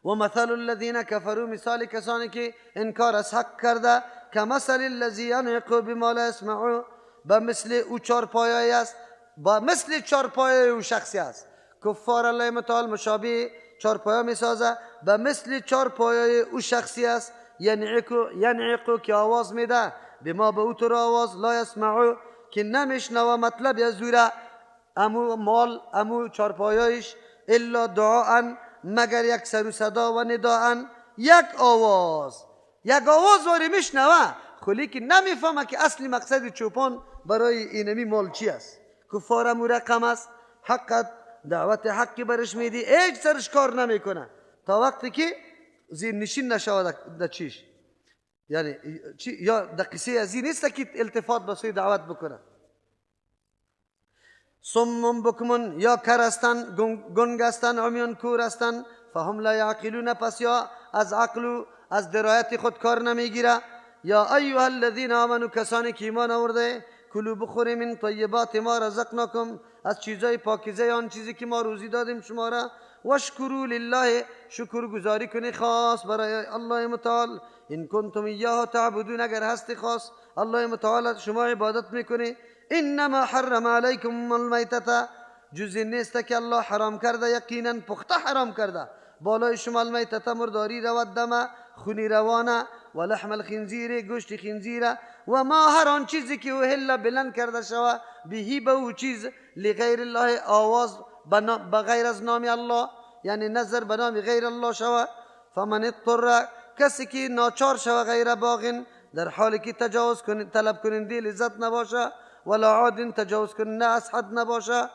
و مثل الذین کفروا، مثال کسانی که انکار از حق کرده، که مثل الذی ینعق بما لا یسمع، به مثل او چارپایه‌ای است، با مثل چارپایه او شخصی است. کفار الله متعال مشابه چارپایه میسازه، به مثل چارپایه او شخصی است. ینعق، که آواز میده، بما، به او تو آواز، لا یسمعو، که نمیشنوه مطلب از زوره، امو مال امو چارپایهش، الا دعاء، مگر یک سر و صدا، و نداء، یک آواز واری میشنوه، خلی که نمیفهمه که اصلی مقصد چوپان برای اینمی مال چی است. کفار امو رقم است، حقت، دعوت حقی برش میدی، هیچ سرش کار نمیکنه تا وقتی که زیر نشین نشود در چیش، یعنی یا در قصه ازی نیست که التفات به سوی دعوت بکنه. صم بکمون، یا کر هستن، گنگ هستن، عمیان کور هستن، فهم لا یعقلون، پس یا از عقل و از درایت خود کار نمیگیره. یا ایها الذین آمنوا، کسانی که ایمان آورده، کلوا، بخوری من طیبات ما رزقناکم، از چیزای پاکیزه آن چیزی که ما روزی دادیم شما را، واشکروا لله، شکر گزاری کنی خاص برای الله متعال، ان کنتم ایاه تعبدون، اگر هستی خاص الله متعال شما عبادت میکنی. انما حرم علیکم المیتة، جزی نیست که الله حرام کرده، یقینا پخته حرام کرده بالای شما، المیتة، مرداری را، و دم، خونی روانه، و لحم الخنزیر، گوشت خنزیر، و ما هر آن چیزی که اهل بلند کرده شود، بهی، به او چیز، لغیر الله، آواز به غیر از نام الله، یعنی نظر به نام غیر الله شود. فمن اضطر، کسی که ناچار شود، غیر باغ، در حالی که تجاوز طلب کننده لذت نباشه، ولا عاد، تجاوز کننده از حد نباشه،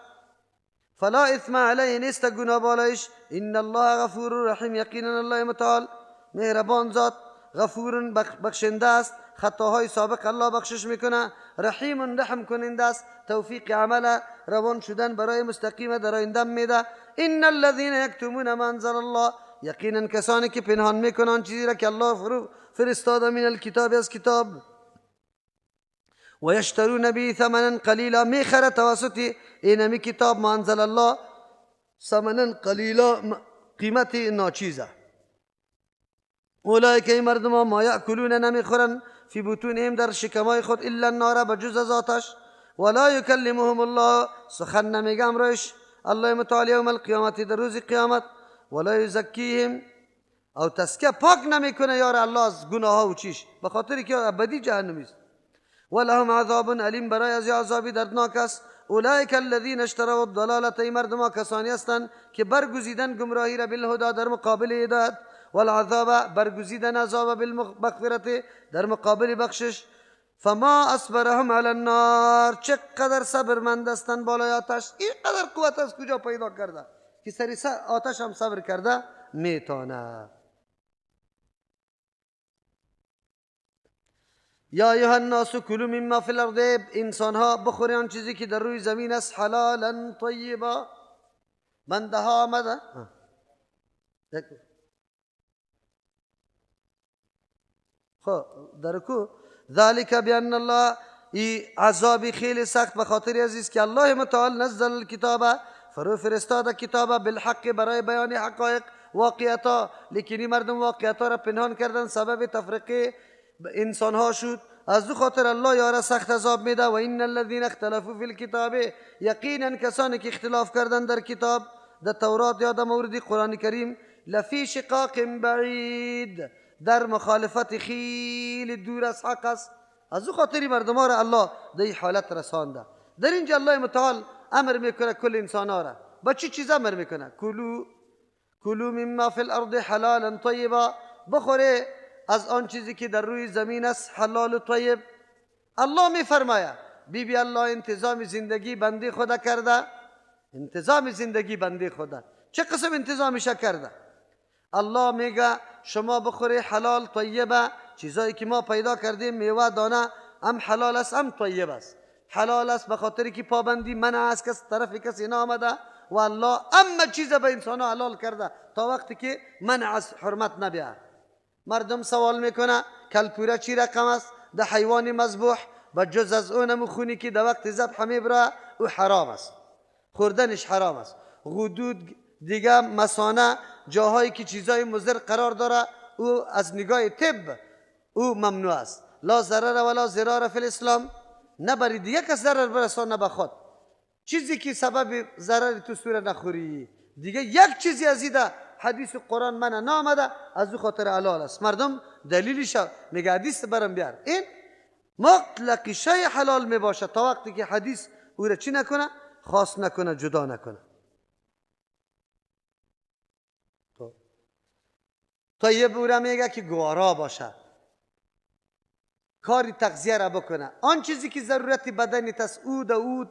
فلا اثم علیه، نیست گناه بالایش. ان الله غفور رحیم، یقینا الله متعال مهربان ذات، غفور، بخشنده است، خطاهای سابق الله بخشش میکنه، رحیم، رحم کننده است، توفیق عمل، روان شدن برای مستقیم در آینده میده. ان الذين یکتمون ما انزل الله، یقینا کسانی که پنهان میکنن چیزی را که الله فرستاده، من الکتاب، از کتاب، و یشترون به ثمنا قلیلا، میخره توسط اینمی کتاب ما انزل الله ثمنا قلیلا، قیمت ناچیزه. اولئک این مردم ها ما یأکلون نمیخورن فی بطونهم در شکمای خود الا النار بجز از آتش، ولا یکلمهم الله سخن نمیگه امرش الله متعال یوم القیامت در روز قیامت، ولا یزکیهم او تزکیه پاک نمیکنه یار الله از گناه ها و چیش، به خاطر که ابدی جهنمی است. ولهم عذاب علیم، برای از عذابی دردناک است. اولئک الذین اشتروا الضلالة، این مردم ها کسانی هستند که برگزیدن گمراهی را بالهدى در مقابل هدایت، والعذاب برگزیدن عذاب بالمغفرت در مقابل بخشش. فما اصبرهم علی النار، چقدر صبرمند هستند بالای آتش. این قدر قوت از کجا پیدا کرده که سری آتش هم صبر کرده میتونه. یا ایها الناس کلوا مما فی الارض، انسان ها بخوری آن چیزی که در روی زمین است، حلالا طیبا. بنده ها آمده خب درکو ذالک بان الله، ای عذابی خیلی سخت به خاطر عزیز که الله متعال نزل الکتاب، فرو فرستاد کتاب بالحق، برای بیان حقایق واقعیتا، لیکن مردم واقعیتا را پنهان کردن، سبب تفرقه انسان ها شد. از دو خاطر الله یارا سخت عذاب میده. و ان الذين اختلفوا في الكتاب، یقینا کسانی که اختلاف کردن در کتاب، در تورات یا در مورد قرآن کریم، لفی شقاق بعید، در مخالفت خیلی دور از حق است. از دو خاطری مردم ها را الله در این حالت رسانده. در اینجا الله متعال امر میکنه کل انسان ها را با چی چیز امر میکنه؟ کلوا مما فی الارض حلالا طیبا، بخوره از آن چیزی که در روی زمین است حلال و طیب. الله میفرماید بی الله انتظام زندگی بنده خدا کرده، انتظام زندگی بنده خدا چه قسم انتظامش کرده؟ الله میگه شما بخوری حلال طیبه، چیزایی که ما پیدا کردیم میوه دانه هم حلال است هم طیب است. حلال است به خاطر که پابندی منع است که طرف کسی نآمده، و الله اما چیز به انسان حلال کرده تا وقتی که منع از حرمت نبیاد. مردم سوال میکنه کلپوره چی رقم است؟ ده حیوان مذبوح و جز از اونم خونی که در وقت ذبح میبره او حرام است، خوردنش حرام است. غدود دیگه مثانه، جاهایی که چیزای مضر قرار داره او از نگاه طب او ممنوع است. لا ضرر ولا ضرار فی الاسلام، نه بری دیگه کس ضرر برسان نه به خود. چیزی که سبب ضرر تو سوره نخوری دیگه یک چیزی از ایده حدیث قرآن من نامده، از او خاطر حلال است. مردم دلیلش میگه حدیث برام بیار، این مطلق شی حلال میباشه تا وقتی که حدیث او را چی نکنه؟ خاص نکنه، جدا نکنه. طیب او را میگه که گوارا باشه، کاری تغذیه را بکنه، آن چیزی که ضرورت بدنیت است او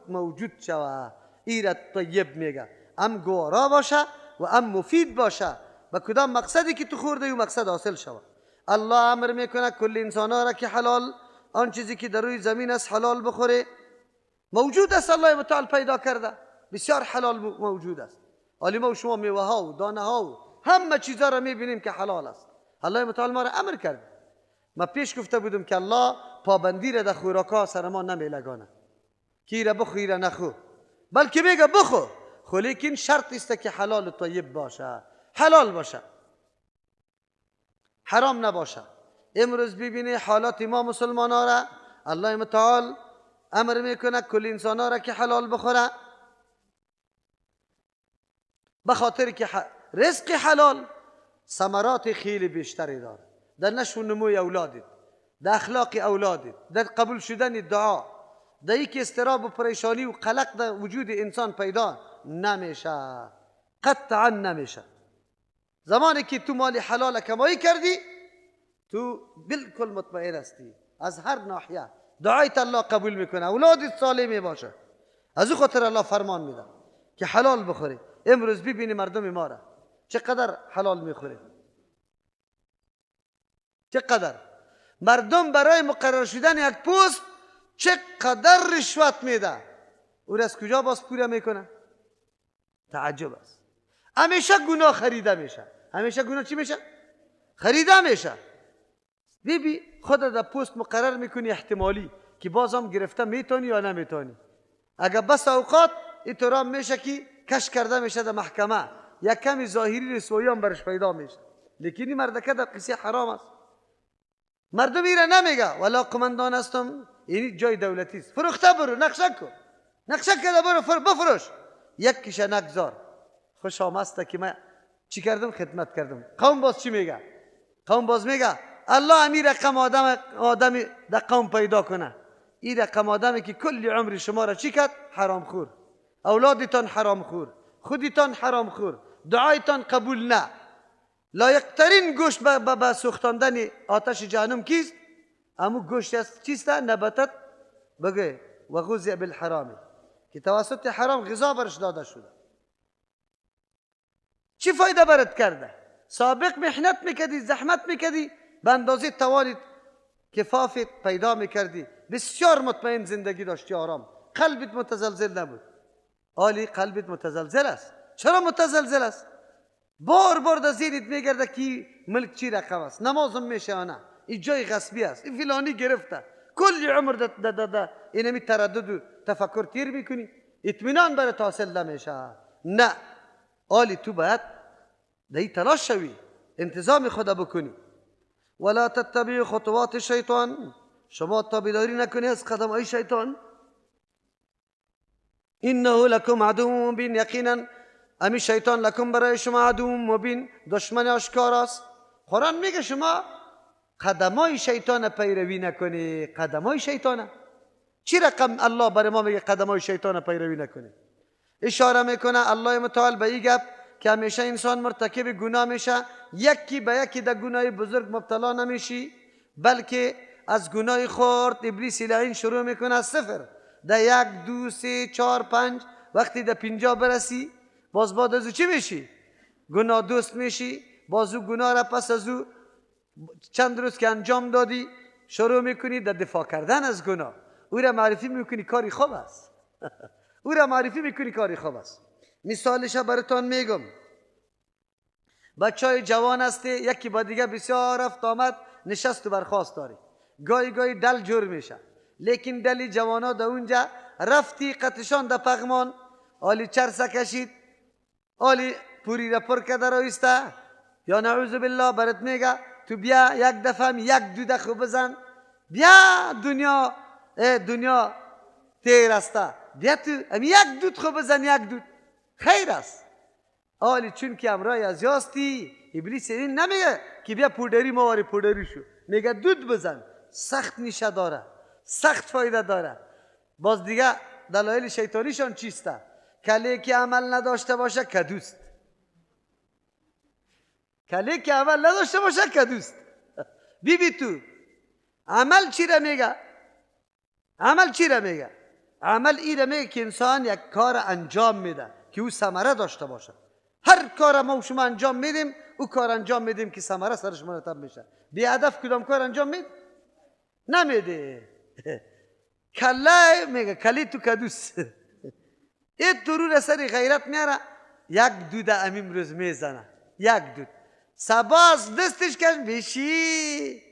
موجود شوه، این را طیب میگه. هم گوارا باشه و هم مفید باشه، به کدام مقصدی که تو خورده او مقصد حاصل شوه. الله امر میکنه کل انسان ها را که حلال، آن چیزی که در روی زمین است حلال بخوره. موجود است، الله متعال پیدا کرده، بسیار حلال موجود است. حالی ما و شما میوه ها و دانه ها و همه چیزا را میبینیم که حلال است. الله متعال ما را امر کرد. ما پیش گفته بودم که الله پابندی را در خوراکا سر ما نمیلگانه کی را بخو را نخو، بلکه میگه بخو، خو لیکن شرط است که حلال و طیب باشه، حلال باشه، حرام نباشه. امروز ببینی حالات ما مسلمان ها را الله متعال امر میکنه کل انسان ها را که حلال بخوره، به خاطر که رزق حلال ثمرات خیلی بیشتری داره در نشو و نموی اولادت، در اخلاق اولادت، در قبول شدن دعا، در ای که استراب و پریشانی و قلق در وجود انسان پیدا نمیشه، قطعا نمیشه. زمانی که تو مال حلال کمایی کردی تو بالکل مطمئن هستی از هر ناحیه دعایت الله قبول میکنه، اولادت سالم باشه. از او خاطر الله فرمان میده که حلال بخوری. امروز ببینی مردم ما را چقدر حلال میخوره، چقدر مردم برای مقرر شدن یک پست چقدر رشوت میده، او را از کجا باز پوره میکنه؟ تعجب است. همیشه گناه خریده میشه، همیشه گناه چی میشه؟ خریده میشه. ببین خودت در پست مقرر میکنی احتمالی که بازم گرفته میتونی یا نمیتونی. اگر بس اوقات اینطور میشه که کش کرده میشه در محکمه، یک کمی ظاهری رسوایی هم برش پیدا میشه، لیکن این مردکه در قصه حرام است. مردم ایره نمیگه ولا قماندان هستم، یعنی جای دولتی است، فروخته برو نقشه کن، نقشه کرده برو بفروش، یک کیشه نگذار. خوش آمسته که من چی کردم؟ خدمت کردم. قوم باز چی میگه؟ قوم باز میگه الله امیر رقم آدم در قوم پیدا کنه، این رقم آدمی که کل عمر شما را چی کرد؟ حرام خور، اولادتان حرام خور، خودتان حرام خور، دعایتان قبول نه. لایقترین گوشت به سوختاندن آتش جهنم کیست؟ امو گوشت است چیست؟ نباتت بگه و غذی بالحرامی، که توسط حرام غذا برش داده شده. چی فایده برات کرده؟ سابق محنت میکردی، زحمت میکردی، به اندازه توانید کفافت پیدا میکردی، بسیار مطمئن زندگی داشتی، آرام، قلبت متزلزل نبود. حالی قلبت متزلزل است. چرا متزلزل است؟ بار بار در ذهنت میگرده که ملک چی رقم است، نمازم میشه آنه، این جای غصبی است، این فلانی گرفته، کل عمر اینمی تردد و تفکر تیر میکنی، اطمینان برات حاصل نمیشه. نه، حالی تو باید دهی تلاش شوی، انتظام خدا بکنی. ولا تتبع خطوات شیطان، شما تابعداری نکنی از قدم های شیطان. انه لکم عدو مبین، یقینا امی شیطان لکم برای شما عدو مبین، دشمن آشکار است. قرآن میگه شما قدمای شیطان پیروی نکنی. قدمای شیطان چی رقم الله برای ما میگه قدمای شیطان پیروی نکنی؟ اشاره میکنه الله متعال به این گپ که همیشه انسان مرتکب گناه میشه، یکی به یکی در گناه بزرگ مبتلا نمیشی، بلکه از گناه خرد ابلیس لعین شروع میکنه از صفر، در 1 2 3 4 5 وقتی در 50 برسی باز بعد از او چی میشی؟ گناه دوست میشی. باز او گناه را پس از او چند روز که انجام دادی شروع میکنی در دفاع کردن از گناه، او را معرفی میکنی کاری خوب است. او را معرفی میکنی کاری خوب است. مثالش براتون میگم. بچهای جوان هستی، یکی با دیگه بسیار رفت آمد، نشست و برخاست داری، گاهی دل جور میشه، لیکن دلی جوانا در اونجا رفتی قطشان در پغمان، آلی چرسه کشید، آلی پوری را پر کرده رایسته، یا نعوذ بالله برات میگه تو بیا یک دفعه یک دو دخو بزن، بیا دنیا تیر استه، بیا تو یک دود خو بزن، یک دود خیر است. آلی چون که امرای از یاستی ابلیس این نمیگه که بیا پودری مواری پودری شو، میگه دود بزن، سخت نیشه داره، سخت فایده داره. باز دیگه دلایل شیطانیشان چیسته؟ کلی که عمل نداشته باشه کدوست، کلی که عمل نداشته باشه کدوست. بی تو عمل چی را میگه؟ عمل چی را میگه؟ عمل این را میگه که انسان یک کار انجام میده که او ثمره داشته باشه. هر کار ما شما انجام میدیم، او کار انجام میدیم که ثمره سرش مرتب میشه. بی هدف کدام کار انجام مید؟ نمیده. کله میگه کلی تو کدوس. این درور سری غیرت میاره، یک دود امیم روز میزنه، یک دود سباز دستش کن بیشی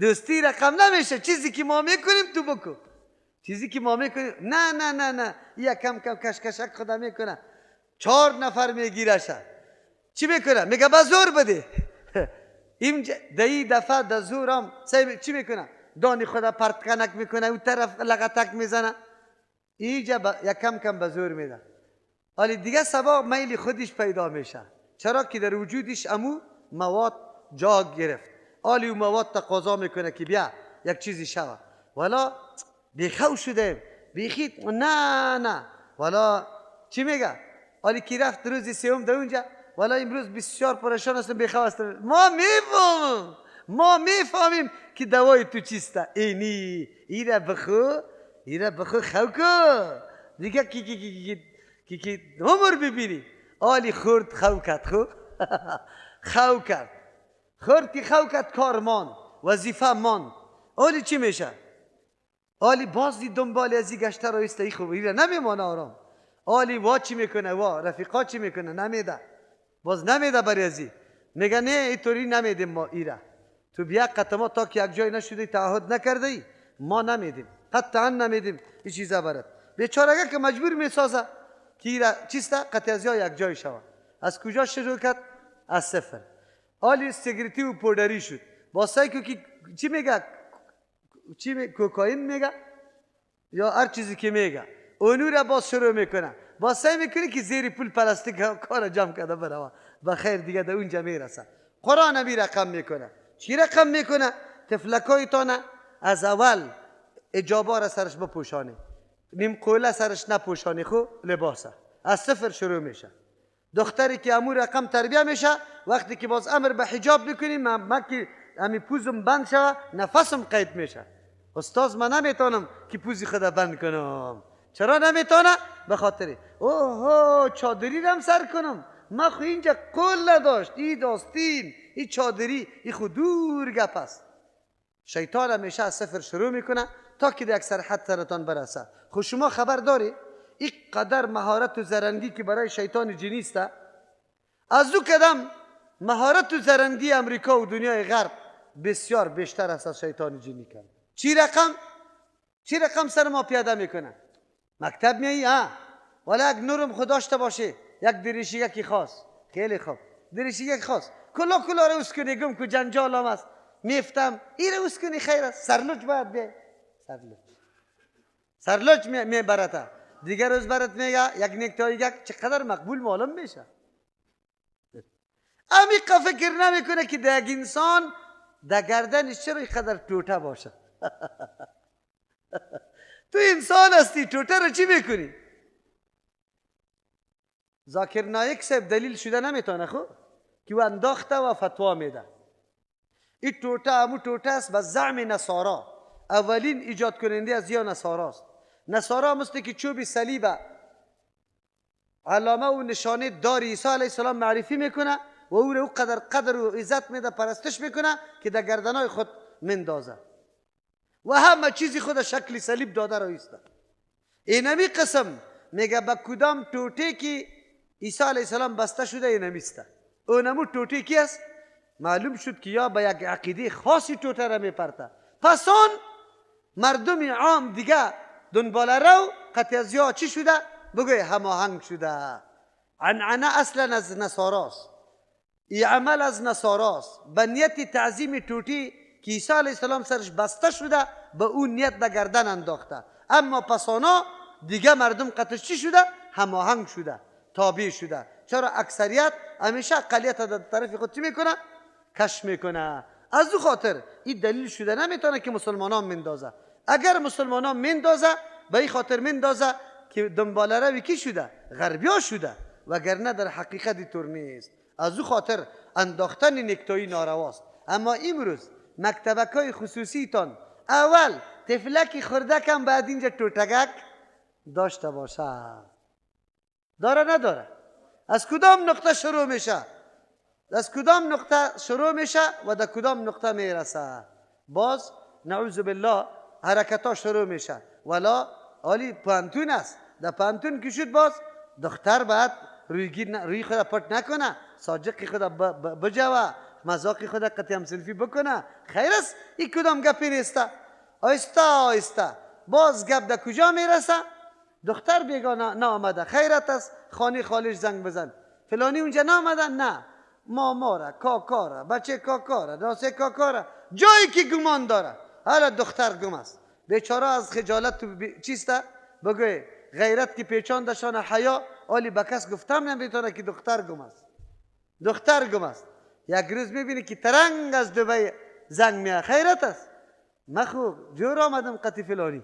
دوستی رقم نمیشه. چیزی که ما میکنیم تو بکن، چیزی که ما میکنیم نه یک کم کشکشک خدا میکنه، 4 نفر میگیرشه، چی میکنه؟ میگه با زور بده. این دهی دفعه در زورم چی میکنه؟ دانی خدا پرتکنک میکنه، اون طرف لغتک میزنه، اینجا یک کم به زور میده. حالی دیگه سبا میل خودش پیدا میشه. چرا که در وجودش امو مواد جا گرفت، حالی اون مواد تقاضا میکنه که بیا یک چیزی شوه، ولا بیخو شده بیخید نه ولا چی میگه؟ حالی که رفت روزی سوم در اونجا، ولا امروز بسیار پریشان هستم بیخو هستم. ما میفهمیم که دوای تو چیسته. ایره بخو خوکو دیگه کی عمر ببینی. آلی خورد خو کرد، خو کرد که خو کرد، کار مان، وظیفه مان. آلی چی میشه؟ آلی بازی دنبال ازی گشته رایسته، ای خوب ایره نمیمانه آرام. آلی وا چی میکنه؟ رفیقا چی میکنه؟ نمیده، باز نمیده برای ازی، میگه نه اینطوری نمیدیم ما ایره. تو بیا قطعا تا که یک جای نشدی تعهد نکردی ما نمیدیم، قطعا نمیدیم این چیزا برات. بیچاره که مجبور میسازه که چیستا قطعی یک جای شوه. از کجا شروع کرد؟ از صفر. حالی سیگریتی و پودری شد. با سایکو که چی میگه؟ کوکائین میگه یا هر چیزی که میگه اونو را باز شروع میکنه. با سعی میکنه که زیر پول پلاستیک کار جمع کرده بره و خیر دیگه در اونجا میرسه. قرآن نبی رقم میکنه. چی رقم میکنه؟ تفلکای تانه از اول اجابه را سرش بپوشانی، نیم قوله سرش نپوشانی، خو لباسه از صفر شروع میشه. دختری که امور رقم تربیه میشه وقتی که باز امر به حجاب میکنیم من که امی پوزم بند شوه نفسم قید میشه. استاد من نمیتونم که پوزی خدا بند کنم. چرا نمیتونه؟ به خاطر اوه چادری رم سر کنم، من خو اینجا قول نداشت، این داستین این چادری این خود دور گپ است. شیطان همیشه از صفر شروع میکنه تا که در یک سرحد سرتان برسه. خود شما خبر داری این قدر مهارت و زرنگی که برای شیطان جنی است، از او قدم مهارت و زرنگی امریکا و دنیای غرب بسیار بیشتر است از شیطان جنی کرد. چی رقم سر ما پیاده میکنه؟ مکتب میایی ولی یک نورم خداشته باشه، یک دریشی یکی خاص، خیلی خوب دریشی یک خاص کلا رو اسکنی گم که جنجال هم است میفتم این رو اسکنی خیر است. سرلوچ باید بیای، سرلوچ میبرته دیگر روز برات میگه یک نکتایی یک چقدر مقبول معلوم میشه. امیقا فکر نمیکنه که در یک انسان در گردنش چرا اینقدر ٹوٹه باشه. تو انسان هستی ٹوٹه رو چی میکنی؟ ذاکر نایک صاحب دلیل شده نمیتونه خب که او انداخته و فتوا میده. این ٹوٹه همون ٹوٹه است به زعم نصارا. اولین ایجاد کننده از یا نصاراست. نصارا مثل که چوب صلیب علامه و نشانه دار عیسی علیه السلام معرفی میکنه و او رو قدر و عزت میده، پرستش میکنه که در گردنهای خود مندازه و همه چیزی خود شکل صلیب داده رو ایسته. اینمی قسم میگه با کدام ٹوٹه که عیسی علیه السلام بسته شده اینمیسته. اونمو ٹوٹه کی است؟ معلوم شد که یا با یک عقیده خاصی ٹوٹه را میپرته. پس آن مردم عام دیگه دنبال رو قطعی چی شده؟ بگوی هماهنگ شده. عنعنه اصلا از نصاراست، این عمل از نصاراست. به نیت تعظیم ٹوٹی که عیسی علیه السلام سرش بسته شده به اون نیت در گردن انداخته. اما پسانا دیگه مردم قطعش چی شده؟ هماهنگ شده، تابع شده. چرا اکثریت همیشه اقلیت در طرف خود چی میکنه؟ کش میکنه. از او خاطر این دلیل شده نمیتونه که مسلمانان مندازه. اگر مسلمانان مندازه به این خاطر مندازه که دنبال روی کی شده؟ غربیا شده، وگرنه در حقیقت اینطور نیست. از او خاطر انداختن نکتایی نارواست. اما امروز مکتبکای خصوصی تان اول تفلکی خردکم بعد اینجا ٹوٹگک داشته باشه. داره نداره؟ از کدام نقطه شروع میشه؟ از کدام نقطه شروع میشه و در کدام نقطه میرسه؟ باز نعوذ بالله حرکتا شروع میشه. ولا حالی پانتون است. در پانتون که شد باز دختر باید روی خود پرت نکنه، ساجقی خود بجوه، مذاقی خود قطعی همسلفی بکنه. خیر است؟ این کدام گپی نیسته. آیسته آیسته باز گپ در کجا میرسه؟ دختر بیگا نامده، خیرت است خانه خالش زنگ بزن، فلانی اونجا نامده، نه ماماره، کاکاره، بچه کاکاره، راسه کاکاره، جایی که گمان داره. حالا دختر گم است، بیچاره از خجالت چیسته؟ بگوی غیرت که پیچان دشان حیا، آلی با کس گفتم نمیتونه که دختر گم است. دختر گم است. یک روز میبینی که ترنگ از دبی زنگ میاد، خیرت است؟ مخو جور آمدم قطی فلانی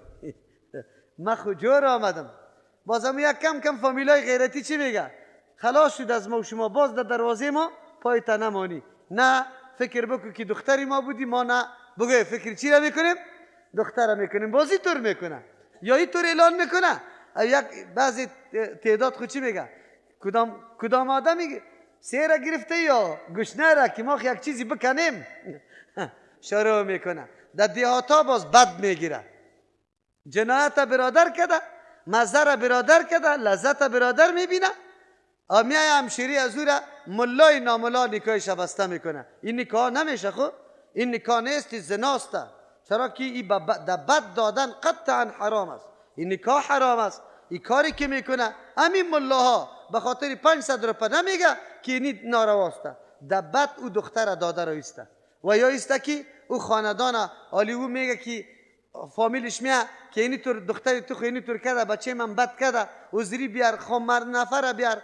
مخو جور آمدم. بازم یک کم فامیلای غیرتی چی میگه؟ خلاص شد از ما و شما، باز در دروازه ما پایتا نمانی. نه فکر بکن که دختری ما بودی، ما نه. بگوی فکر چی را میکنیم؟ دختر را میکنیم. بازی طور میکنه یا این طور اعلان میکنه. یک بعضی تعداد خود چی میگه؟ کدام آدم میگه سیره گرفته یا گشنه را که ما یک چیزی بکنیم شروع میکنه. در دیهاتا باز بد میگیره، جنایت برادر کده، مزه برادر کده، لذت برادر میبینه. آمیای همشیری از او را ملای ناملا نکاح شبسته میکنه. این نکاح نمیشه. خب این نکاح نیست، زناست. چرا که این در بد دادن قطعا حرام است. این نکاح حرام است. این کاری که میکنه همین ملاها به خاطر 500 روپه نمیگه که این نارواست. در بد او دختر داده رو است و یا است که او خاندان حالی او میگه که فامیلش میه که اینی طور دختری تو اینی طور کرده، بچه من بد کرده، عذری بیار، خمر نفر بیار،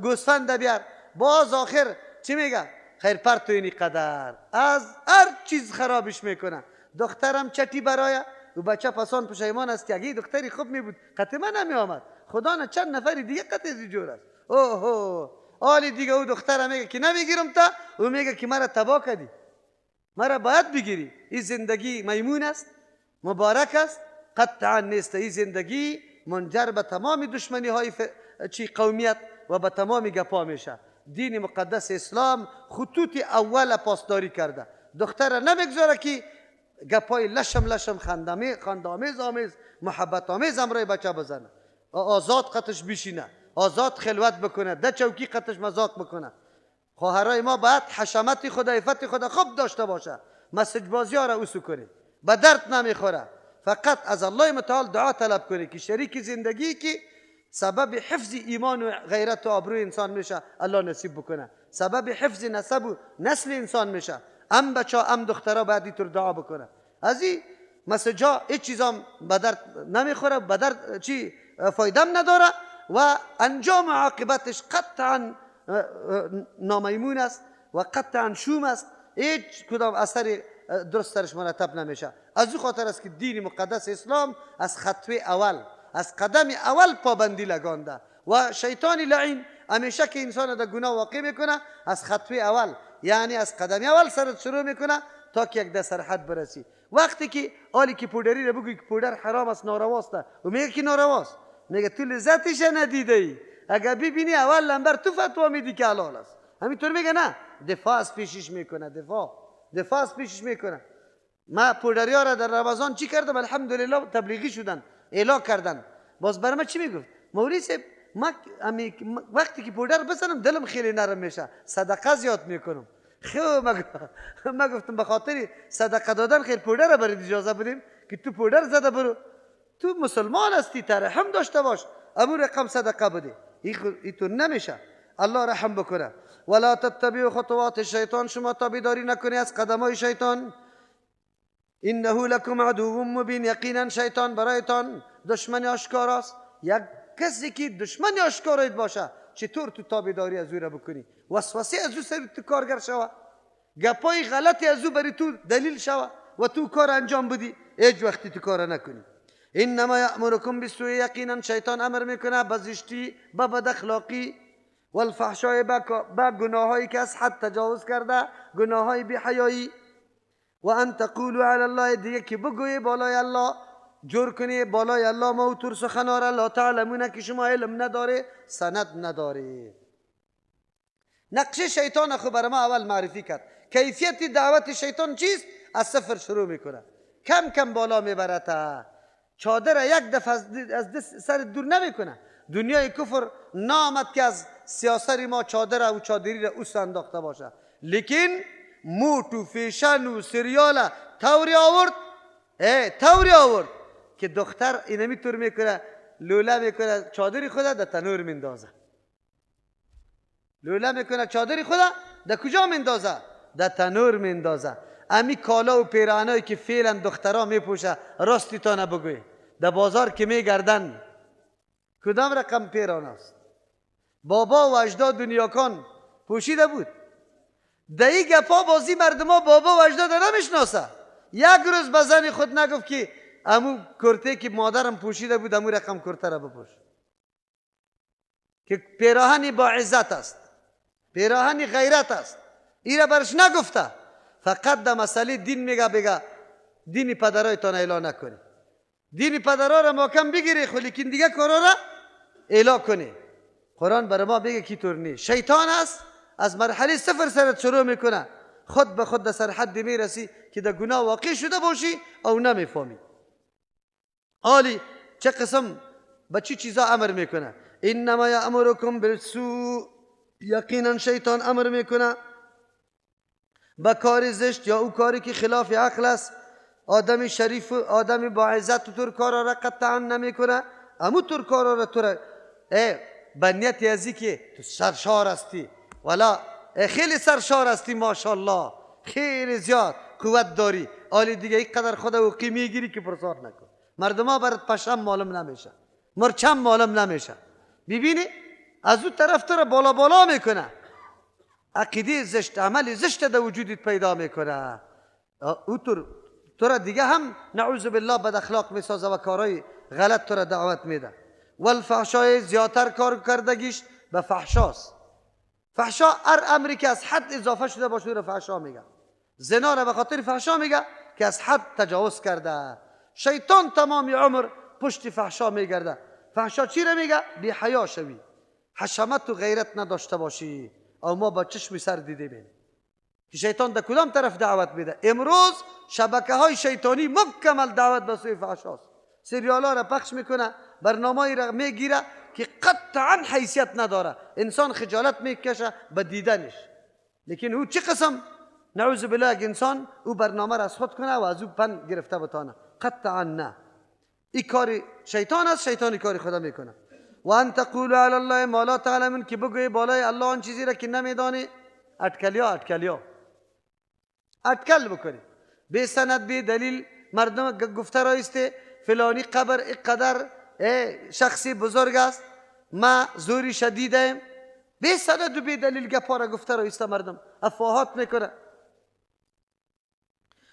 گوسفند بیار. باز آخر چی میگه؟ خیر پر تو اینی قدر از هر چیز خرابش میکنه. دخترم چتی برای و بچه پسان پشیمان است که اگه دختری خوب می بود قطعا نمی آمد. خدا نه چند نفری دیگه قطعی جور است. اوه حالی دیگه او دختر میگه که نمیگیرم تا، او میگه که مرا تباه کردی، مرا باید بگیری. این زندگی میمون است، مبارک است؟ قطعا نیست. این زندگی منجر به تمام دشمنی های قومیت و به تمام گپا میشه. دین مقدس اسلام خطوط اول پاسداری کرده. دختر نمیگذاره که گپای لشم خندامیز آمیز محبت آمیز امرای بچه بزنه. آزاد قطش بشینه، آزاد خلوت بکنه، ده چوکی قطش مذاق بکنه. خواهرای ما باید حشمت خدا، عفت خدا خوب داشته باشه. مسج بازی ها را اوسو کنه، به درد نمیخوره. فقط از الله متعال دعا طلب کنه که شریک زندگی که سبب حفظ ایمان و غیرت و آبروی انسان میشه الله نصیب بکنه، سبب حفظ نسب و نسل انسان میشه. بچه دخترها باید اینطور دعا بکنه. از این مسجا هیچ چیزام به درد نمیخوره، به درد چی فایدم نداره و انجام عاقبتش قطعا نامیمون است و قطعا شوم است. هیچ کدام اثر درست درش مرتب نمیشه. از این خاطر است که دین مقدس اسلام از خطوه اول، از قدم اول پابندی لگانده و شیطان لعین همیشه که انسان در گناه واقع میکنه از خطوه اول، یعنی از قدم اول سرت شروع میکنه تا که یک دست سرحد برسی. وقتی که آلی که پودری رو بگوی که پودر حرام است، نارواست، و میگه که نارواست، میگه تو لذتش ندیده ای، اگر ببینی اول لنبر تو فتوا میدی که حلال است. همینطور میگه نه، دفاع از پیشش میکنه، دفاع از پیشش میکنه. ما پودری ها را در رمضان چی کردم؟ الحمدلله تبلیغی شدن، اعلان کردن. باز برای من چی میگفت؟ مولوی صاحب وقتی که پودر بزنم دلم خیلی نرم میشه، صدقه زیاد میکنم. خب ما گفتم به خاطر صدقه دادن خیر پودر را برای اجازه بدیم که تو پودر زده برو؟ تو مسلمان هستی، ترحم داشته باش، امو رقم صدقه بده. این تو نمیشه. الله رحم بکنه. ولا تتبعوا خطوات الشیطان، شما تابعداری نکنی از قدمای شیطان. انه لکم عدو مبین، یقینا شیطان برایتان دشمن آشکار است. یک کسی که دشمن آشکارت باشه چطور تو تابعداری از او را بکنی؟ وسوسه از او سر تو کارگر شوه، گپای غلطی از او بری تو دلیل شوه و تو کار انجام بدی، هیچ وقتی تو کار نکنی. انما یأمرکم بالسوء، یقینا شیطان امر میکنه به زشتی، به بد اخلاقی، والفحشاء، به گناهایی که از حد تجاوز کرده، گناههای بی‌حیایی، و ان تقولوا علی الله، دیگه که بگوی بالای الله، جور کنی بالای الله موتور سخناره، لا تعلمون، که شما علم نداره، سند نداره. نقش شیطان خو برای ما اول معرفی کرد. کیفیت دعوت شیطان چیست؟ از صفر شروع میکنه، کم کم بالا میبرد. چادر یک دفعه از سر دور نمیکنه. دنیای کفر نامد که از سیاست ما چادر و چادری را اوست انداخته باشه، لیکن موت و فیشن و سریال توری آورد که دختر اینمی طور میکنه، لوله میکنه چادری خدا در تنور میندازه. لوله میکنه چادری خدا در کجا میندازه؟ در تنور میندازه. امی کالا و پیرانایی که فعلا دخترها میپوشه، راستی تا نبگوی در بازار که میگردن کدام رقم پیران است؟ بابا و اجداد دنیاکان پوشیده بود. دایی گپا بازی مردما بابا و اجداد نمیشناسه. یک روز به زن خود نگفت که امو کرته که مادرم پوشیده بود امو رقم کرته را بپوش، که پیراهنی با عزت است، پیراهنی غیرت است. این را برش نگفته. فقط در مسئله دین میگه بگه دین پدرایتان اعلان نکنی، دین پدرها را محکم بگیری، خو لیکن دیگه کارا را اعلان کنی. قرآن برای ما بگه کی طور نیست. شیطان است از مرحله صفر سرت شروع میکنه، خود به خود در سرحد میرسی که در گناه واقع شده باشی او نمیفهمی. حالی چه قسم به چی چیزا امر میکنه؟ انما یأمرکم بالسوء، یقینا شیطان امر میکنه به کار زشت یا او کاری که خلاف عقل است. آدم شریف و آدم با عزت طور کارا را قطعا نمیکنه. امو طور کارا را تو را به نیت ازی که تو سرشار هستی، ولا خیلی سرشار هستی، ماشاءالله خیلی زیاد قوت داری، حالی دیگه یک قدر خود و قیمی گیری که پرسار نکن. مردم ها برات پشم معلوم نمیشه، مرچم معلوم نمیشه. ببینی از اون طرف تو را بالا بالا میکنه، عقیده زشت، عمل زشت در وجودت پیدا میکنه. او تو را دیگه هم نعوذ بالله بد اخلاق میسازه و کارهای غلط تو را دعوت میده. والفحشای زیادتر کار کردگیش به فحشاست. فحشا هر امری که از حد اضافه شده باشه رو فحشا میگه. زنا را به خاطر فحشا میگه که از حد تجاوز کرده. شیطان تمام عمر پشت فحشا میگرده. فحشا چی را میگه؟ بی حیا شوی، حشمت و غیرت نداشته باشی. او ما با چشم سر دیدیم که شیطان در کدام طرف دعوت میده. امروز شبکه های شیطانی مکمل دعوت به سوی فحشاست. سریال ها را پخش میکنه، برنامه‌ای را میگیره که قطعا حیثیت نداره، انسان خجالت میکشه به دیدنش. لیکن او چه قسم نعوذ بالله اگه انسان او برنامه را از خود کنه و از او پن گرفته بتانه؟ قطعا نه. این کار شیطان است، شیطانی کاری خدا میکنه. و ان تقولوا علی الله ما لا تعلمون، که بگوی بالای الله آن چیزی را که نمیدانی. اٹکل بکنی به سند به دلیل، مردم گفته رایسته فلانی قبر اقدر شخصی بزرگ است، ما زوری شدیدیم، به سند و به دلیل گپا را گفته رایسته، مردم افواهات میکنه.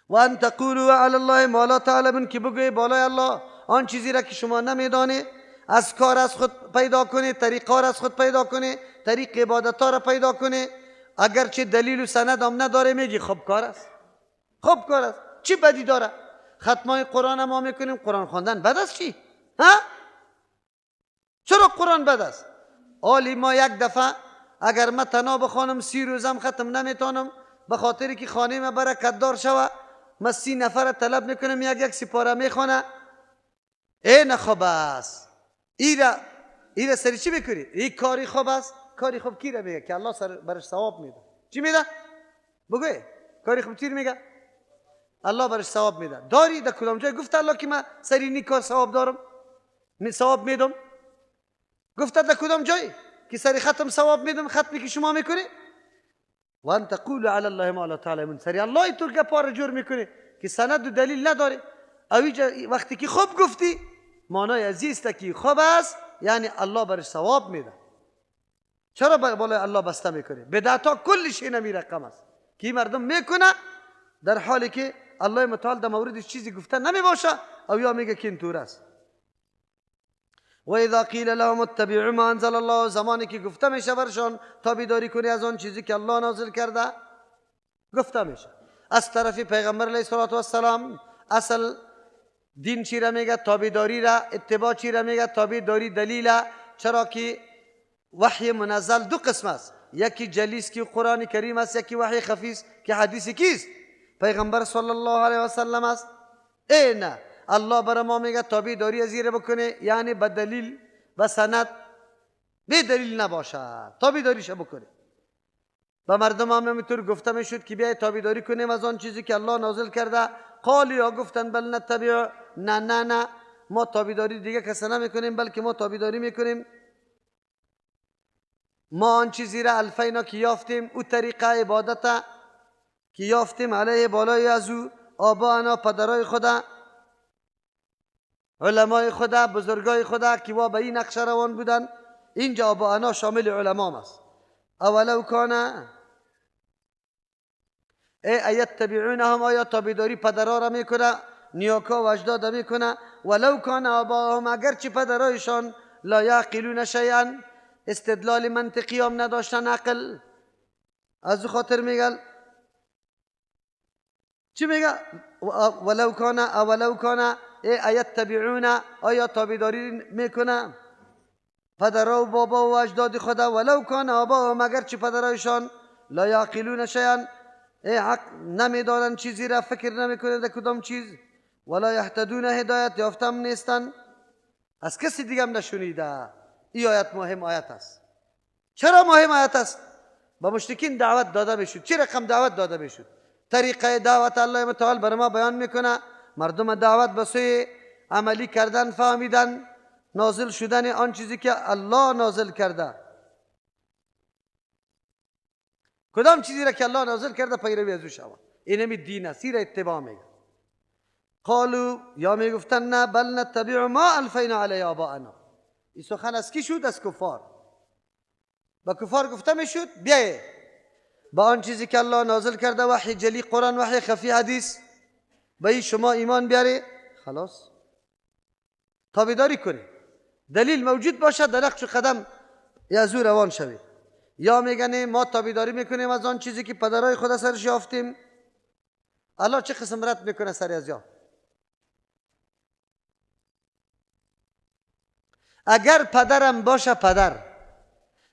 و ان تقولوا علی الله ما لا تعلمون، که بگوی بالای الله آن چیزی را که شما نمیدانی. از کار از خود پیدا کنی، طریقا را از خود پیدا کنی، طریق عبادتا را پیدا کنی. اگرچه دلیل و سند هم نداره میگی خوب کار است، خوب کار است، چی بدی داره؟ ختمای قرآن ما میکنیم، قرآن خواندن بد است چی؟ ها؟ چرا قرآن بد است؟ آلی ما یک دفعه اگر من تنها بخوانم 30 روزم ختم نمیتونم، به خاطری که خانه ما برکت دار شوه، من 30 نفر طلب میکنم یک سپاره میخونه. نه خوب است. ایره سری چی بکنی؟ این کاری خوب است. کاری خوب کی را میگه که الله سر برش ثواب میده؟ چی میده؟ بگوی کاری خوب چی میگه؟ الله برش ثواب میده. داری در کدام جای گفته الله که من سری نی کار ثواب دارم، ثواب میدم؟ گفته در کدام جای که سری ختم ثواب میدم؟ ختمی که شما میکنی. و ان تقولوا علی الله ما لا تعلمون، سری الله تو گپا را جور میکنی که سند و دلیل نداره. اویجا وقتی که خوب گفتی، معنای عزیز که خوب است یعنی الله برش ثواب میده. چرا بالای الله بسته میکنی؟ بدعتا کل شی نمی رقم است که مردم میکنه، در حالی که الله متعال در موردش چیزی گفته نمی باشه، او یا میگه که اینطور است. و اذا قیل لهم اتبعوا ما انزل الله، زمانی که گفته میشه برشان تابعداری کنی از آن چیزی که الله نازل کرده، گفته میشه از طرف پیغمبر علیه السلام. اصل دین چی را میگه؟ تابعداری را. اتباع چی را میگه؟ تابعداری دلیل. چرا که وحی منزل دو قسم است، یکی جلیس که قرآن کریم است، یکی وحی خفیس که حدیث کیست؟ پیغمبر صلی الله علیه و سلم است. نه، الله برای ما میگه تابعداری از این بکنه، یعنی به دلیل و سند، به دلیل نباشه تابعداریش بکنه. به مردم هم همینطور گفته میشد که بیای تابعداری کنیم از آن چیزی که الله نازل کرده. قالوا گفتن بل نتبع، نه ما تابعداری دیگه کسی نمیکنیم، بلکه ما تابعداری میکنیم ما آن چیزی را الفینا که یافتیم، او طریقه عبادت که یافتیم علیه بالای از او آبانا پدرای خدا، علمای خدا، بزرگای خدا که وا به این نقشه روان بودن. اینجا آبانا شامل علمام است. اولو کانا ایتبعونهم، آیا تابعداری پدرها را میکنه، نیاکا و اجداد میکنه. ولو کان آباهم، اگرچه پدرایشان لا یعقلون شیئا، استدلال منطقی هم نداشتن، عقل. از خاطر میگل چی میگه؟ ولو کان ایتبعون، آیا تابعداری میکنه پدرها و بابا و اجداد خدا. ولو کان آباهم، اگرچه پدرایشان لا یعقلون شیئا، نمیدانن چیزی را، فکر نمیکنه در کدام چیز. ولا یهتدون، هدایت یافتم نیستن. از کسی دیگه هم نشنیده. این آیت مهم آیت است. چرا مهم آیت است؟ به مشرکین دعوت داده میشد. چه رقم دعوت داده میشد؟ طریقه دعوت الله متعال بر ما بیان میکنه. مردم دعوت به سوی عملی کردن، فهمیدن، نازل شدن آن چیزی که الله نازل کرده. کدام چیزی را که الله نازل کرده پیروی از او شود. اینمی دین است، را اتباع میگه. قالو یا میگفتن نه بل نتبع ما الفینا علی آباءنا. این سخن از کی شد؟ از کفار. با کفار گفته میشد بیایید با آن چیزی که الله نازل کرده، وحی جلی قرآن، وحی خفی حدیث، به این شما ایمان بیاری، خلاص تابعداری کنی، دلیل موجود باشه در نقش قدم از او روان شوید. یا میگن ما تابعداری میکنیم از آن چیزی که پدرای خود سرش یافتیم. الله چه قسم رد میکنه سر از یا؟ اگر پدرم باشه پدر،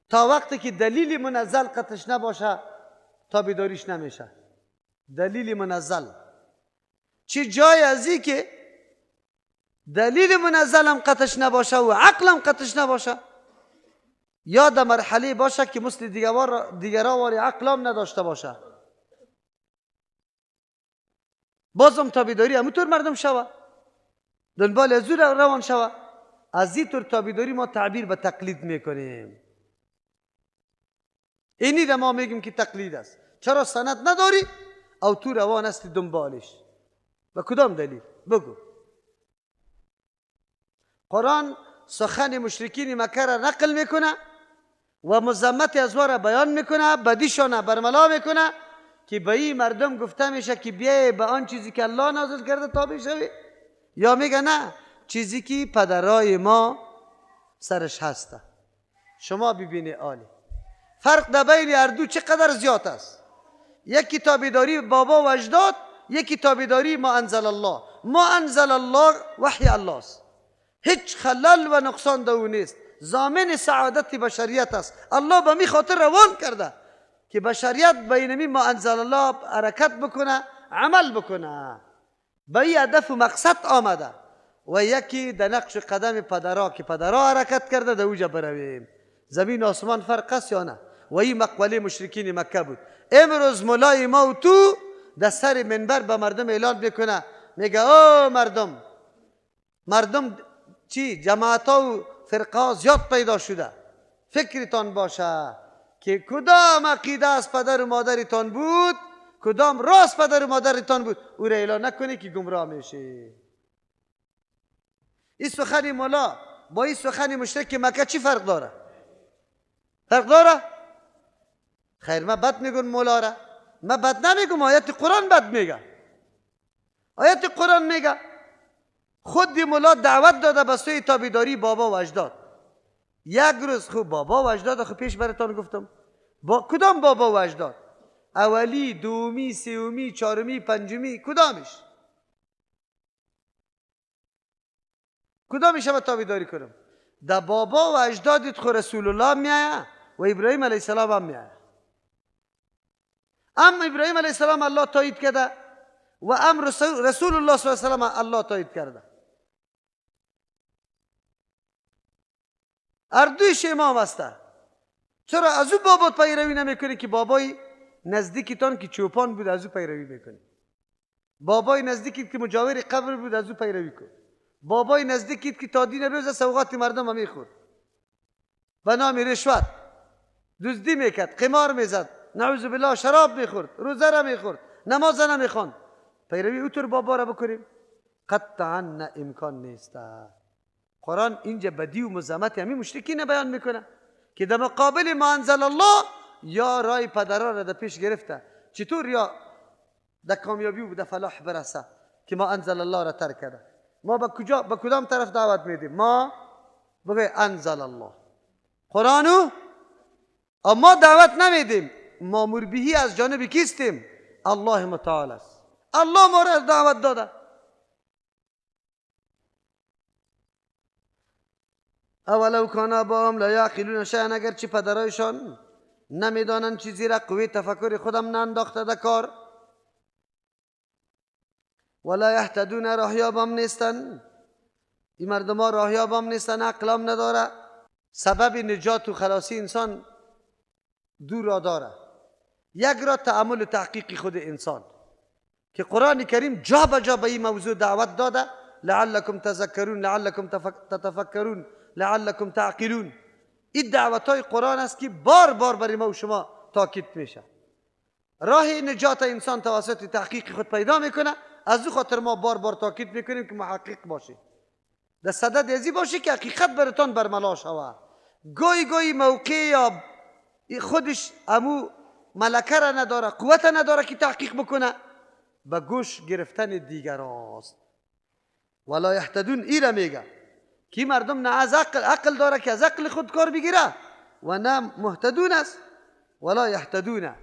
تا وقتی که دلیل منزل قطعش نباشه تابعداریش نمیشه. دلیل منزل چی جای ازی که دلیل منزلم قطعش نباشه و عقلم قطعش نباشه، یا در مرحله باشه که مثل دیگرها واری عقلم نداشته باشه، بازم تابعداری همونطور مردم شوه، دنبال از او روان شوه. از این طور تابعداری ما تعبیر به تقلید میکنیم. اینی را ما میگیم که تقلید است. چرا سند نداری او تو روان هستی دنبالش؟ به کدام دلیل؟ بگو. قرآن سخن مشرکین مکه را نقل میکنه و مذمت از را بیان میکنه، بدیشان برملا میکنه که به این مردم گفته میشه که بیای به آن چیزی که الله نازل کرده تابع شوی، یا میگه نه چیزی که پدرای ما سرش هسته. شما ببینی عالی فرق در بین اردو چقدر زیاد است. یکی تابعداری بابا و اجداد، یکی تابعداری ما انزل الله. ما انزل الله وحی الله است، هیچ خلل و نقصان دو نیست، ضامن سعادت بشریت است. الله به می خاطر روان کرده که بشریت بینمی ما انزل الله حرکت بکنه، عمل بکنه، به این هدف و مقصد آمده. و یکی در نقش قدم پدرها که پدرها حرکت کرده در اوجا برویم. زمین و آسمان فرق است یا نه؟ و این مقوله مشرکین مکه بود. امروز مولای ما و تو در سر منبر به مردم اعلان میکنه، میگه او مردم چی جماعت ها و فرقه ها زیاد پیدا شده، فکرتان باشه که کدام عقیده از پدر و مادرتان بود، کدام راست پدر و مادرتان بود، او را اعلان نکنی که گمراه میشه. این سخن مولا با این سخن مشرک مکه چی فرق داره؟ فرق داره؟ خیر ما بد میگن مولا را، ما بد نمیگم، آیت قرآن بد میگه. آیت قرآن میگه خود مولا دعوت داده به سوی تابعداری بابا و اجداد. یک روز خوب بابا و اجداد خود پیش براتون گفتم. با کدام بابا و اجداد؟ اولی، دومی، سومی، چهارمی، پنجمی، کدامش؟ کدامش هم تابعداری کنم؟ در بابا و اجدادت خود رسول الله میآید و ابراهیم علیه السلام هم میآید. اما ابراهیم علیه السلام الله تایید کرده و امر رسول الله صلی الله علیه و سلم الله تایید کرده. اردویش امام است. چرا از او بابات پیروی نمیکنی که بابای نزدیکتان که چوپان بود از او پیروی میکنی؟ بابای نزدیکت که مجاور قبر بود از او پیروی کن. بابای نزدیکت که تا دین روز سوغات مردم هم میخورد، به نام رشوت دزدی میکرد، قمار میزد، نعوذ بالله شراب میخورد، روزه را میخورد، نماز نمیخواند، پیروی او طور بابا را بکنیم؟ قطعا نه، امکان نیست. قرآن اینجا بدی و مذمت همین مشرکین بیان میکنه که در مقابل ما انزل الله یا رای پدرها را در پیش گرفته. چطور یا در کامیابی و در فلاح برسه که ما انزل الله را ترک کرده؟ ما به کدام طرف دعوت میدیم؟ ما بگه انزل الله قرآنو، اما دعوت نمیدیم. مامور بهی از جانب کیستیم؟ الله متعال است. الله ما را دعوت داده. اولو کان آباهم لا یعقلون شیئا، اگر چی پدرایشان نمیدانند چیزی را، قوی تفکر خودم نانداخته در کار. ولا یهتدون، راهیاب هم نیستن. این مردم ها راهیاب هم نیستن، عقل هم نداره. سبب نجات و خلاصی انسان دو را داره. یک را تأمل و تحقیق خود انسان که قرآن کریم جا به جا به این موضوع دعوت داده، لعلکم تذکرون، لعلکم تتفکرون، لعلکم تعقلون. این دعوت های قرآن است که بار بار برای ما و شما تاکید میشه. راه نجات انسان توسط تحقیق خود پیدا میکنه. از او خاطر ما بار بار تاکید میکنیم که محقق باشید، در صدد ازی باشی که حقیقت برتان برملا شود. گوی موقع یا خودش امو ملکه را نداره، قوت نداره که تحقیق بکنه، به گوش گرفتن دیگر است. ولا یهتدون ایره میگه که مردم نه از عقل داره که از عقل خود کار بگیره و نه مهتدون است. ولا یهتدون،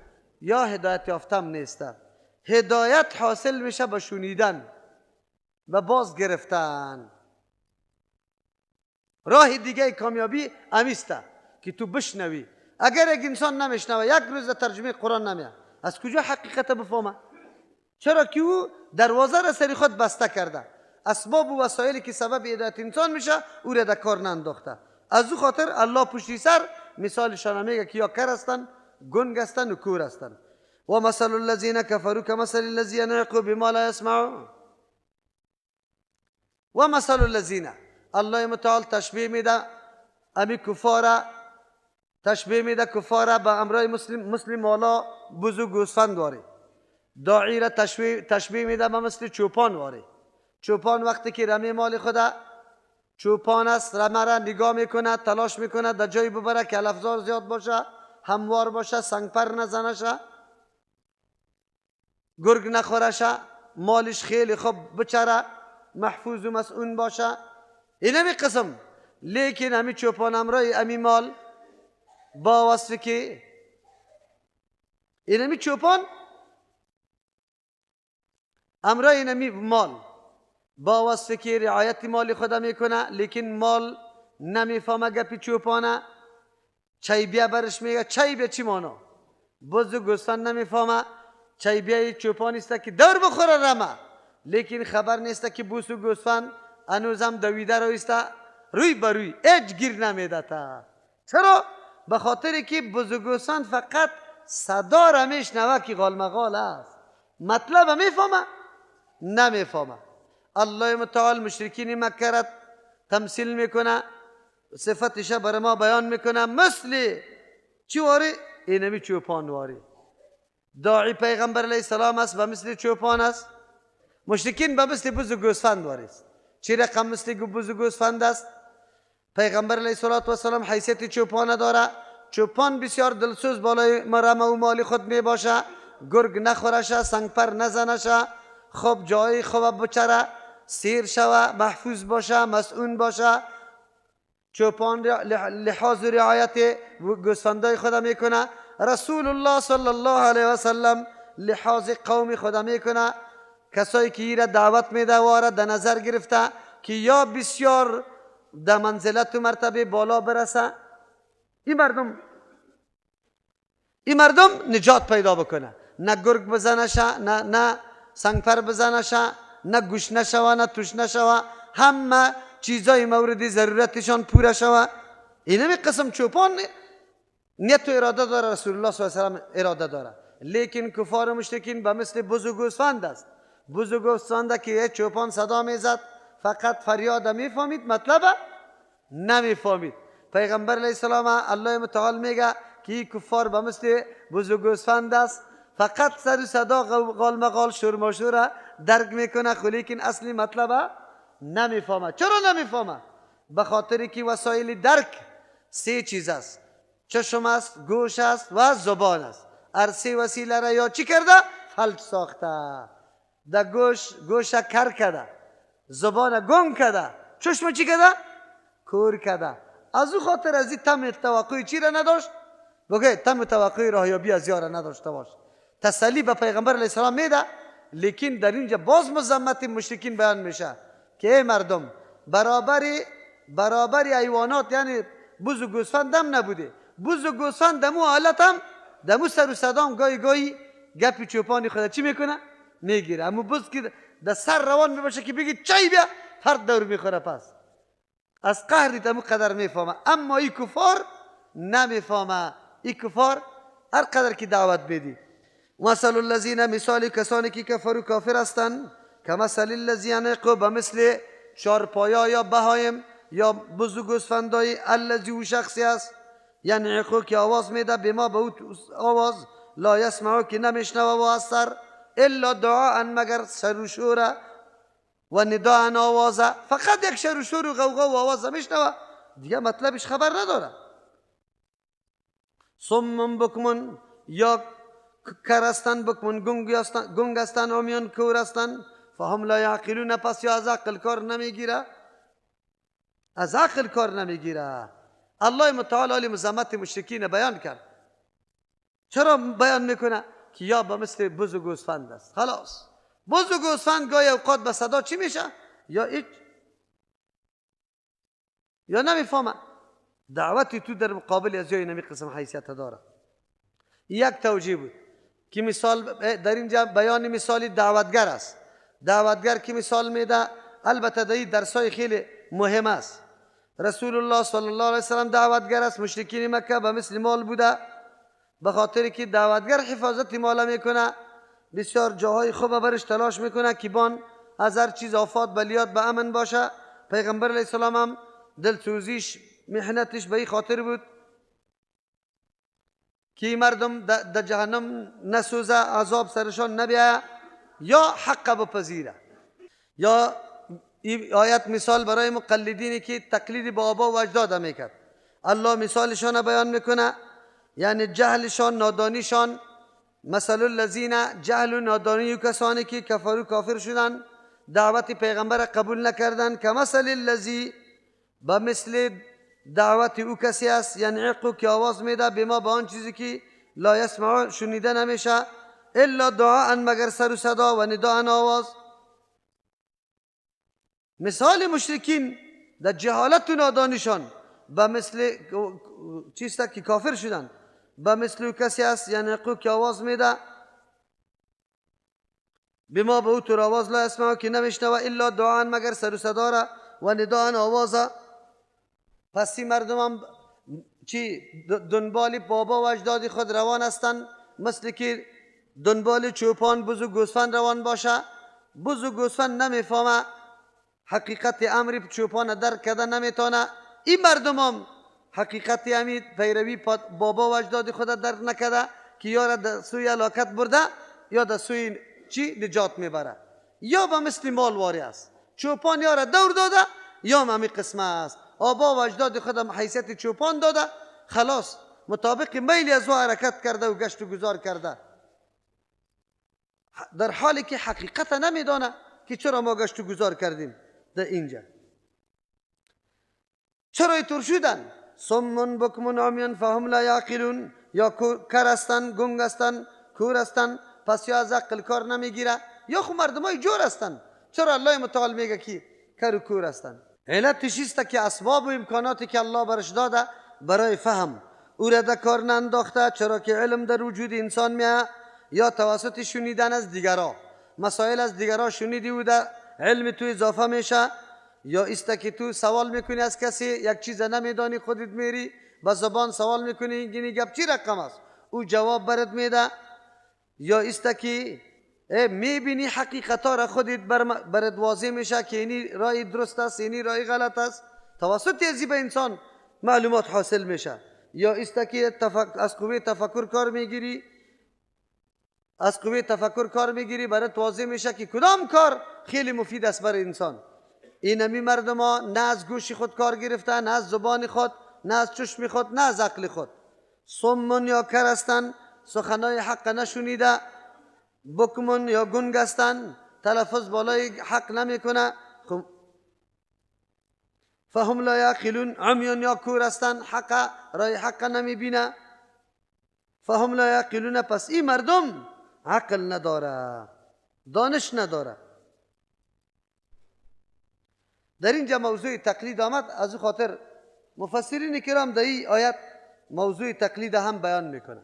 یا هدایت یافتم نیسته. هدایت حاصل میشه به شنیدن و باز گرفتن. راه دیگه کامیابی امیسته که تو بشنوی. اگر یک انسان نمیشنوه، یک روز ترجمه قرآن نمیه، از کجا حقیقت بفهمه؟ چرا که او دروازه را سری خود بسته کرده. اسباب و وسایلی که سبب هدایت انسان میشه او را در کار ننداخته. از او خاطر الله پشتی سر مثالشان میگه که یا کر هستن، گنگ هستن و کور هستن. و مثل الذین کفروا کمثل الذی ینعق بما لا یسمعون. و مثل الذین، الله متعال تشبیه میده امی کفار، تشبیه میده کفار به امرای مسلم والا بزرگ گوسفند واره. داعی را تشبیه میده به مثل چوپان واره. چوپان وقتی که رمی مال خدا، چوپان است، رمه را نگاه میکنه، تلاش میکنه در جایی ببره که الافزار زیاد باشه، هموار باشه، سنگپر نزنه شه، گرگ نخوره شه، مالش خیلی خوب بچره، محفوظ و مسئول باشه. این همی قسم. لیکن همی چوپان امرای امی مال با وصفی که این همی چوپان امرای این همی مال با وصفی که رعایت مال خدا میکنه، لیکن مال نمیفهمه گپی چوپانه. چای بیا برش میگه چای بیا چی مانا؟ بزو گوسفند نمیفهمه. چای بیا چوپان است که دور بخوره رمه، لیکن خبر نیست که بوسو گوسفند هنوزم دویده رویسته روی بروی اج گیر نمیده تا. چرا؟ به خاطر که بزو گوسفند فقط صدا را میشنوه که غالمغال است، مطلب میفهمه؟ نمیفهمه. الله متعال مشرکین مکه را تمثیل میکنه، صفتش برای ما بیان میکنه مثل چی واری؟ اینمی چوپان واری. داعی پیغمبر علیه السلام است به مثل چوپان است، مشرکین به مثل بز و گوسفند واری است. چی رقم مثل بز و گوسفند است؟ پیغمبر علیه السلام حیثیت چوپان داره. چوپان بسیار دلسوز بالای مرمه و مال خود می باشه، گرگ نخورشه، سنگپر نزنشه، خوب جای خوب بچره، سیر شوه، محفوظ باشه، مسئول باشه. چوپان لحاظ و رعایت گوسفندای خدا میکنه. رسول الله صلی الله علیه و سلم لحاظ قوم خدا میکنه. کسایی که ایره دعوت میده و در نظر گرفته که یا بسیار در منزلت و مرتبه بالا برسه، این مردم نجات پیدا بکنه. نه گرگ بزنه شه، نه سنگپر بزنه شه، نه گوش نشوه، نه توش نشوه، همه چیزای مورد ضرورتشان پوره شوه. اینمی قسم چوپان نیت و اراده داره، رسول الله صلی الله علیه و سلم اراده داره. لیکن کفار و مشرکین به مثل بز و گوسفند است. بز و گوسفند که چوپان صدا میزد فقط فریاد میفهمید، مطلب نمیفهمید. پیغمبر علیه السلام الله متعال میگه که کفار به مثل بز و گوسفند است، فقط سر و صدا غالمغال شرماشوره درک میکنه، لیکن اصلی مطلب نمیفهمه. چرا نمیفهمه؟ به خاطر که وسایل درک سه چیز است: چشم است، گوش است و زبان است. هر سه وسیله را یا چی کرده؟ فلج ساخته. در گوش کر کرده، زبان گم کرده، چشم چی کرده؟ کور کرده. از او خاطر از این تم توقعی چی را نداشت؟ بگه تم توقعی راهیابی از یار نداشته باش. تسلی به پیغمبر علیه السلام میده، لیکن در اینجا باز مذمت مشرکین بیان میشه که ای مردم، برابری حیوانات یعنی بز و گوسفند هم نبوده. بز و گوسفند دمو حالت هم دمو سر و صدام گاهی گپی چوپانی خدا چی میکنه؟ میگیره. امو بز که در سر روان میباشه که بگی چای بیا، فرد دور میخوره. پس از قهری دمو قدر میفهمه. اما ای کفار نمیفهمه. ای کفار هر قدر که دعوت بدی. مثل الذین، مثال کسانی که کفروا کافر هستند، کمثل الذی ینعق، به مثل چارپایا یا بهایم یا بز و گوسفندای، الذی او شخصی است ینعق که آواز میده، بما به او آواز، لا یسمعو که نمیشنوه و اثر، الا دعاء مگر سر و شور و نداء آوازه، فقط یک سر و شور و غوغا و آواز میشنوه، دیگه مطلبش خبر نداره. صم بکمون، یا کر هستند، بکمون گنگ هستند، عمیان کور هستند، فهم لا یعقلون، پس یا از عقل کار نمیگیره، از عقل کار نمیگیره. الله متعال علی مذمت مشرکین بیان کرد. چرا بیان میکنه؟ که یا به مثل بز و گوسفند است. خلاص بز و گوسفند گاهی اوقات به صدا چی میشه؟ یا ایچ یا نمیفهمه. دعوتی تو در مقابل از یای نمی قسم حیثیت داره. یک توجیه بود که مثال در اینجا بیان مثالی دعوتگر است. دعوتگر که مثال میده، البته در درسای خیلی مهم است. رسول الله صلی الله علیه وسلم دعوتگر است. مشرکین مکه به مثل مال بوده، به خاطر که دعوتگر حفاظت مال میکنه، بسیار جاهای خوب برش تلاش میکنه که بان از هر چیز آفات بلیات به امن باشه. پیغمبر علیه السلام هم دلسوزیش محنتش به این خاطر بود که مردم در جهنم نسوزه، عذاب سرشان نبیه یا حق بپذیره. یا این آیت مثال برای مقلدینی که تقلید با آبا و اجداد میکرد، الله مثالشان بیان میکنه، یعنی جهلشان، نادانیشان. مثل الذین، جهل و نادانی کسانی که کفروا کافر شدن، دعوت پیغمبر قبول نکردن، کمثل الذی، به مثل دعوت او کسی است، ینعق که آواز میده، بما به آن چیزی که لا یسمع شنیده نمیشه، الا دعاء مگر سر و صدا و نداء آواز. مثال مشرکین در جهالت و نادانیشان به مثل چیستا که کافر شدن، به مثل کسی است ینعق که آواز میده، بما به او تر آواز لا یسمع که نمیشنوه، الا دعاء مگر سر و صدا را و نداء آواز. پس این مردم هم چی دنبال بابا و اجداد خود روان هستند، مثل که دنبال چوپان بز و گوسفند روان باشه. بز و گوسفند نمیفهمه حقیقت امر چوپان درک کرده نمیتونه. این مردم هم حقیقت امید پیروی بابا و اجداد خود درک نکرده که یا را در سوی هلاکت برده یا در سوی چی نجات میبره، یا به مثل مالواری است. چوپان یا را دور داده یا هم قسمه است، آبا و اجداد خودم حیثیت چوپان داده، خلاص مطابق میلی از او حرکت کرده و گشت و گذار کرده، در حالی که حقیقت نمیدانه که چرا ما گشت و گذار کردیم. در اینجا چرا اینطور شدن؟ صم بکم عمیان فهم لا یعقلون، یا کر هستن، گنگ هستن، کور هستن، پس یا از عقل کار نمیگیره، یا خود مردم های جور هستن. چرا الله متعال میگه که کر و کور هستن؟ علتش است که اسباب و امکاناتی که الله برش داده برای فهم او را در کار ننداخته. چرا که علم در وجود انسان میاد یا توسط شنیدن از دیگران، مسائل از دیگران شنیدی و در علم تو اضافه میشه، یا است که تو سوال میکنی از کسی یک چیز نمیدانی، خودت میری با زبان سوال میکنی اینگینی گپ چی رقم است، او جواب برات میده، یا است که میبینی حقیقتا را خودت برات واضح میشه که اینی رای درست است، اینی رای غلط است، توسط ازی به انسان معلومات حاصل میشه. یا است که از قوه تفکر کار میگیری، از قوه تفکر کار میگیری، برات واضح میشه که کدام کار خیلی مفید است برای انسان. اینمی مردم ها نه از گوش خود کار گرفتن، نه از زبان خود، نه از چشم خود، نه از عقل خود. صمون یا کر هستن، سخنای حق نشنیده، بکمون یا گنگ هستن، تلفظ بالای حق نمیکنه، فهم لا یعقلون، عمیون یا کور هستن، حق رای حق نمیبینه، فهم لا یعقلون، پس این مردم عقل نداره، دانش نداره. در اینجا موضوع تقلید آمد، از خاطر مفسرین کرام در این آیت موضوع تقلید هم بیان میکنه.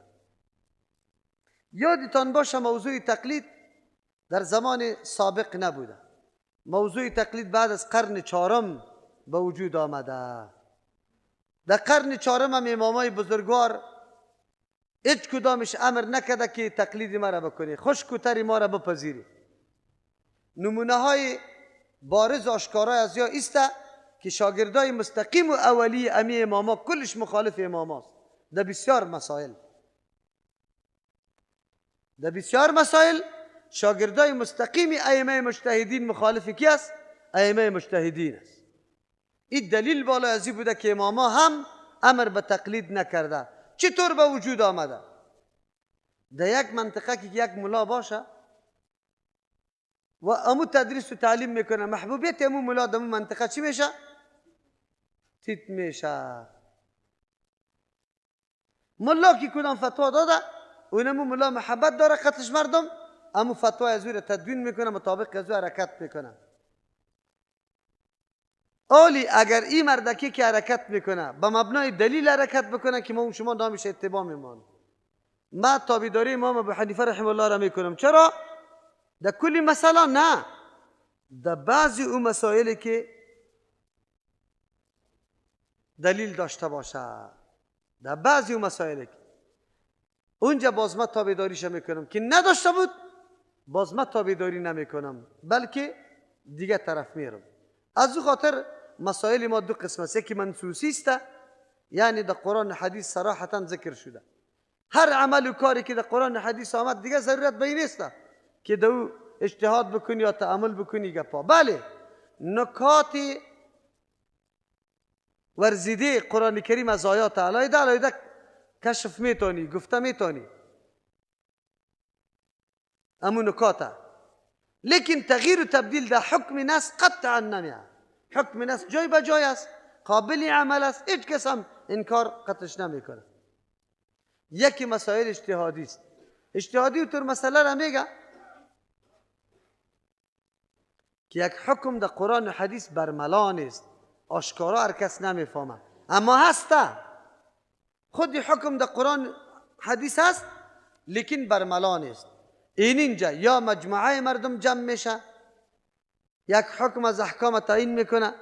یادتان باشه موضوع تقلید در زمان سابق نبوده، موضوع تقلید بعد از قرن چهارم به وجود آمده. در قرن چهارم هم امامای بزرگوار هیچ کدامش امر نکرده که تقلید ما را بکنی، خوش کوتری ما را بپذیری. نمونه های بارز آشکارای از یا ایسته که شاگردای مستقیم و اولی امی اماما کلش مخالف اماماست در بسیار مسائل. در بسیار مسائل شاگردای مستقیم ائمه مجتهدین مخالف کی است؟ ائمه مجتهدین است. این دلیل بالا ازی بوده که اماما هم امر به تقلید نکرده. چطور به وجود آمده؟ در یک منطقه که یک ملا باشه و امو تدریس و تعلیم میکنه، محبوبیت امو ملا در امو منطقه چی میشه؟ تیت میشه. ملا که کدام فتوا داده اون امو ملا محبت داره قتلش مردم، امو فتوا از او تدوین میکنه، مطابق از او حرکت میکنه. اولی اگر این مردکی که حرکت میکنه به مبنای دلیل حرکت بکنه که ما شما نامش اتباع میمانیم. ما تابعداری امام ابو حنیفه رحمه الله را میکنم. چرا؟ در کلی مسئله نه، در بعضی اون مسائلی که دلیل داشته باشه، در بعضی اون مسائلی که اونجا باز ما تابعداریش میکنم، که نداشته بود باز ما تابعداری نمیکنم، بلکه دیگه طرف میرم. از او خاطر مسائل ما دو قسم است، یکی منصوصی است، یعنی در قرآن حدیث صراحتا ذکر شده. هر عمل و کاری که در قرآن حدیث آمد دیگه ضرورت به این نیست که دو اجتهاد بکنی یا تأمل بکنی گپا. بله، نکات ورزیده قرآن کریم از آیات علیده کشف میتونی، گفته میتونی امون نکاته، لیکن تغییر و تبدیل در حکم نص قطعا نمیه. حکم نص جای به جای است، قابل عمل است، هیچ کس هم انکار قطعش نمیکنه. یکی مسائل اجتهادی است. اجتهادی طور مسئله را میگه که یک حکم در قرآن و حدیث برملا نیست، آشکارا هر کس نمیفهمه، اما هسته. خود حکم در قرآن حدیث هست لیکن برملا نیست. اینجا یا مجموعه مردم جمع میشه، یک حکم از احکام تعیین میکنه،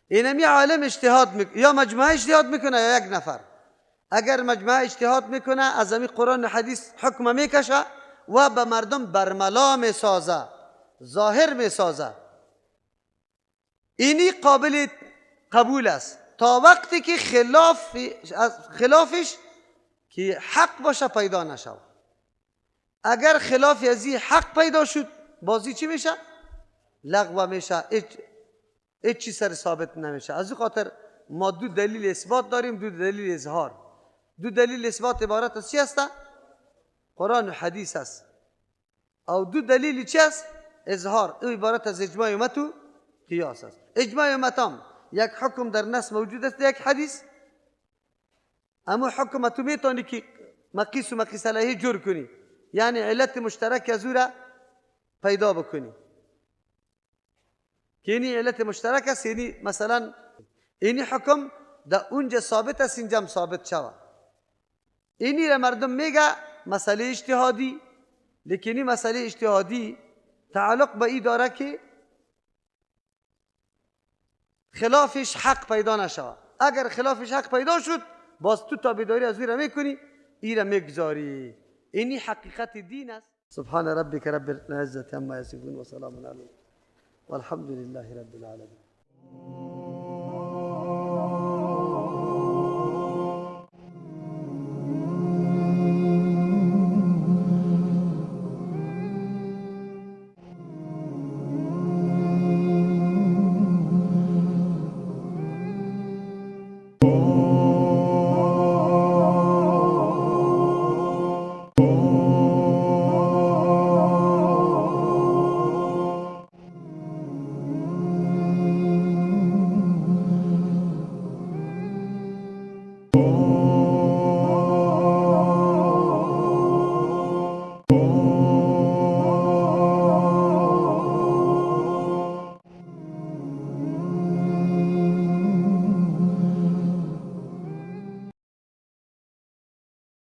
اینمی عالم اجتهاد میکنه، یا مجموعه اجتهاد میکنه یا یک نفر. اگر مجموعه اجتهاد میکنه از امی قرآن و حدیث حکم میکشه و به مردم برملا میسازه، ظاهر میسازه، اینی قابل قبول است تا وقتی که خلافش که حق باشه پیدا نشود. اگر خلاف از این حق پیدا شد بازی چی میشه؟ لغو میشه، هیچ چیز سر ثابت نمیشه. از این خاطر ما دو دلیل اثبات داریم، دو دلیل اظهار. دو دلیل اثبات عبارت از چی هست؟ قرآن و حدیث است. او دو دلیل چی است؟ اظهار. او عبارت از اجماع امت و قیاس است. اجماع امت هم یک حکم در نص موجود است، یک حدیث، اما حکم تو میتونی که مقیس و مقیس علیه جور کنی، یعنی علت مشترک از او را پیدا بکنی که اینی علت مشترک است. یعنی مثلا اینی حکم در اونجا ثابت است، اینجا هم ثابت شود. اینی را مردم میگه مسئله اجتهادی، لیکن این مسئله اجتهادی تعلق به این داره که خلافش حق پیدا نشود. اگر خلافش حق پیدا شد باز تو تابعداری از او را میکنی، این را میگذاری. اینی حقیقت دین است. سبحان ربک رب العزة عما یصفون و سلام علی والحمد لله رب العالمین.